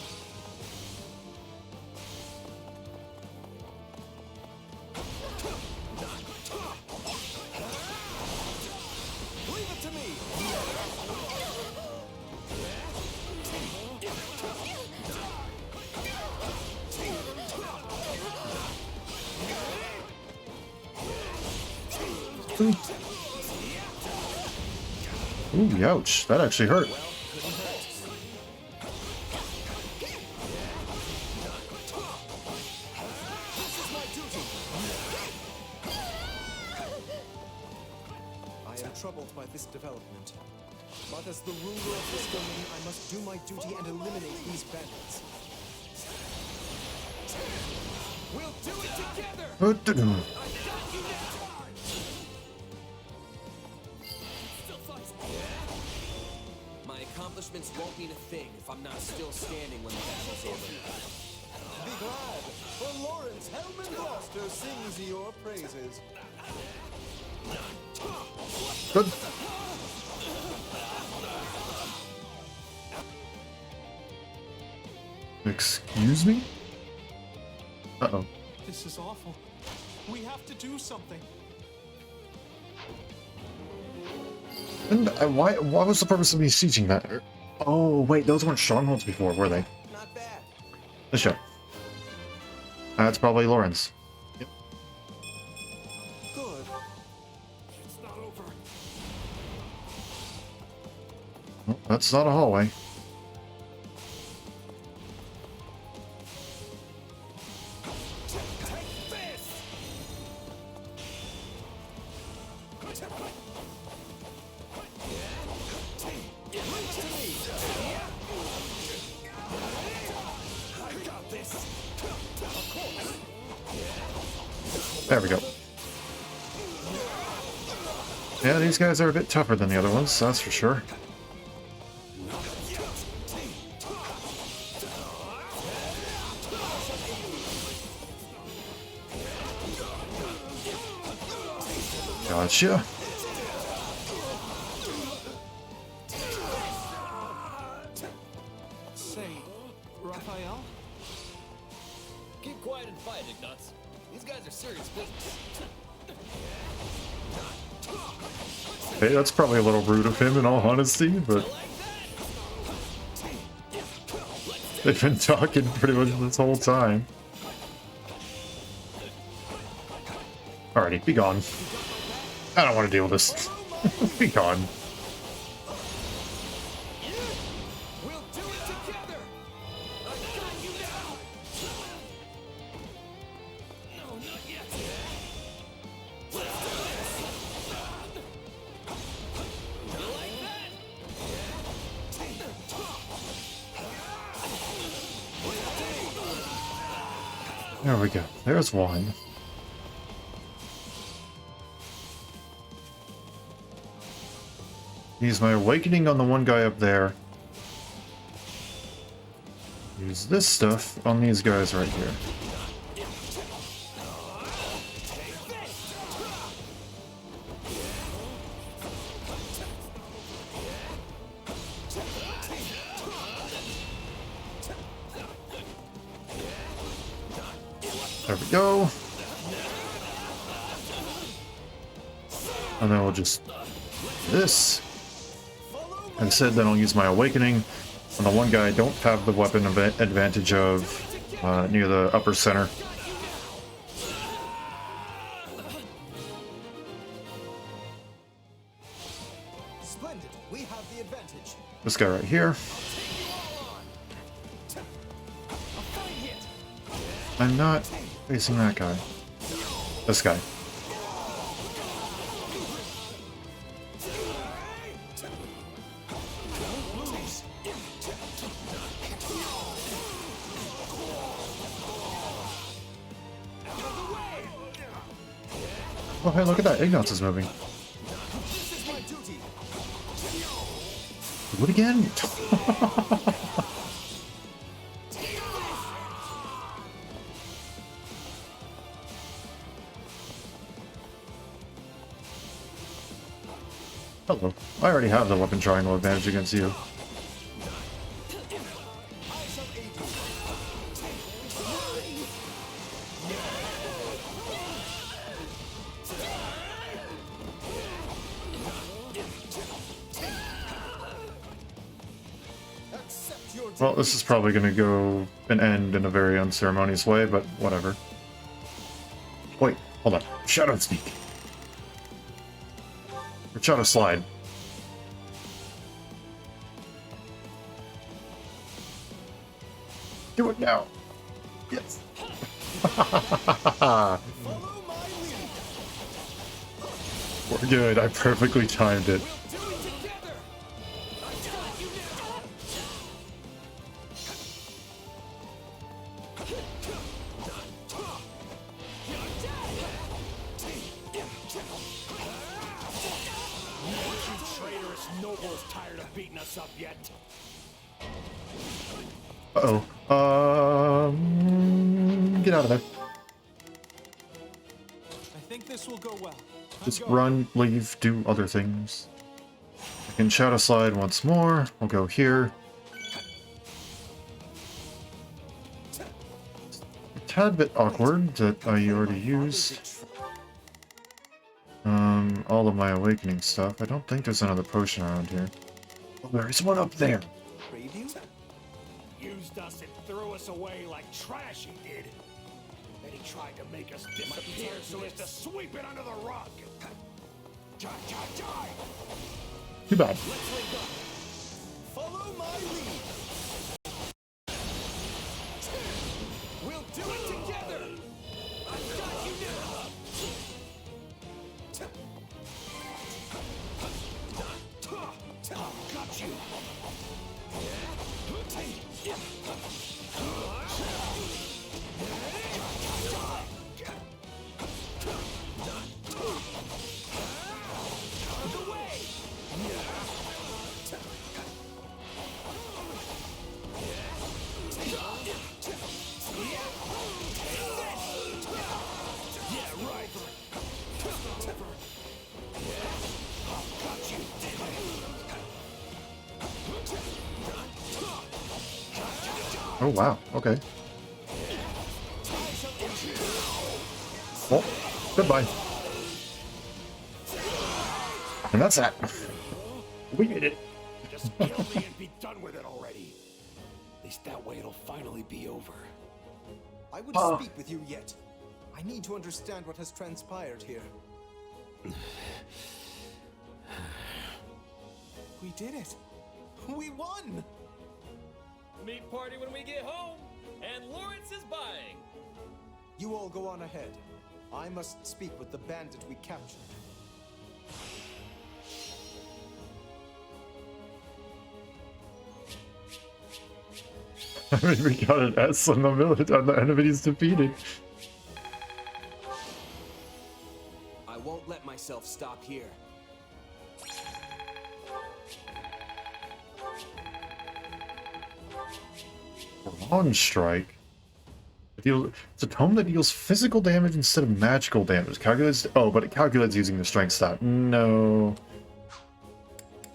Ooh, ouch. That actually hurt. I am troubled by this development. But as the ruler of this domain, I must do my duty and eliminate these bandits. We'll do it together! My accomplishments won't mean a thing if I'm not still standing when the battle's over. Be glad, for Lawrence Hellman Gloucester sings your praises. Good. Excuse me? Uh-oh. This is awful. We have to do something. And why was the purpose of me sieging that? Oh, wait, those weren't strongholds before, were they? Not bad. Let's check. That's probably Lawrence. Yep. Good. It's not over. Well, that's not a hallway. There we go. Yeah, these guys are a bit tougher than the other ones, that's for sure. Gotcha. Say, Raphael? Keep quiet and fight, Ignatz. These guys are serious business. Hey, that's probably a little rude of him in all honesty, but they've been talking pretty much this whole time. Alrighty, be gone. I don't want to deal with this. Be gone. We'll do it together. I got you now. No, not yet. Let's do this. You like that? There we go. There's one. Use my awakening on the one guy up there. Use this stuff on these guys right here. There we go. And then we'll just do this. Instead, then I'll use my awakening on the one guy I don't have the weapon advantage of near the upper center. Splendid. We have the advantage. This guy right here. I'm not facing that guy. This guy. Oh, hey, look at that. Ignatz is moving. Do it again? Hello. I already have the weapon triangle advantage against you. Well, this is probably going to go and end in a very unceremonious way, but whatever. Wait, hold on. Shadow Speak. Or Shadow Slide. Do it now. Yes. We're good. I perfectly timed it. Uh-oh. Get out of there. I think this will go well. Just run, leave, do other things. I can Shadow Slide once more. We'll go here. A tad bit awkward that I already used. All of my awakening stuff. I don't think there's another potion around here. Oh, there is one up there. Used us and threw us away like trash, he did. Bet he tried to make us disappear so as to sweep it under the rug. Too bad. Follow my lead. We'll do it together! I've got you now! Got you. Oh wow, okay. Well, goodbye. And that's that. We did it. Just kill me and be done with it already. At least that way it'll finally be over. I would speak with you yet. I need to understand what has transpired here. We did it. We won! Meat party when we get home, and Lawrence is buying. You all go on ahead. I must speak with the bandit we captured. I mean, we got an S on the enemies defeated. I won't let myself stop here. Long strike. It's a tome that deals physical damage instead of magical damage. Calculates. Oh, but it calculates using the strength stat. No.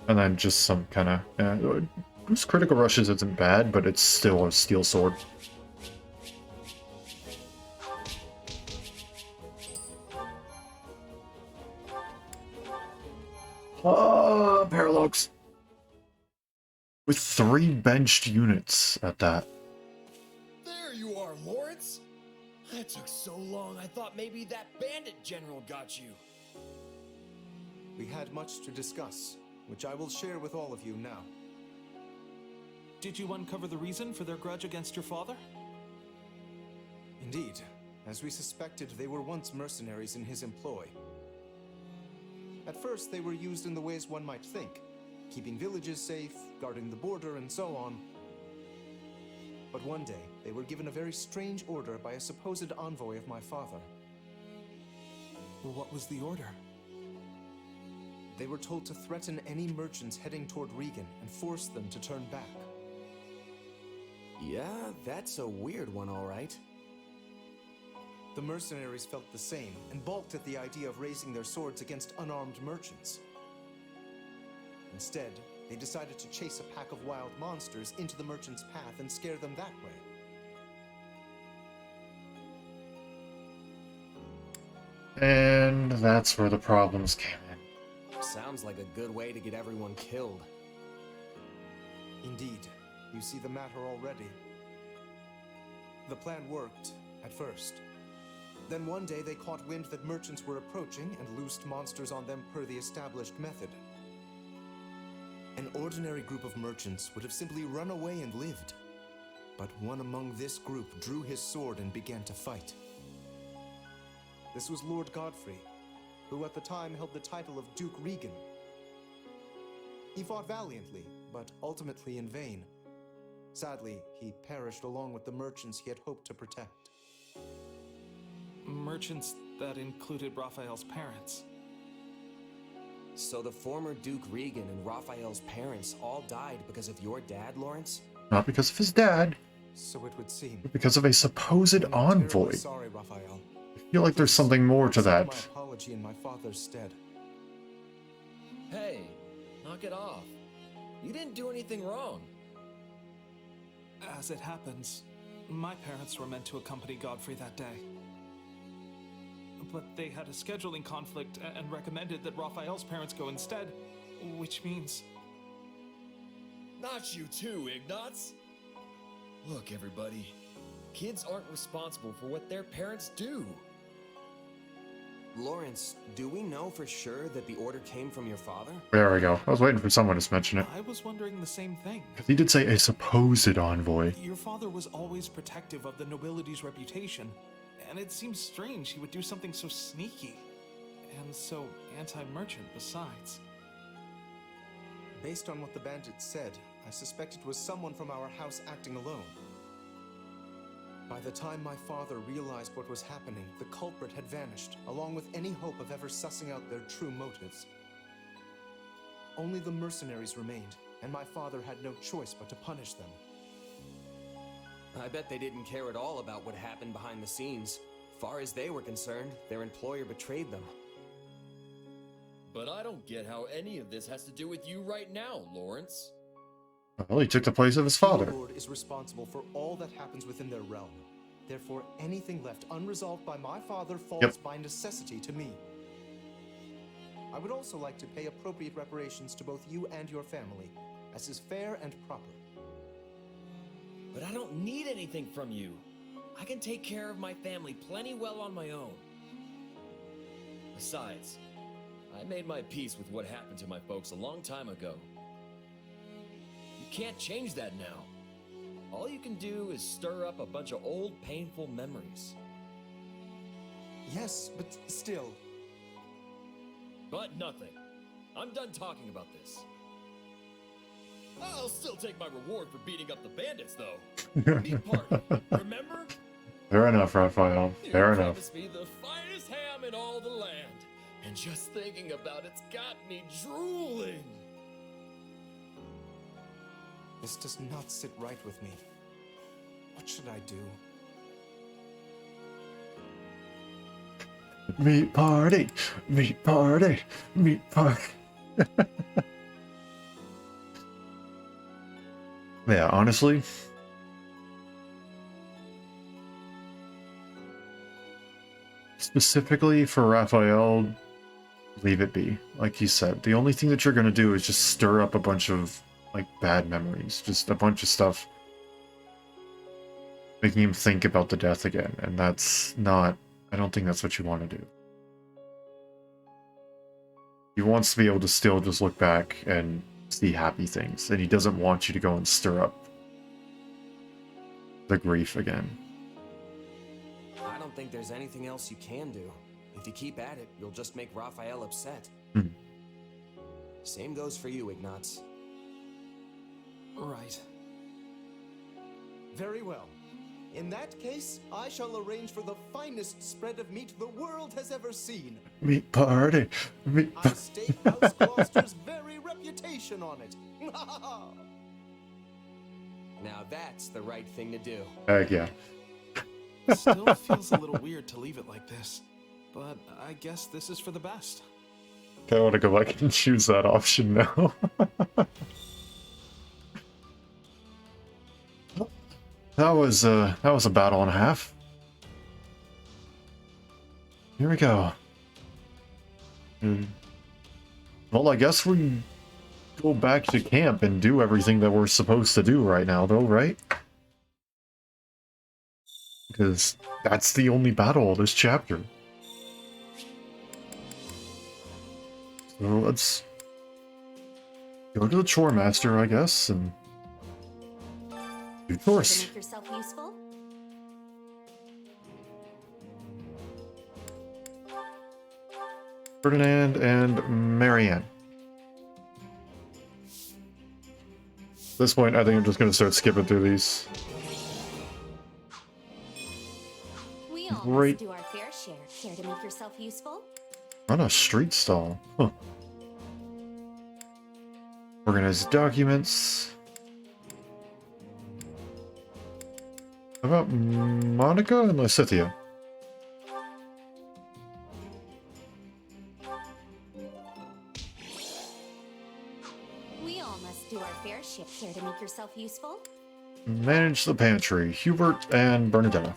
And then just some kind of. Boost critical rushes isn't bad, but it's still a steel sword. Paralogues. With 3 benched units at that. There you are, Lawrence. That took so long, I thought maybe that bandit general got you. We had much to discuss, which I will share with all of you now. Did you uncover the reason for their grudge against your father? Indeed. As we suspected, they were once mercenaries in his employ. At first, they were used in the ways one might think, keeping villages safe, guarding the border, and so on. But one day, they were given a very strange order by a supposed envoy of my father. Well, what was the order? They were told to threaten any merchants heading toward Regan and force them to turn back. Yeah, that's a weird one, all right. The mercenaries felt the same and balked at the idea of raising their swords against unarmed merchants. Instead, they decided to chase a pack of wild monsters into the merchants' path and scare them that way. And that's where the problems came in. Sounds like a good way to get everyone killed. Indeed, you see the matter already. The plan worked, at first. Then one day they caught wind that merchants were approaching and loosed monsters on them per the established method. An ordinary group of merchants would have simply run away and lived. But one among this group drew his sword and began to fight. This was Lord Godfrey, who at the time held the title of Duke Regan. He fought valiantly, but ultimately in vain. Sadly, he perished along with the merchants he had hoped to protect. Merchants that included Raphael's parents. So the former Duke Regan and Raphael's parents all died because of your dad, Lawrence? Not because of his dad, So it would seem. but because of a supposed I'm envoy. terribly sorry, Raphael. I feel like there's something more to Accept that. my apology in my father's stead. Hey, knock it off. You didn't do anything wrong. As it happens, my parents were meant to accompany Godfrey that day. But they had a scheduling conflict and recommended that Raphael's parents go instead, which means... Not you too, Ignatz. Look, everybody. Kids aren't responsible for what their parents do. Lawrence, do we know for sure that the order came from your father? There we go. I was waiting for someone to mention it. I was wondering the same thing. He did say a supposed envoy. Your father was always protective of the nobility's reputation, and it seems strange he would do something so sneaky and so anti-merchant besides. Based on what the bandit said, I suspect it was someone from our house acting alone. By the time my father realized what was happening, the culprit had vanished, along with any hope of ever sussing out their true motives. Only the mercenaries remained, and my father had no choice but to punish them. I bet they didn't care at all about what happened behind the scenes. Far as they were concerned, their employer betrayed them. But I don't get how any of this has to do with you right now, Lawrence. Well, he took the place of his father. The Lord is responsible for all that happens within their realm. Therefore, anything left unresolved by my father falls by necessity to me. I would also like to pay appropriate reparations to both you and your family, as is fair and proper. But I don't need anything from you. I can take care of my family plenty well on my own. Besides, I made my peace with what happened to my folks a long time ago. You can't change that now. All you can do is stir up a bunch of old, painful memories. Yes, but still. But nothing. I'm done talking about this. I'll still take my reward for beating up the bandits, though. Meat party, remember? Fair enough, Raphael. Fair enough. Promised me the finest ham in all the land. And just thinking about it's got me drooling. This does not sit right with me. What should I do? Meat party, meat party, meat party. Yeah, honestly, specifically for Raphael, leave it be. Like he said, the only thing that you're gonna do is just stir up a bunch of like bad memories, just a bunch of stuff making him think about the death again, and that's not, I don't think that's what you want to do. He wants to be able to still just look back and see happy things, and he doesn't want you to go and stir up the grief again. I don't think there's anything else you can do. If you keep at it, you'll just make Raphael upset. Same goes for you, Ignatz. Right. Very well. In that case, I shall arrange for the finest spread of meat the world has ever seen. Meat party. Meat I stake House Gloucester's very reputation on it. Now that's the right thing to do. Heck yeah. Still feels a little weird to leave it like this, but I guess this is for the best. I want to go back and choose that option now. That was a battle and a half. Here we go. Well, I guess we go back to camp and do everything that we're supposed to do right now, though, right? Because that's the only battle of this chapter. So let's go to the chore master, I guess, and do chores. Make yourself useful? Ferdinand and Marianne. At this point, I think I'm just going to start skipping through these. We all Great. must do our fair share. Care to make yourself useful? On a street stall. Huh. Organize documents. How about Monica and Lysithia? We all must do our fair share. Care to make yourself useful? Manage the pantry. Hubert and Bernadetta.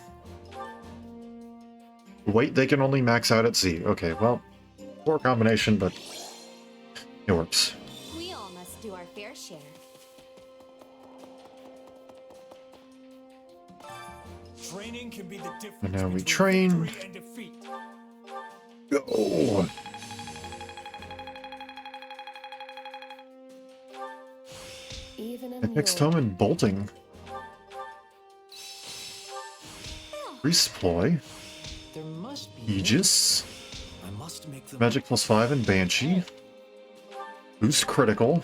Wait, they can only max out at sea. Okay, well, poor combination, but it works. We all must do our fair share. Training can be the difference And now we between train. victory and defeat. Go! Even in Apex your Tome and bolting. Resploy. There must be Aegis. I must make them. Magic +5 and Banshee. Boost critical.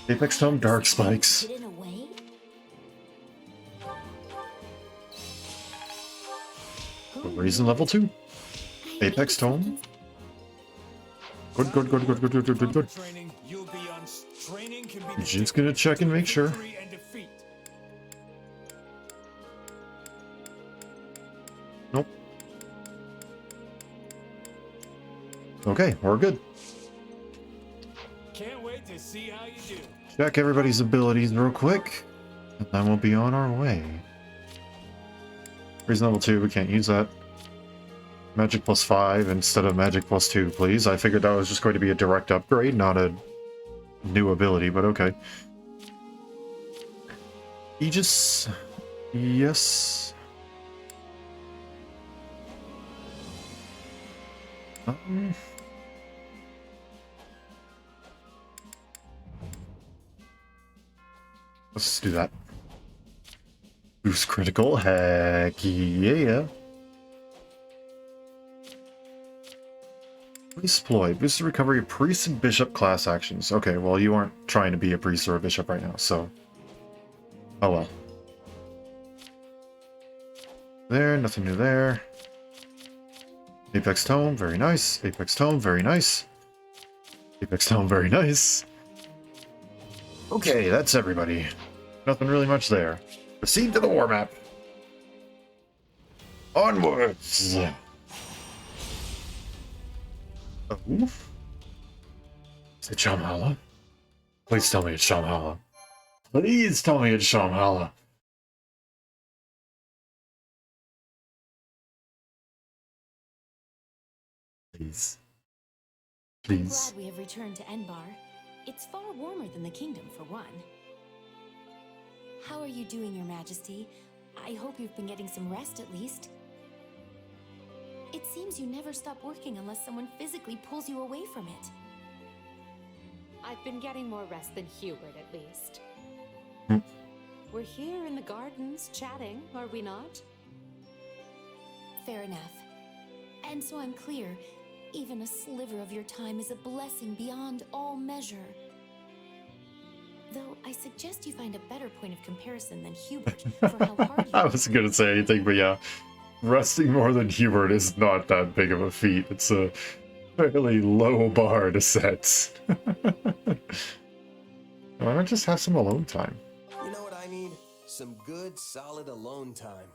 Apex Tome Dark Spikes. Hidden away? Reason level 2. Apex Tome. Good, good, good, good, good, good, good, good, good. Training, you'll be on. Training can be the Just gonna check and make sure. victory and defeat. Nope. Okay, we're good. Can't wait to see how you do. Check everybody's abilities real quick, and then we'll be on our way. Reason level 2, we can't use that. Magic +5 instead of Magic +2, please. I figured that was just going to be a direct upgrade, not a new ability, but okay. Aegis. Yes. Let's do that. Boost critical, heck yeah. Exploit. Boost the recovery of priest and bishop class actions. Okay, well you aren't trying to be a priest or a bishop right now, so... Oh well. There, nothing new there. Apex Tome, very nice. Apex Tome, very nice. Apex Tome, very nice. Okay, that's everybody. Nothing really much there. Proceed to the war map. Onwards! Oh? Is it Shamhala? Please tell me it's Shamhala. Please tell me it's Shamhala. Please. Please. I'm glad we have returned to Enbar. It's far warmer than the kingdom, for one. How are you doing, Your Majesty? I hope you've been getting some rest at least. It seems you never stop working unless someone physically pulls you away from it. I've been getting more rest than Hubert, at least. Hmm. We're here in the gardens, chatting, are we not? Fair enough. And so I'm clear, even a sliver of your time is a blessing beyond all measure. Though I suggest you find a better point of comparison than Hubert for how hard you I wasn't gonna say anything, but yeah. Resting more than Hubert is not that big of a feat. It's a fairly low bar to set. Why not just have some alone time? You know what I need? Some good, solid alone time.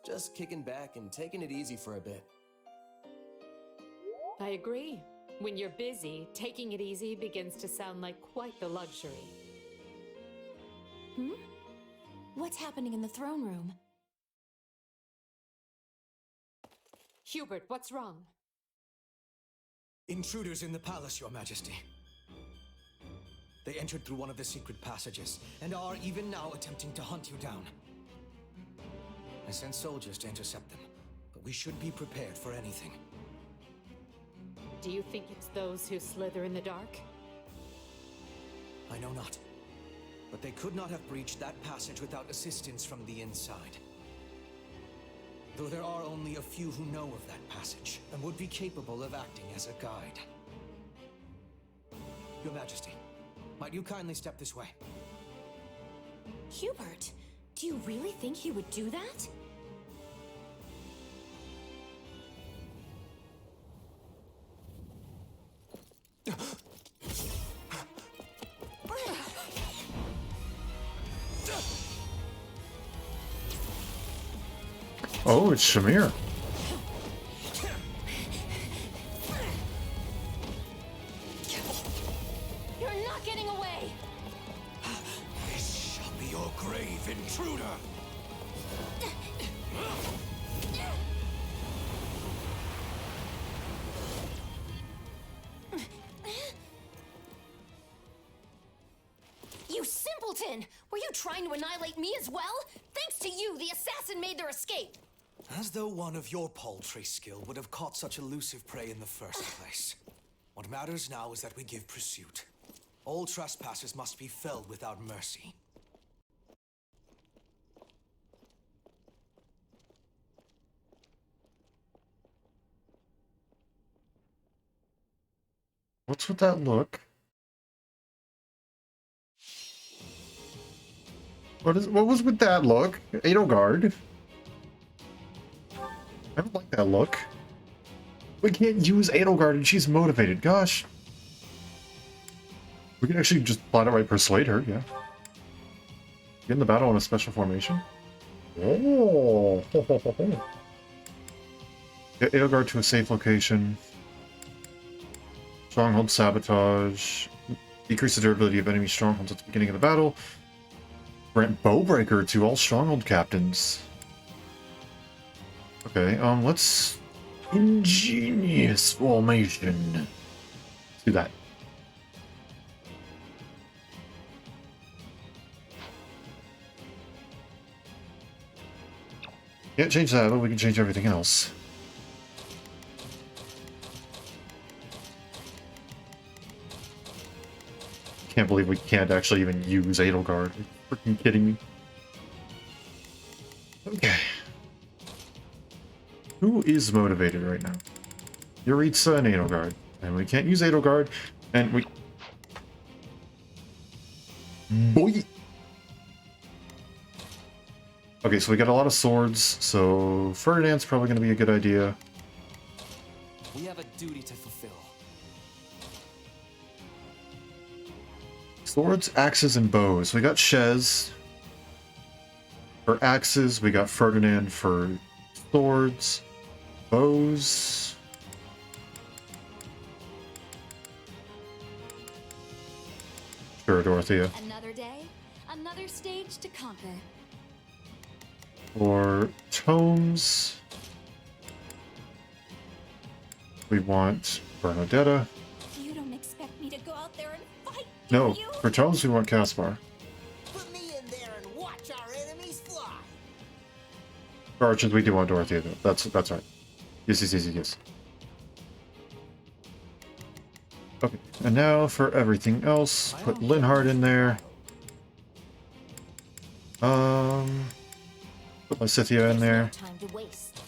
Just kicking back and taking it easy for a bit. I agree. When you're busy, taking it easy begins to sound like quite the luxury. Hmm? What's happening in the throne room? Hubert, what's wrong? Intruders in the palace, Your Majesty. They entered through one of the secret passages, and are even now attempting to hunt you down. I sent soldiers to intercept them, but we should be prepared for anything. Do you think it's those who slither in the dark? I know not. But they could not have breached that passage without assistance from the inside. Though there are only a few who know of that passage, and would be capable of acting as a guide. Your Majesty, might you kindly step this way? Hubert, do you really think he would do that? Oh, it's Shamir. You're not getting away! This shall be your grave, intruder! You simpleton! Were you trying to annihilate me as well? Thanks to you, the assassin made their escape! As though one of your paltry skill would have caught such elusive prey in the first place. What matters now is that we give pursuit. All trespassers must be felled without mercy. What's with that look? What was with that look? Edelgard. I don't like that look. We can't use Edelgard and she's motivated. Gosh. We can actually just flat outright persuade her, yeah. Get in the battle in a special formation. Oh. Get Edelgard to a safe location. Stronghold sabotage. Decrease the durability of enemy strongholds at the beginning of the battle. Grant Bowbreaker to all stronghold captains. Okay, let's... Ingenious formation. Let's do that. Can't change that, but we can change everything else. Can't believe we can't actually even use Edelgard. Are you freaking kidding me? Okay. Who is motivated right now? Yuritsa and Edelgard. And we can't use Edelgard, and we... Boy! Okay, so we got a lot of swords, so Ferdinand's probably going to be a good idea. We have a duty to fulfill. Swords, axes, and bows. We got Shez for axes. We got Ferdinand for swords. Bows. Sure, Dorothea. Another day, another stage to conquer. For tomes, we want Bernadetta. You don't expect me to go out there and fight, No, do you? for tomes we want Caspar. Put me in there and watch our enemies fly. For archers we do want Dorothea though. That's right. Yes. Okay, and now for everything else, put Linhardt in there. Put Lysithea in there. Time to waste.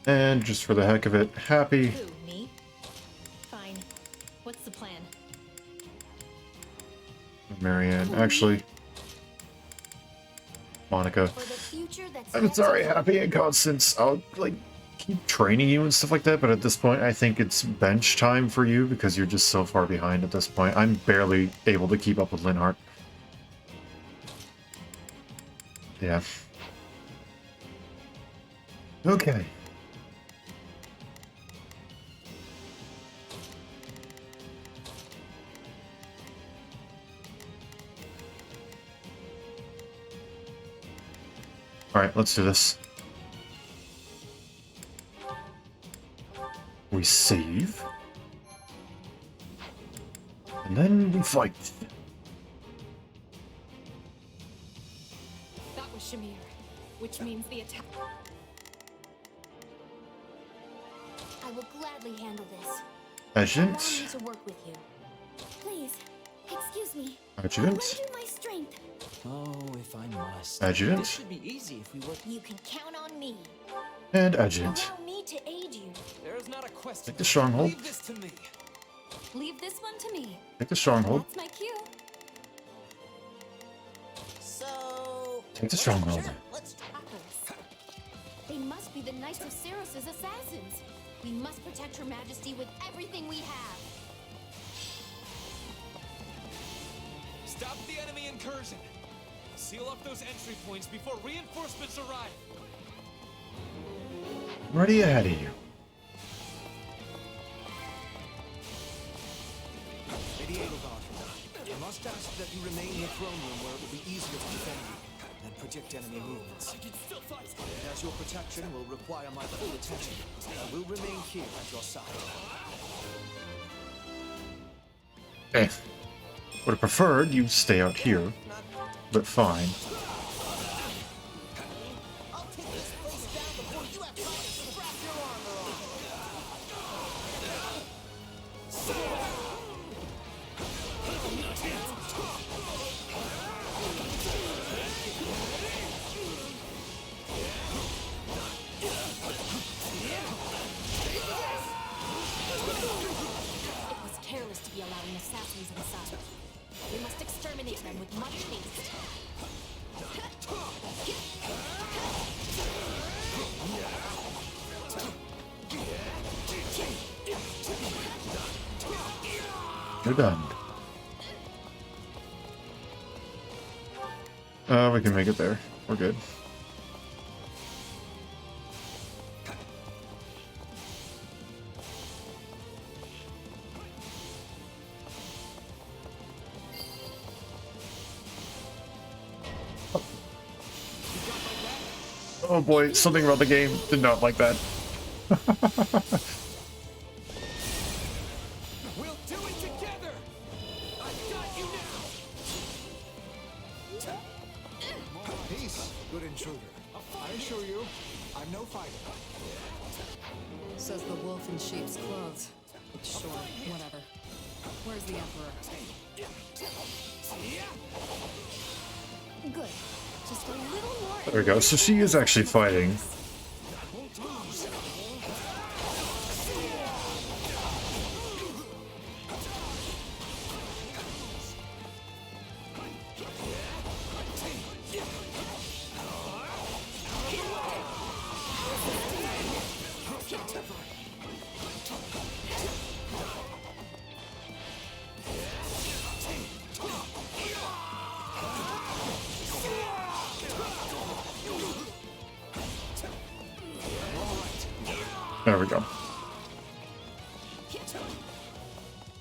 And just for the heck of it, Happy. Who, me? Fine. What's the plan? Marianne. Actually, Monica. For the future that's I'm yet sorry, to Happy and Constance. I'll, like, keep training you and stuff like that, but at this point, I think it's bench time for you because you're just so far behind at this point. I'm barely able to keep up with Linhardt. Yeah. Okay. Alright, let's do this. We save. And then we fight. That was Shamir, which means the attack. I will gladly handle this. Adjutant. Allow me to work with you. Please, excuse me. Adjutant. I'll lend you my strength. Oh, if I must. Adjutant. This should be easy if we work. You can count on me. And Adjutant. Allow me to aid you. There is not a question. Take the stronghold. Leave this to me. Leave this one to me. Take the stronghold. That's my cue. So... Take the stronghold. Sure, let's... They must be the Knights of Ceros's assassins. We must protect Her Majesty with everything we have. Stop the enemy incursion. Seal off those entry points before reinforcements arrive. Ready ahead of you. Lady Edelgard, I must ask that you remain in the throne room where it will be easier to defend you and predict enemy movements. And as your protection will require my full attention, I will remain here at your side. Okay. Would have preferred you stay out here, but fine. You're done. We can make it there. We're good. Oh boy, something about the game did not like that. We'll do it together. I've got you now. Peace, good intruder. I assure you, I'm no fighter. Says the wolf in sheep's clothes. Sure, whatever. Where's the Emperor? Good. Just a little more. There we go. So she is actually fighting. There we go.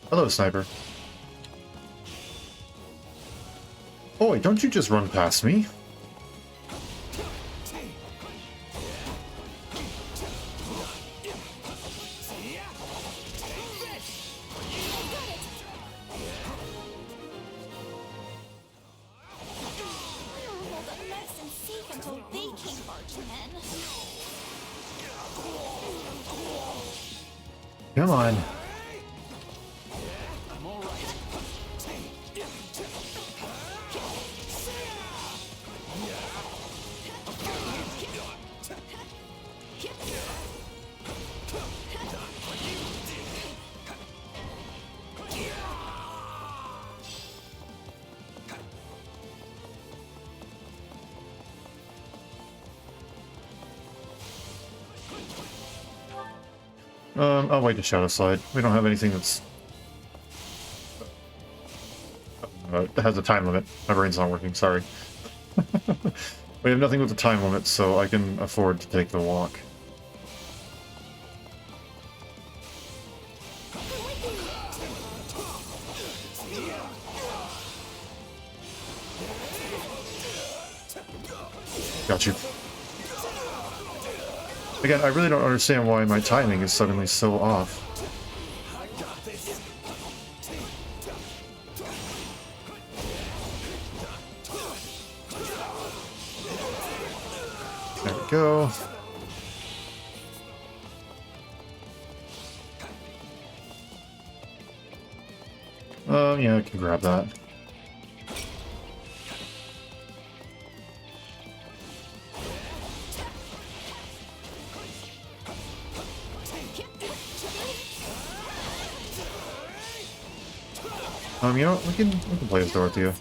Hello, sniper. Oh wait, don't you just run past me? Come on. I'll wait to shadow slide. We don't have anything that's that has a time limit. My brain's not working, sorry. We have nothing with a time limit, so I can afford to take the walk. Got you. Again, I really don't understand why my timing is suddenly so off. There we go. Yeah, I can grab that. You know what? We can play as Dorothea.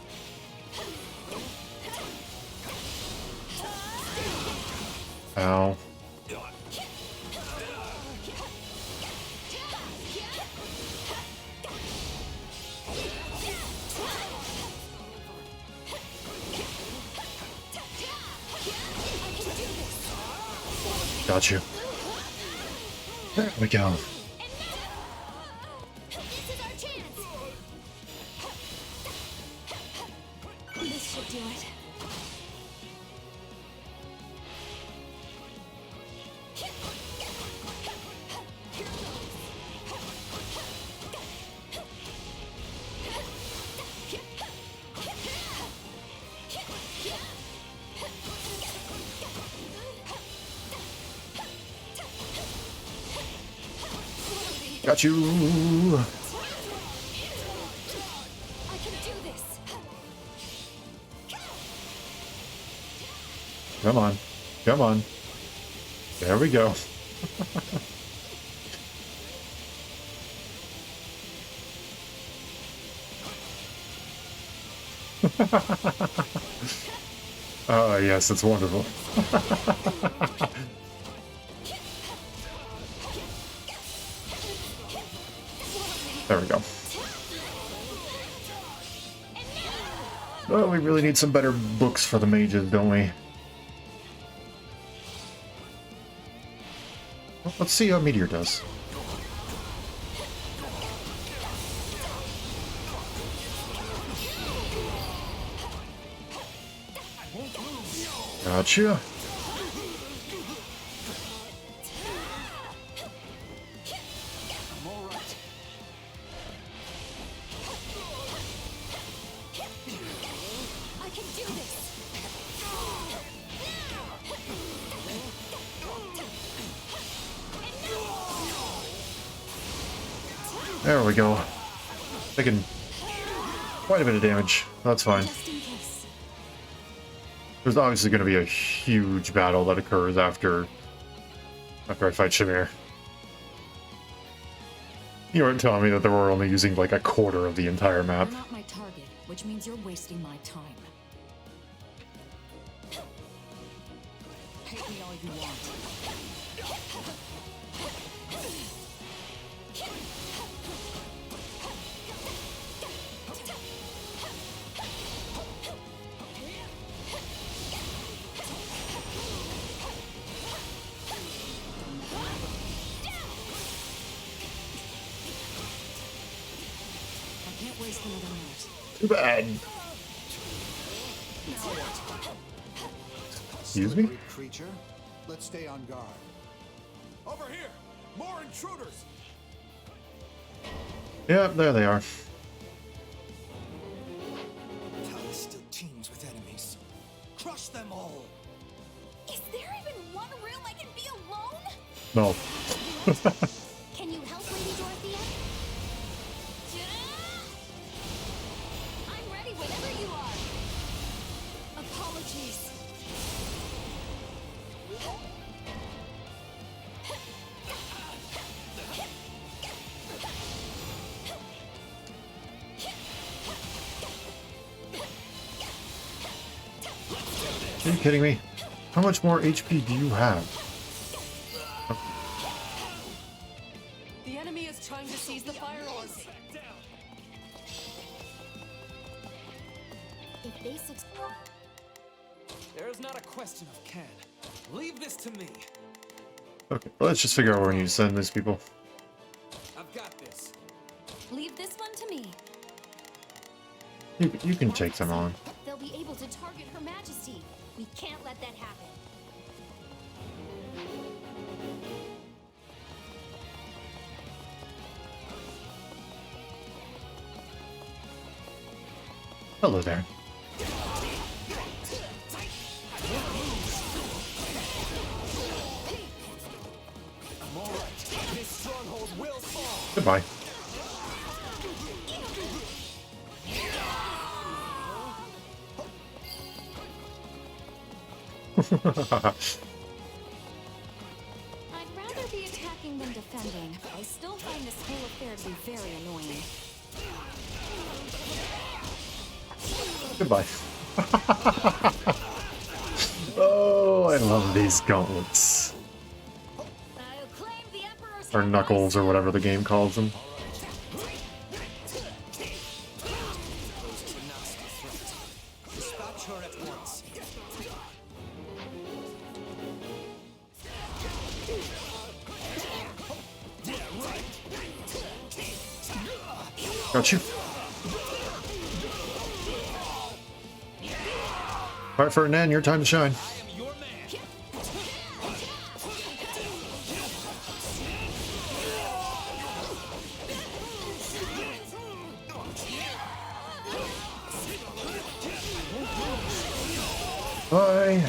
Ow. Got you. There we go. Got you. I can do this. Come on. Come on. There we go. Oh, yes, it's wonderful. There we go. Oh, we really need some better books for the mages, don't we? Well, let's see how Meteor does. Gotcha. I can do this. There we go. Taking quite a bit of damage. That's fine. There's obviously going to be a huge battle that occurs after I fight Shamir. You weren't telling me that they were only using like a quarter of the entire map. You're not my target, which means you're wasting my time. Hate me all you want. I can't waste another minute. Too bad. Excuse me? Creature, let's stay on guard. Over here! More intruders! Yep, there they are. Talus still teems with enemies. Crush them all! Is there even one room I can be alone? No. Can you help, Lady Dorothea? I'm ready whenever you are. Apologies. Are you kidding me? How much more HP do you have? The enemy is trying to seize the fire orb. If basics. There is not a question of can. Leave this to me. Okay, let's just figure out where we need to send these people. I've got this. Leave this one to me. You can take them on. They'll be able to target Her Majesty. We can't let that happen. Hello there. This stronghold will fall. Goodbye. I'd rather be attacking than defending, but I still find this whole affair to be very annoying. Goodbye. Oh, I love these gauntlets. I'll claim the Emperor's Or knuckles, or whatever the game calls them. Dispatch her at once. Got you. Alright, Ferdinand, your time to shine. Bye.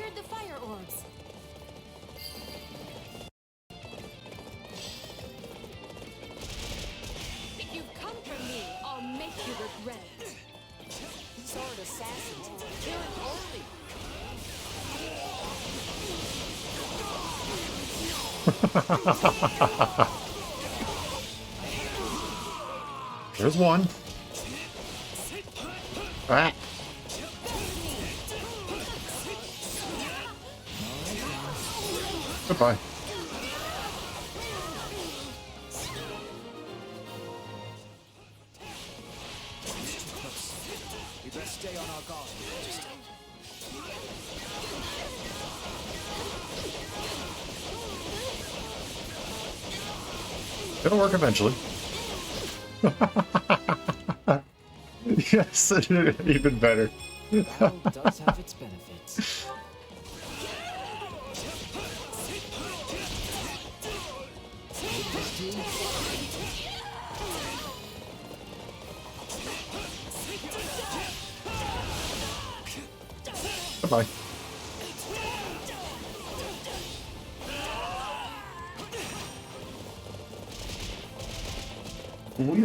cleared the fire orbs. If you've come for me, I'll make you regret it. These aren't assassins. They're an only. There's one. Ah. Goodbye. We best stay on our guard. It'll work eventually. Yes, even better. Battle does have its benefits. Goodbye.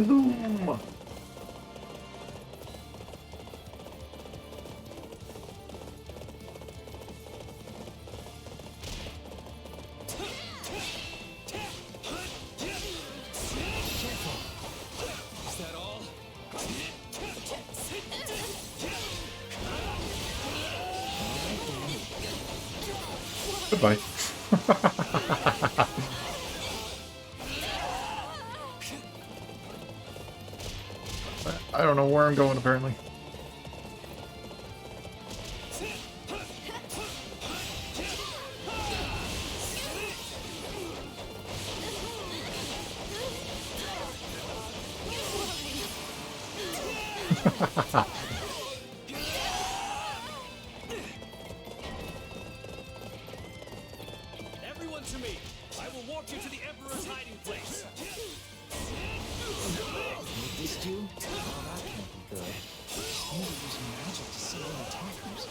Zoom. Is that all? Goodbye. I don't know where I'm going, apparently. Everyone to me! I will walk you to the Emperor's hiding place! Make this do? Oh, that can't be good. I need to use magic to see the attackers.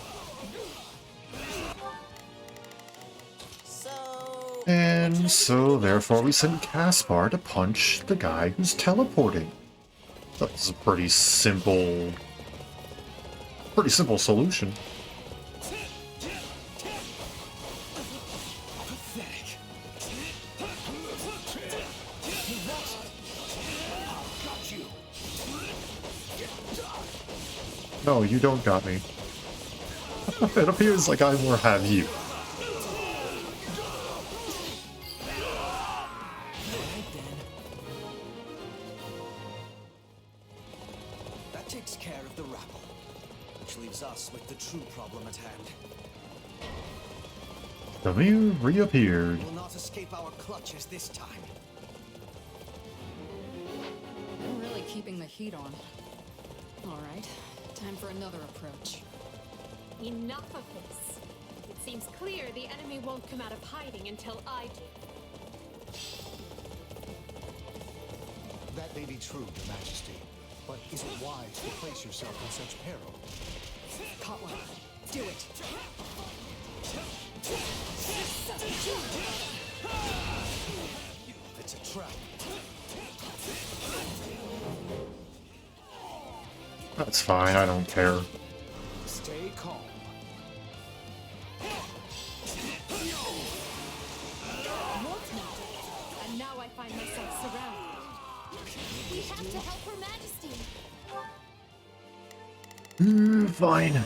And so, therefore, we send Caspar to punch the guy who's teleporting. That's a pretty simple solution. No, you don't got me. It appears like I more have you. That takes care of the rabble, which leaves us with the true problem at hand. Samir reappeared. We will not escape our clutches this time. I'm really keeping the heat on. All right, time for another approach. Enough of this. It seems clear the enemy won't come out of hiding until I do. That may be true, Your Majesty, but is it wise to place yourself in such peril? Caught one. Do it. It's a trap. That's fine, I don't care. Stay calm. And now I find myself surrounded. We have to help Her Majesty. Fine.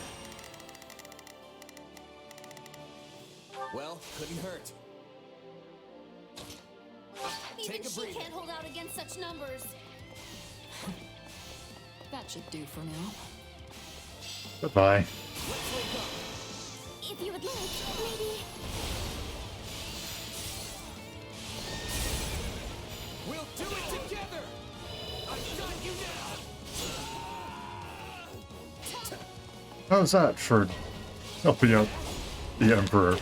Well, couldn't hurt. Even she can't hold out against such numbers. That should do for now. Goodbye. If you would like, maybe. We'll do it together! I've got you now! How's that for helping out the Emperor?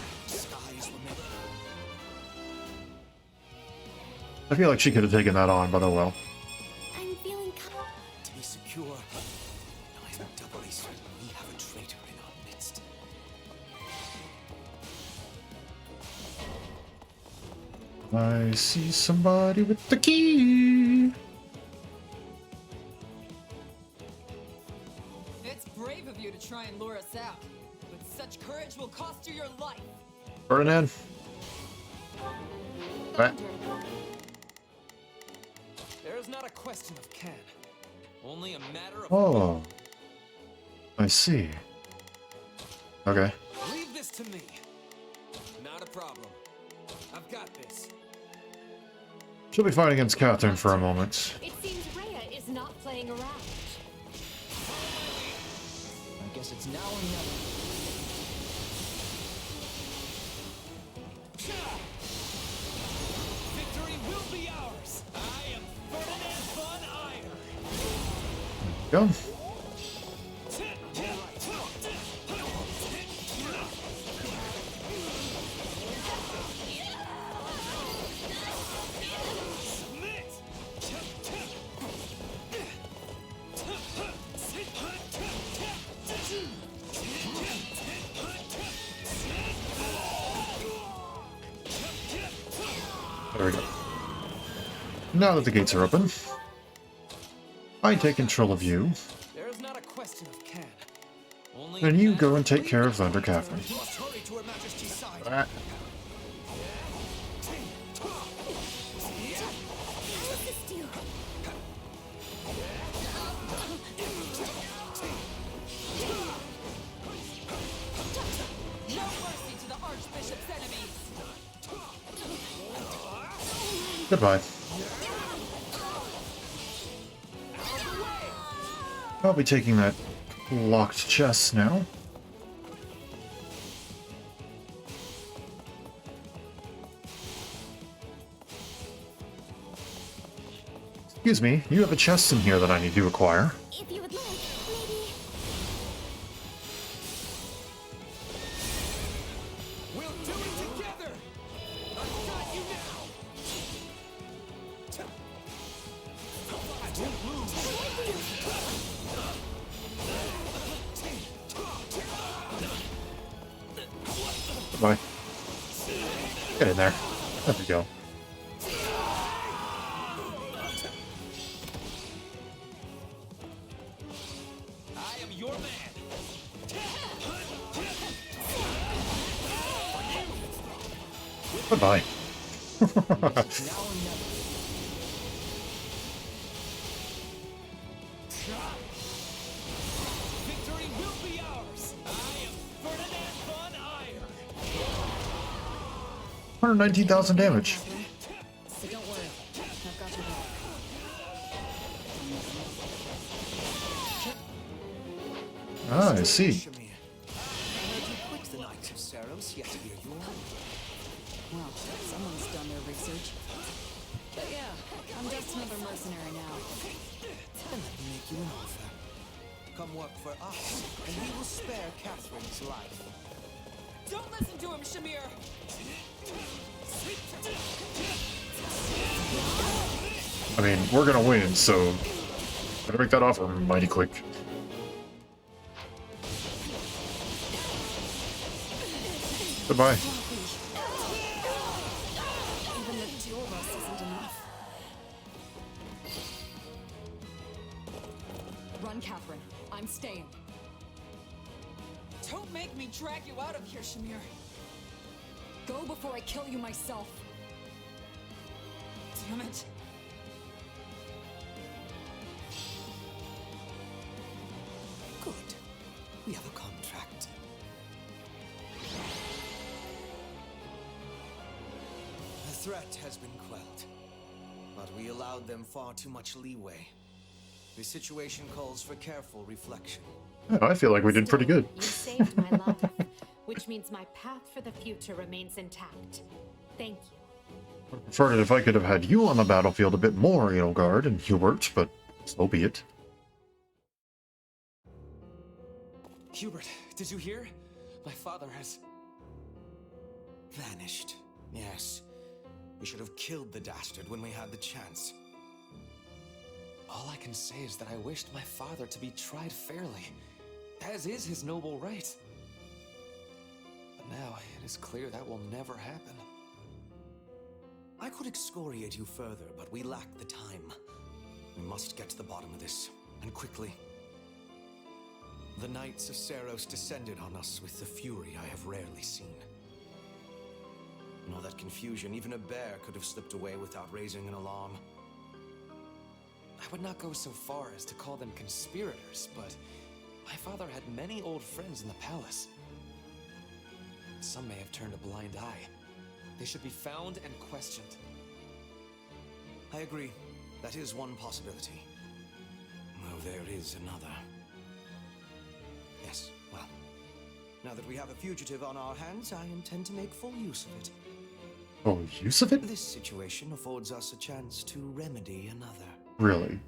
I feel like she could have taken that on, but oh well. I'm feeling To be secure, I'm doubly certain we have a traitor in our midst. I see somebody with the key. It's brave of you to try and lure us out, but such courage will cost you your life. Ferdinand. Right. There is not a question of can, only a matter of. Oh, I see. Okay. Leave this to me. Not a problem. I've got this. She'll be fighting against Catherine for a moment. It seems Rhea is not playing around. I guess it's now or never. Victory will be ours. I am Ferdinand von Eyre. Go. There we go. Now that the gates are open, I take control of you. There is not a question of can. Only And you go and take care of Thunder Catherine. You must hurry to Her Majesty's side. Ah. No mercy to the Archbishop's enemies. Goodbye. I'll be taking that locked chest now. Excuse me, you have a chest in here that I need to acquire. If you would like, maybe. we'll do it together. I've got you now. I won't lose. Bye. Get in there. There we go. I am your man. Goodbye. Victory will be ours. I am Ferdinand von Eyre. 119,000 damage. So don't worry, I've got your back. Ah, I see. Shamir, I heard you quit the Knights of Serums, yet here you are. Well, someone's done their research. But yeah, I'm just another mercenary now. Then let me make you an offer. Come work for us, and we will spare Catherine's life. Don't listen to him, Shamir! I mean, we're gonna win, so better make that offer mighty quick. Goodbye. Even the two of us isn't enough. Run, Catherine. I'm staying. Don't make me drag you out of here, Shamir. Go before I kill you myself. Damn it. Good. We have a contract. The threat has been quelled, but we allowed them far too much leeway. The situation calls for careful reflection. Yeah, I feel like we did pretty good. You saved my life, which means my path for the future remains intact. Thank you. I preferred it if I could have had you on the battlefield a bit more, Edelgard and Hubert, but so be it. Hubert, did you hear? My father has vanished. Yes. We should have killed the dastard when we had the chance. All I can say is that I wished my father to be tried fairly, as is his noble right. But now it is clear that will never happen. I could excoriate you further, but we lack the time. We must get to the bottom of this, and quickly. The Knights of Seros descended on us with the fury I have rarely seen. In all that confusion, even a bear could have slipped away without raising an alarm. I would not go so far as to call them conspirators, but my father had many old friends in the palace. Some may have turned a blind eye. They should be found and questioned. I agree. That is one possibility. Though there is another. Yes, well, now that we have a fugitive on our hands, I intend to make full use of it. Oh, use of it? This situation affords us a chance to remedy another. Really?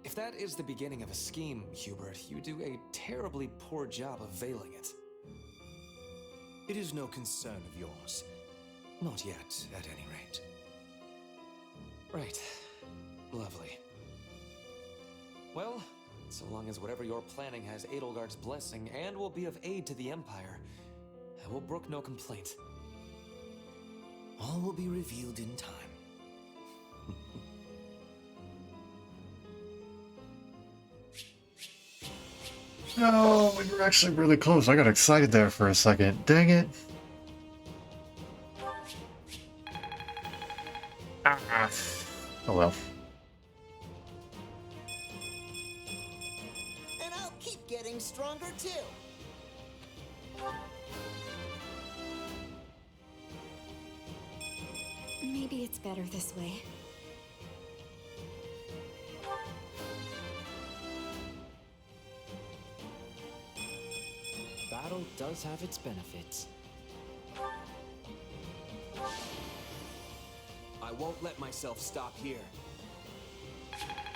If that is the beginning of a scheme, Hubert, you do a terribly poor job of veiling it. It is no concern of yours. Not yet, at any rate. Right. Lovely. Well, so long as whatever you're planning has Edelgard's blessing and will be of aid to the Empire, I will brook no complaint. All will be revealed in time. No, we were actually really close. I got excited there for a second. Dang it. Ah. Oh well. And I'll keep getting stronger too. Maybe it's better this way. Battle does have its benefits. I won't let myself stop here.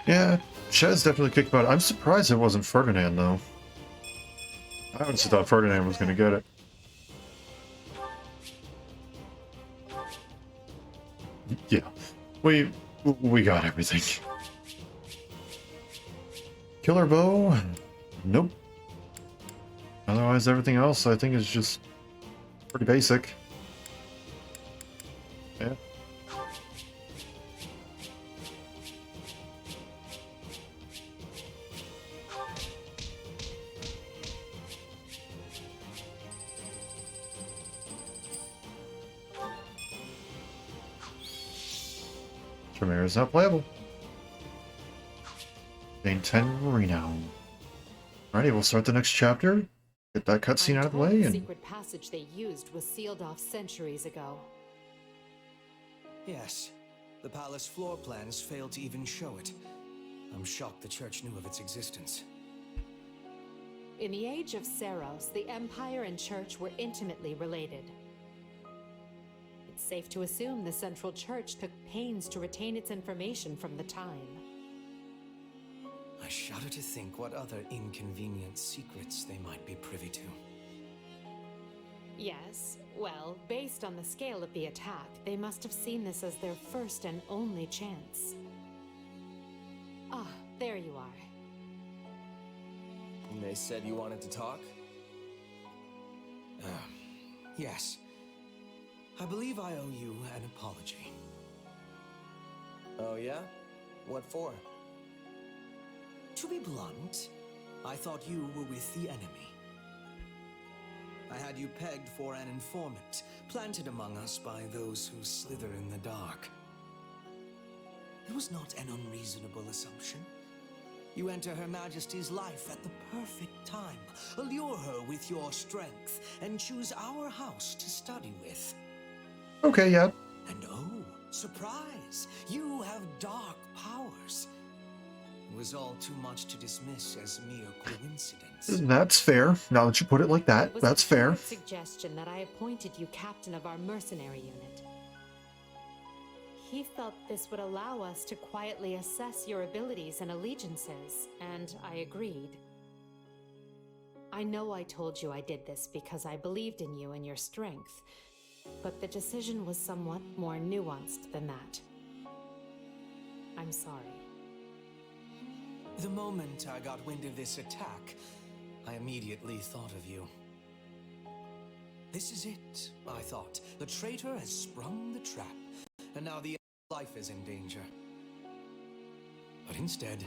Yeah, Chez definitely kicked butt. I'm surprised it wasn't Ferdinand, though. I honestly thought Ferdinand was going to get it. Yeah, we got everything. Killer bow? Nope. Otherwise, everything else I think is just pretty basic. Yeah. Tremere is not playable. Gain 10 renown. Alrighty, we'll start the next chapter. Get that cutscene out of the way, The and secret passage they used was sealed off centuries ago. Yes. The palace floor plans failed to even show it. I'm shocked the church knew of its existence. In the age of Seros, the Empire and Church were intimately related. It's safe to assume the Central Church took pains to retain its information from the time. I shudder to think what other inconvenient secrets they might be privy to. Yes, well, based on the scale of the attack, they must have seen this as their first and only chance. Ah, there you are. And they said you wanted to talk? Yes. I believe I owe you an apology. Oh yeah? What for? To be blunt, I thought you were with the enemy. I had you pegged for an informant, planted among us by those who slither in the dark. It was not an unreasonable assumption. You enter Her Majesty's life at the perfect time, allure her with your strength, and choose our house to study with. okay, yeah. And oh, surprise! You have dark powers. It was all too much to dismiss as mere coincidence. That's fair. Now that you put it like that, It was that's a fair. Hubert suggestion that I appointed you captain of our mercenary unit. He felt this would allow us to quietly assess your abilities and allegiances, and I agreed. I know I told you I did this because I believed in you and your strength, but the decision was somewhat more nuanced than that. I'm sorry. The moment I got wind of this attack, I immediately thought of you. This is it, I thought. The traitor has sprung the trap, and now the life is in danger. But instead,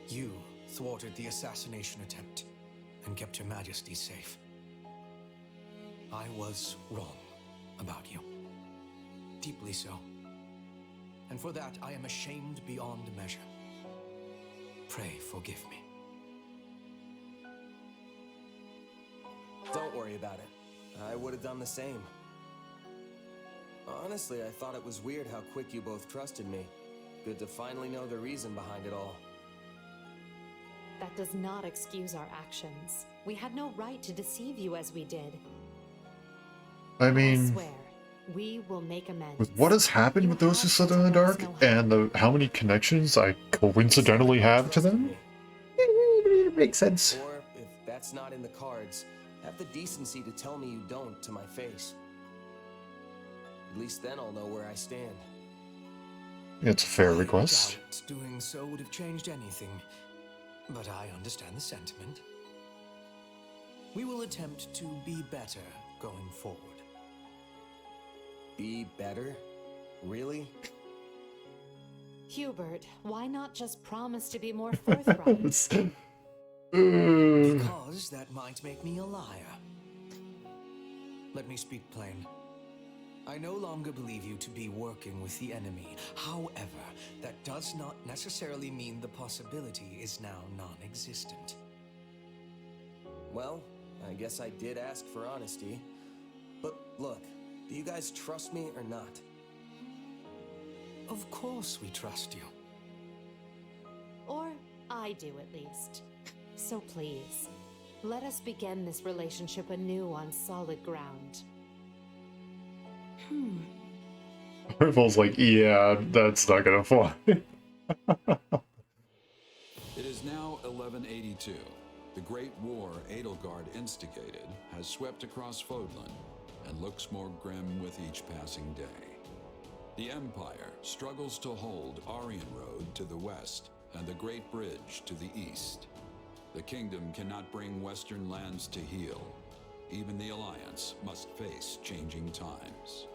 you thwarted the assassination attempt and kept Your Majesty safe. I was wrong about you. Deeply so. And for that, I am ashamed beyond measure. Pray forgive me. Don't worry about it. I would have done the same. Honestly, I thought it was weird how quick you both trusted me. Good to finally know the reason behind it all. That does not excuse our actions. We had no right to deceive you as we did. I mean, I swear, we will make amends. with what has happened with those who slid in the dark, and how many connections I coincidentally have to them, it makes sense. Or, if that's not in the cards, have the decency to tell me you don't to my face. At least then I'll know where I stand. It's a fair request. I doubt doing so would have changed anything, but I understand the sentiment. We will attempt to be better going forward. Be better? Really? Hubert, why not just promise to be more forthright? Because that might make me a liar. Let me speak plain. I no longer believe you to be working with the enemy. However, that does not necessarily mean the possibility is now non-existent. Well, I guess I did ask for honesty. But look, do you guys trust me or not? Of course we trust you. Or I do, at least. So please, let us begin this relationship anew on solid ground. Rival's like, yeah, that's not gonna fly. It is now 1182. The great war Edelgard instigated has swept across Fodlan and looks more grim with each passing day. The Empire struggles to hold Aryan Road to the west and the Great Bridge to the east. The kingdom cannot bring western lands to heal. Even the Alliance must face changing times.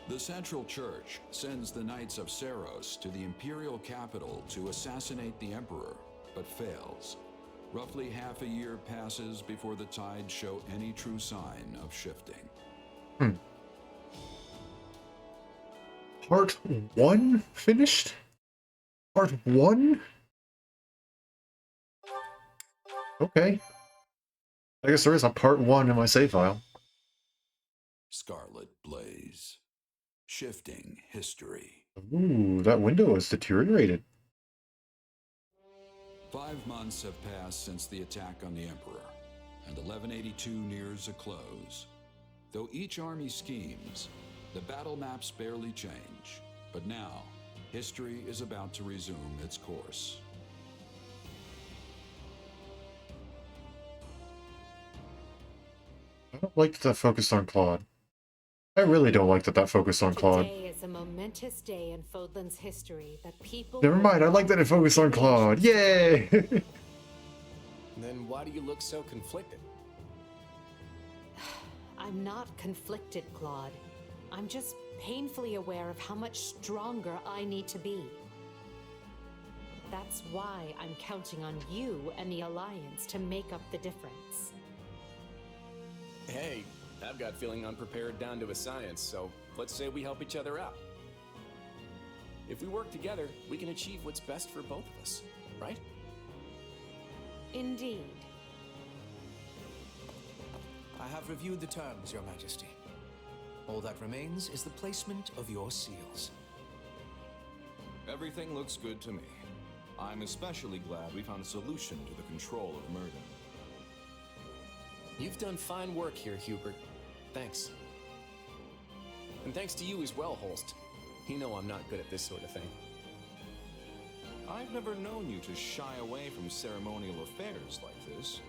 The Central Church sends the Knights of Seros to the Imperial capital to assassinate the Emperor, but fails. Roughly half a year passes before the tides show any true sign of shifting. Part 1 finished? Part 1? Okay. I guess there is a part 1 in my save file. Scarlet Blaze. Shifting history. Ooh, that window is deteriorated. 5 months have passed since the attack on the Emperor, and 1182 nears a close. Though each army schemes, the battle maps barely change. But now, history is about to resume its course. I don't like that that focused on Claude. I really don't like that that focused on Claude. Today is a momentous day in Fodlan's history that people... Never mind, I like that it focused on Claude. Yay! Then why do you look so conflicted? I'm not conflicted, Claude. I'm just painfully aware of how much stronger I need to be. That's why I'm counting on you and the Alliance to make up the difference. Hey, I've got feeling unprepared down to a science, so let's say we help each other out. If we work together, we can achieve what's best for both of us, right? Indeed. I have reviewed the terms, Your Majesty. All that remains is the placement of your seals. Everything looks good to me. I'm especially glad we found a solution to the control of Murden. You've done fine work here, Hubert. Thanks. And thanks to you as well, Holst. You know I'm not good at this sort of thing. I've never known you to shy away from ceremonial affairs like this.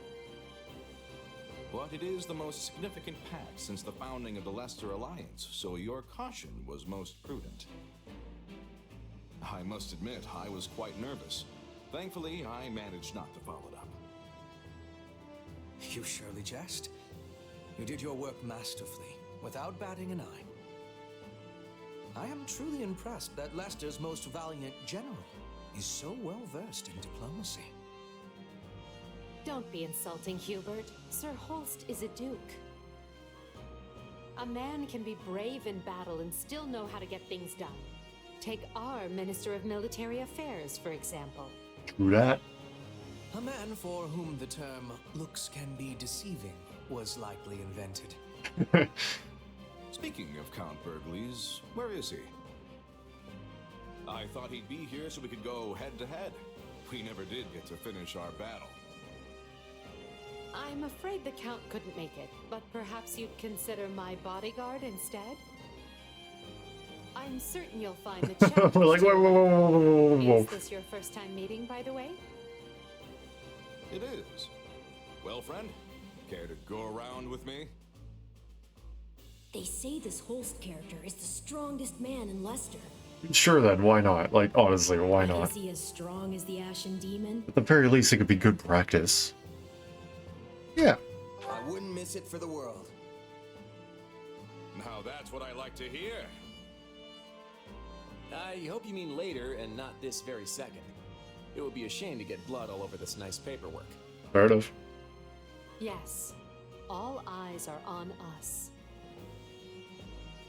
But it is the most significant pact since the founding of the Leicester Alliance, so your caution was most prudent. I must admit, I was quite nervous. Thankfully, I managed not to follow it up. You surely jest. You did your work masterfully, without batting an eye. I am truly impressed that Leicester's most valiant general is so well versed in diplomacy. Don't be insulting, Hubert. Sir Holst is a duke. A man can be brave in battle and still know how to get things done. Take our Minister of Military Affairs, for example. True that. A man for whom the term looks can be deceiving was likely invented. Speaking of Count Burgleys, where is he? I thought he'd be here so we could go head-to-head. We never did get to finish our battle. I'm afraid the Count couldn't make it, but perhaps you'd consider my bodyguard instead? I'm certain you'll find the challenge. We're like, whoa. Is this your first time meeting, by the way? It is. Well, friend, care to go around with me? They say this Holst character is the strongest man in Leicester. Sure then, why not? Like, honestly, why not? Is he as strong as the Ashen Demon? At the very least, it could be good practice. Yeah. I wouldn't miss it for the world. Now that's what I like to hear. I hope you mean later and not this very second. It would be a shame to get blood all over this nice paperwork. Fair enough. Yes. All eyes are on us.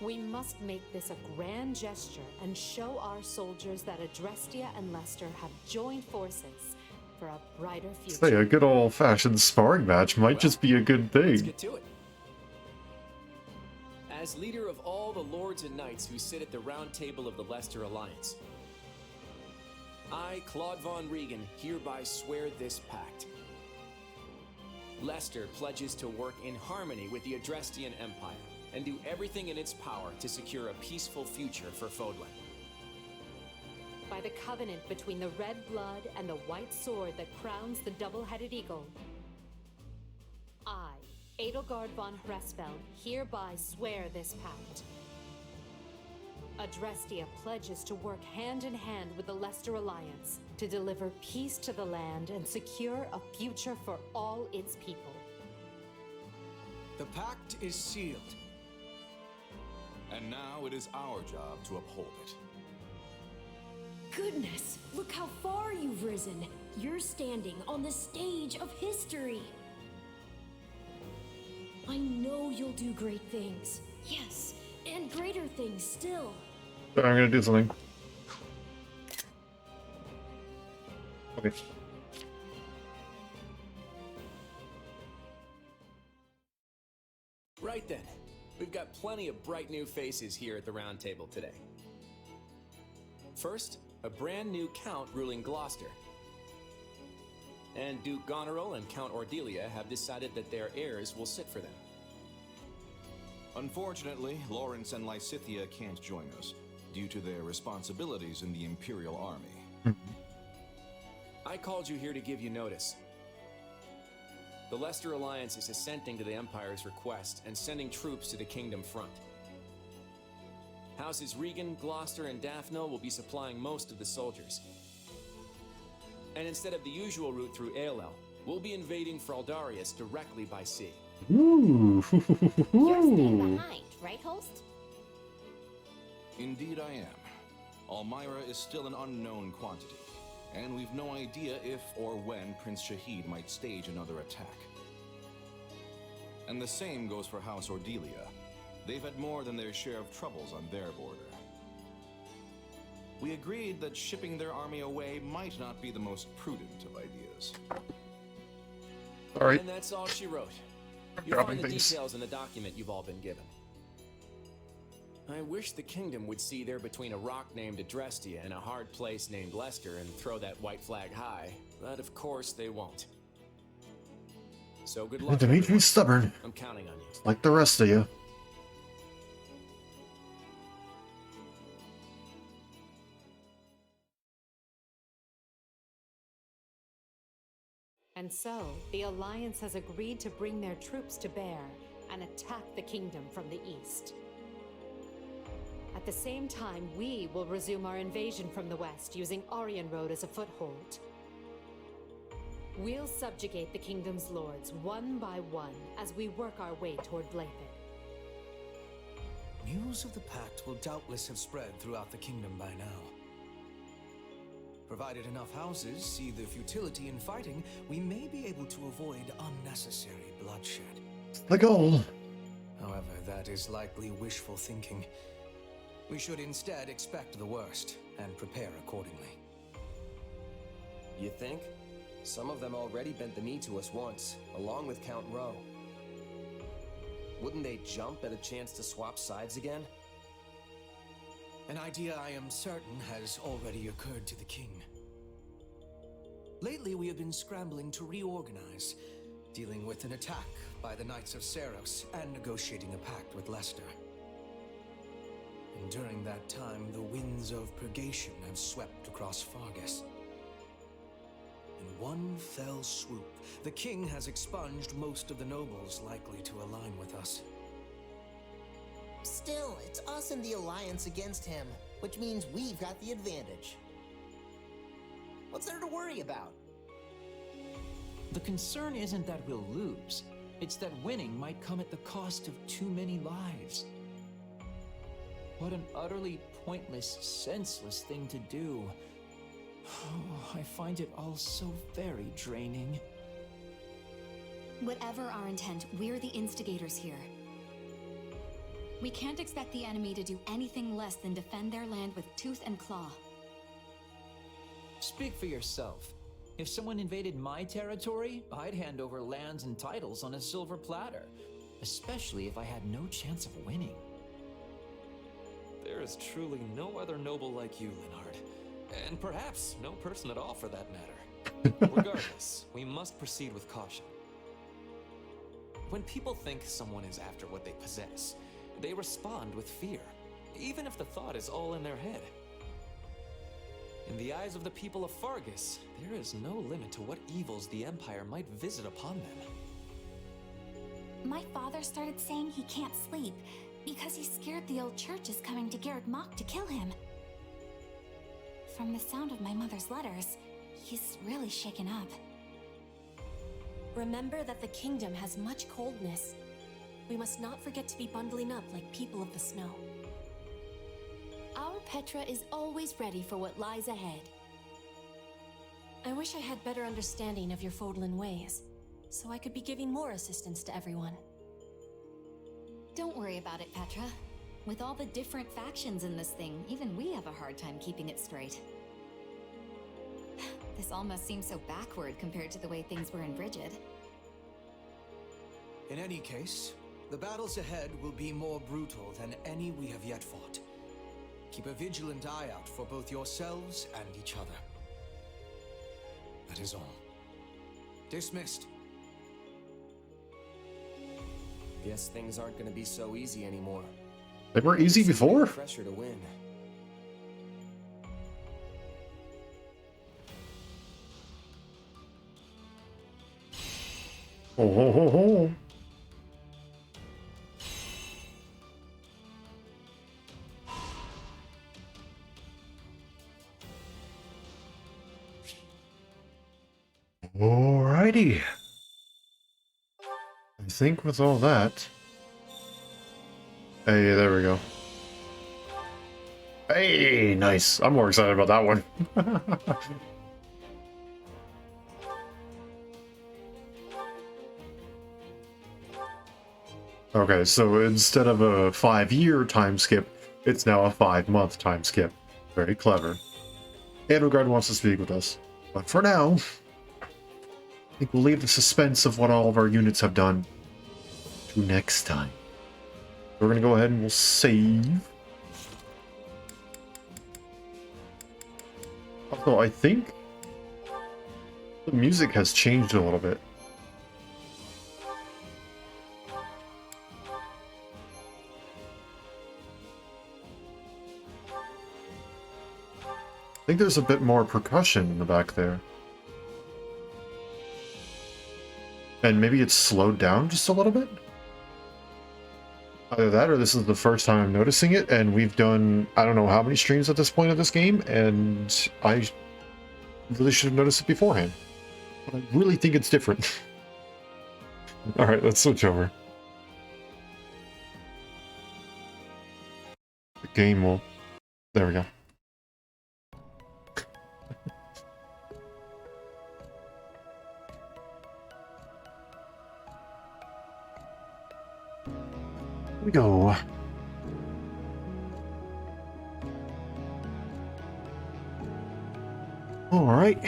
We must make this a grand gesture and show our soldiers that Adrestia and Leicester have joined forces for a brighter future. Say, a good old-fashioned sparring match might just be a good Let's thing. get to it. As leader of all the lords and knights who sit at the round table of the Leicester Alliance, I, Claude von Regan, hereby swear this pact. Leicester pledges to work in harmony with the Adrestian Empire and do everything in its power to secure a peaceful future for Fodlan. By the covenant between the red blood and the white sword that crowns the double-headed eagle, I, Edelgard von Hresfeld, hereby swear this pact. Adrestia pledges to work hand in hand with the Leicester Alliance to deliver peace to the land and secure a future for all its people. The pact is sealed. And now it is our job to uphold it. Goodness, look how far you've risen. You're standing on the stage of history. I know you'll do great things. Yes, and greater things still. I'm gonna do something. Okay. Right then, we've got plenty of bright new faces here at the round table today. First, a brand new count ruling Gloucester. And Duke Goneril and Count Ordelia have decided that their heirs will sit for them. Unfortunately, Lawrence and Lysithea can't join us, due to their responsibilities in the Imperial Army. I called you here to give you notice. The Leicester Alliance is assenting to the Empire's request and sending troops to the Kingdom front. Houses Regan, Gloucester, and Daphne will be supplying most of the soldiers. And instead of the usual route through Aelel, we'll be invading Fraldarius directly by sea. Ooh. You're staying behind, right, Holst? Indeed I am. Almyra is still an unknown quantity, and we've no idea if or when Prince Shahid might stage another attack. And the same goes for House Ordelia. They've had more than their share of troubles on their border. We agreed that shipping their army away might not be the most prudent of ideas. Alright. And that's all she wrote. You'll Dropping find the things. details in the document you've all been given. I wish the kingdom would see they're between a rock named Adrestia and a hard place named Leicester and throw that white flag high, but of course they won't. So good luck. It made me stubborn, I'm counting on you. like the rest of you. And so, the Alliance has agreed to bring their troops to bear and attack the kingdom from the east. At the same time, we will resume our invasion from the west using Aryan Road as a foothold. We'll subjugate the kingdom's lords one by one as we work our way toward Blathed. News of the Pact will doubtless have spread throughout the kingdom by now. Provided enough houses see the futility in fighting, we may be able to avoid unnecessary bloodshed. The goal. However, that is likely wishful thinking. We should instead expect the worst and prepare accordingly. You think? Some of them already bent the knee to us once, along with Count Rowe. Wouldn't they jump at a chance to swap sides again? An idea I am certain has already occurred to the king. Lately, we have been scrambling to reorganize, dealing with an attack by the Knights of Seros and negotiating a pact with Leicester. And during that time, the winds of purgation have swept across Fargus. In one fell swoop, the king has expunged most of the nobles likely to align with us. Still, it's us and the Alliance against him, which means we've got the advantage. What's there to worry about? The concern isn't that we'll lose. It's that winning might come at the cost of too many lives. What an utterly pointless, senseless thing to do. Oh, I find it all so very draining. Whatever our intent, we're the instigators here. We can't expect the enemy to do anything less than defend their land with tooth and claw. Speak for yourself. If someone invaded my territory, I'd hand over lands and titles on a silver platter, especially if I had no chance of winning. There is truly no other noble like you, Linhard. And perhaps no person at all for that matter. Regardless, we must proceed with caution. When people think someone is after what they possess, they respond with fear, even if the thought is all in their head. In the eyes of the people of Fargus, there is no limit to what evils the Empire might visit upon them. My father started saying he can't sleep because he's scared the old church is coming to Garreg Mach to kill him. From the sound of my mother's letters, he's really shaken up. Remember that the kingdom has much coldness. We must not forget to be bundling up like people of the snow. Our Petra is always ready for what lies ahead. I wish I had better understanding of your Fodlan ways, so I could be giving more assistance to everyone. Don't worry about it, Petra. With all the different factions in this thing, even we have a hard time keeping it straight. This almost seems so backward compared to the way things were in Brigid. In any case, the battles ahead will be more brutal than any we have yet fought. Keep a vigilant eye out for both yourselves and each other. That is all. Dismissed. Guess things aren't gonna be so easy anymore. They were easy before. Pressure to win. Oh ho ho ho. Alrighty. I think with all that... Hey, there we go. Hey, nice. I'm more excited about that one. Okay, so instead of a 5-year time skip, it's now a 5-month time skip. Very clever. Edelgard wants to speak with us. But for now, I think we'll leave the suspense of what all of our units have done to next time. We're going to go ahead and we'll save. Although I think the music has changed a little bit. I think there's a bit more percussion in the back there. And maybe it's slowed down just a little bit? Either that or this is the first time I'm noticing it, and we've done I don't know how many streams at this point of this game, and I really should have noticed it beforehand. But I really think it's different. Alright, let's switch over. game will... There we go. Here we go. Alright.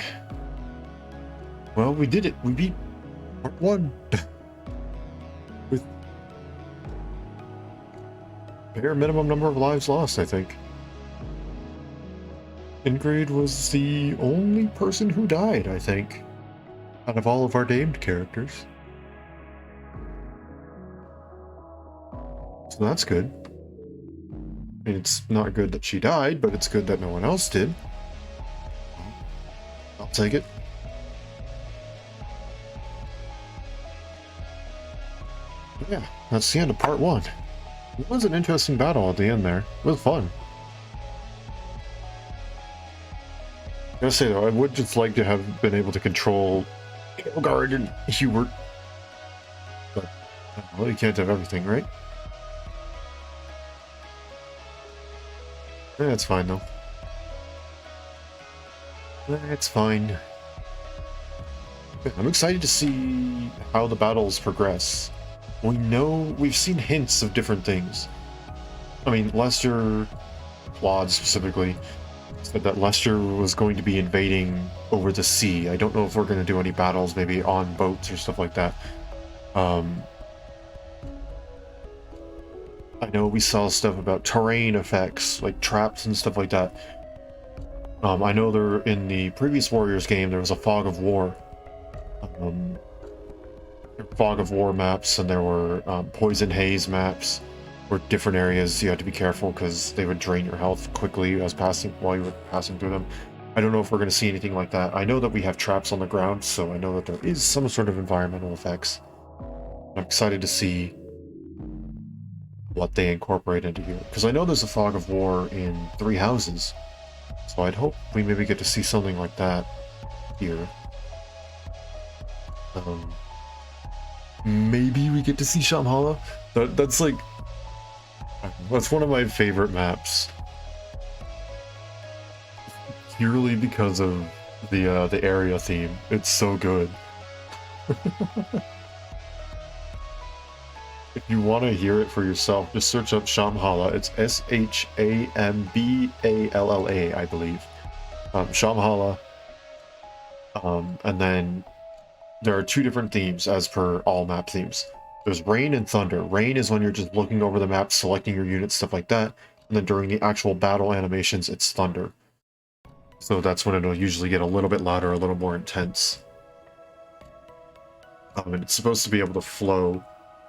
Well, we did it. We beat part 1. With bare minimum number of lives lost, I think. Ingrid was the only person who died, I think, out of all of our named characters. So that's good. I mean, it's not good that she died, but it's good that no one else did. I'll take it. But yeah, that's the end of part 1. It was an interesting battle at the end there. It was fun. I gotta say though, I would just like to have been able to control Edelgard and Hubert. But, well, you can't have everything, right? That's fine though. That's fine. I'm excited to see how the battles progress. We know we've seen hints of different things. I mean, Lester, Claude specifically, said that Lester was going to be invading over the sea. I don't know if we're going to do any battles, maybe on boats or stuff like that. I know we saw stuff about terrain effects, like traps and stuff like that. I know there in the previous Warriors game there was a fog of war. Fog of war maps, and there were poison haze maps where different areas you had to be careful because they would drain your health quickly while you were passing through them. I don't know if we're going to see anything like that. I know that we have traps on the ground, so I know that there is some sort of environmental effects. I'm excited to see what they incorporate into here, because I know there's a fog of war in 3 Houses, so I'd hope we maybe get to see something like that here. Maybe we get to see Shamhala. That's like... That's one of my favorite maps. Purely because of the area theme. It's so good. If you want to hear it for yourself, just search up Shamhala. It's Shamballa, I believe. Shamhala. And then there are 2 different themes as per all map themes. There's rain and thunder. Rain is when you're just looking over the map, selecting your units, stuff like that. And then during the actual battle animations, it's thunder. So that's when it'll usually get a little bit louder, a little more intense. And it's supposed to be able to flow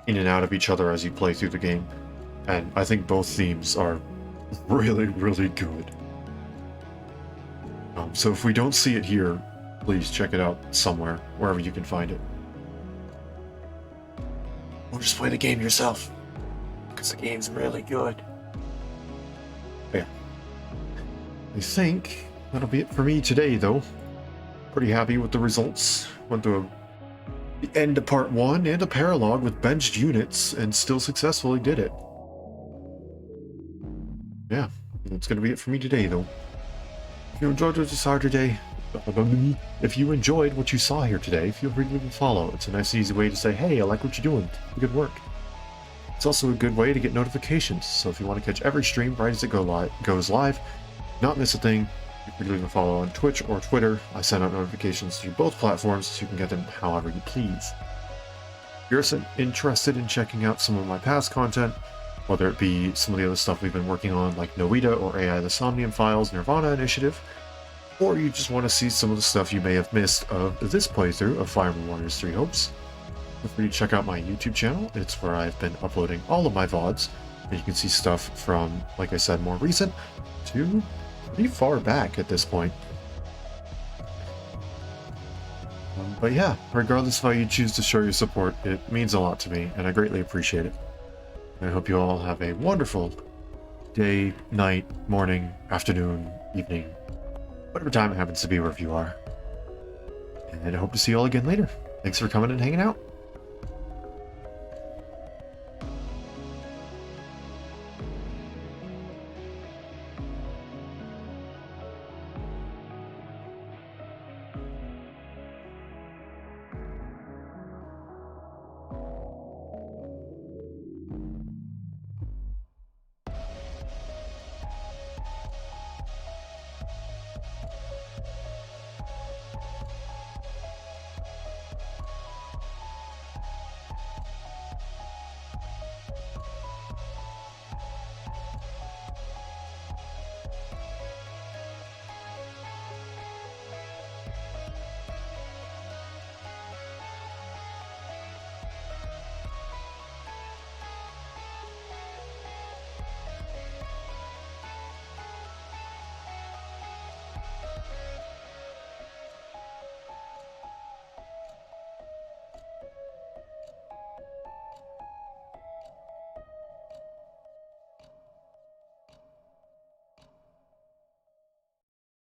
in and out of each other as you play through the game. And I think both themes are really, really good. So if we don't see it here, please check it out somewhere, wherever you can find it. Or just play the game yourself, because the game's really good. Yeah. I think that'll be it for me today, though. Pretty happy with the results. Went through the end of part 1 and a paralogue with benched units, and still successfully did it. Yeah, that's gonna be it for me today, though. If you enjoyed what you saw today, if you enjoyed what you saw here today, feel free to leave a follow. It's a nice easy way to say, hey, I like what you're doing. Good work. It's also a good way to get notifications, so if you want to catch every stream right as it goes live, not miss a thing, feel free to leave a follow on Twitch or Twitter. I send out notifications through both platforms so you can get them however you please. If you're interested in checking out some of my past content, whether it be some of the other stuff we've been working on like Noita or AI the Somnium Files Nirvana Initiative, or you just want to see some of the stuff you may have missed of this playthrough of Fire Emblem Warriors 3 Hopes, feel free to check out my YouTube channel. It's where I've been uploading all of my VODs, and you can see stuff from, like I said, more recent to pretty far back at this point. But yeah, regardless of how you choose to show your support, it means a lot to me, and I greatly appreciate it. And I hope you all have a wonderful day, night, morning, afternoon, evening, whatever time it happens to be wherever you are. And I hope to see you all again later. Thanks for coming and hanging out.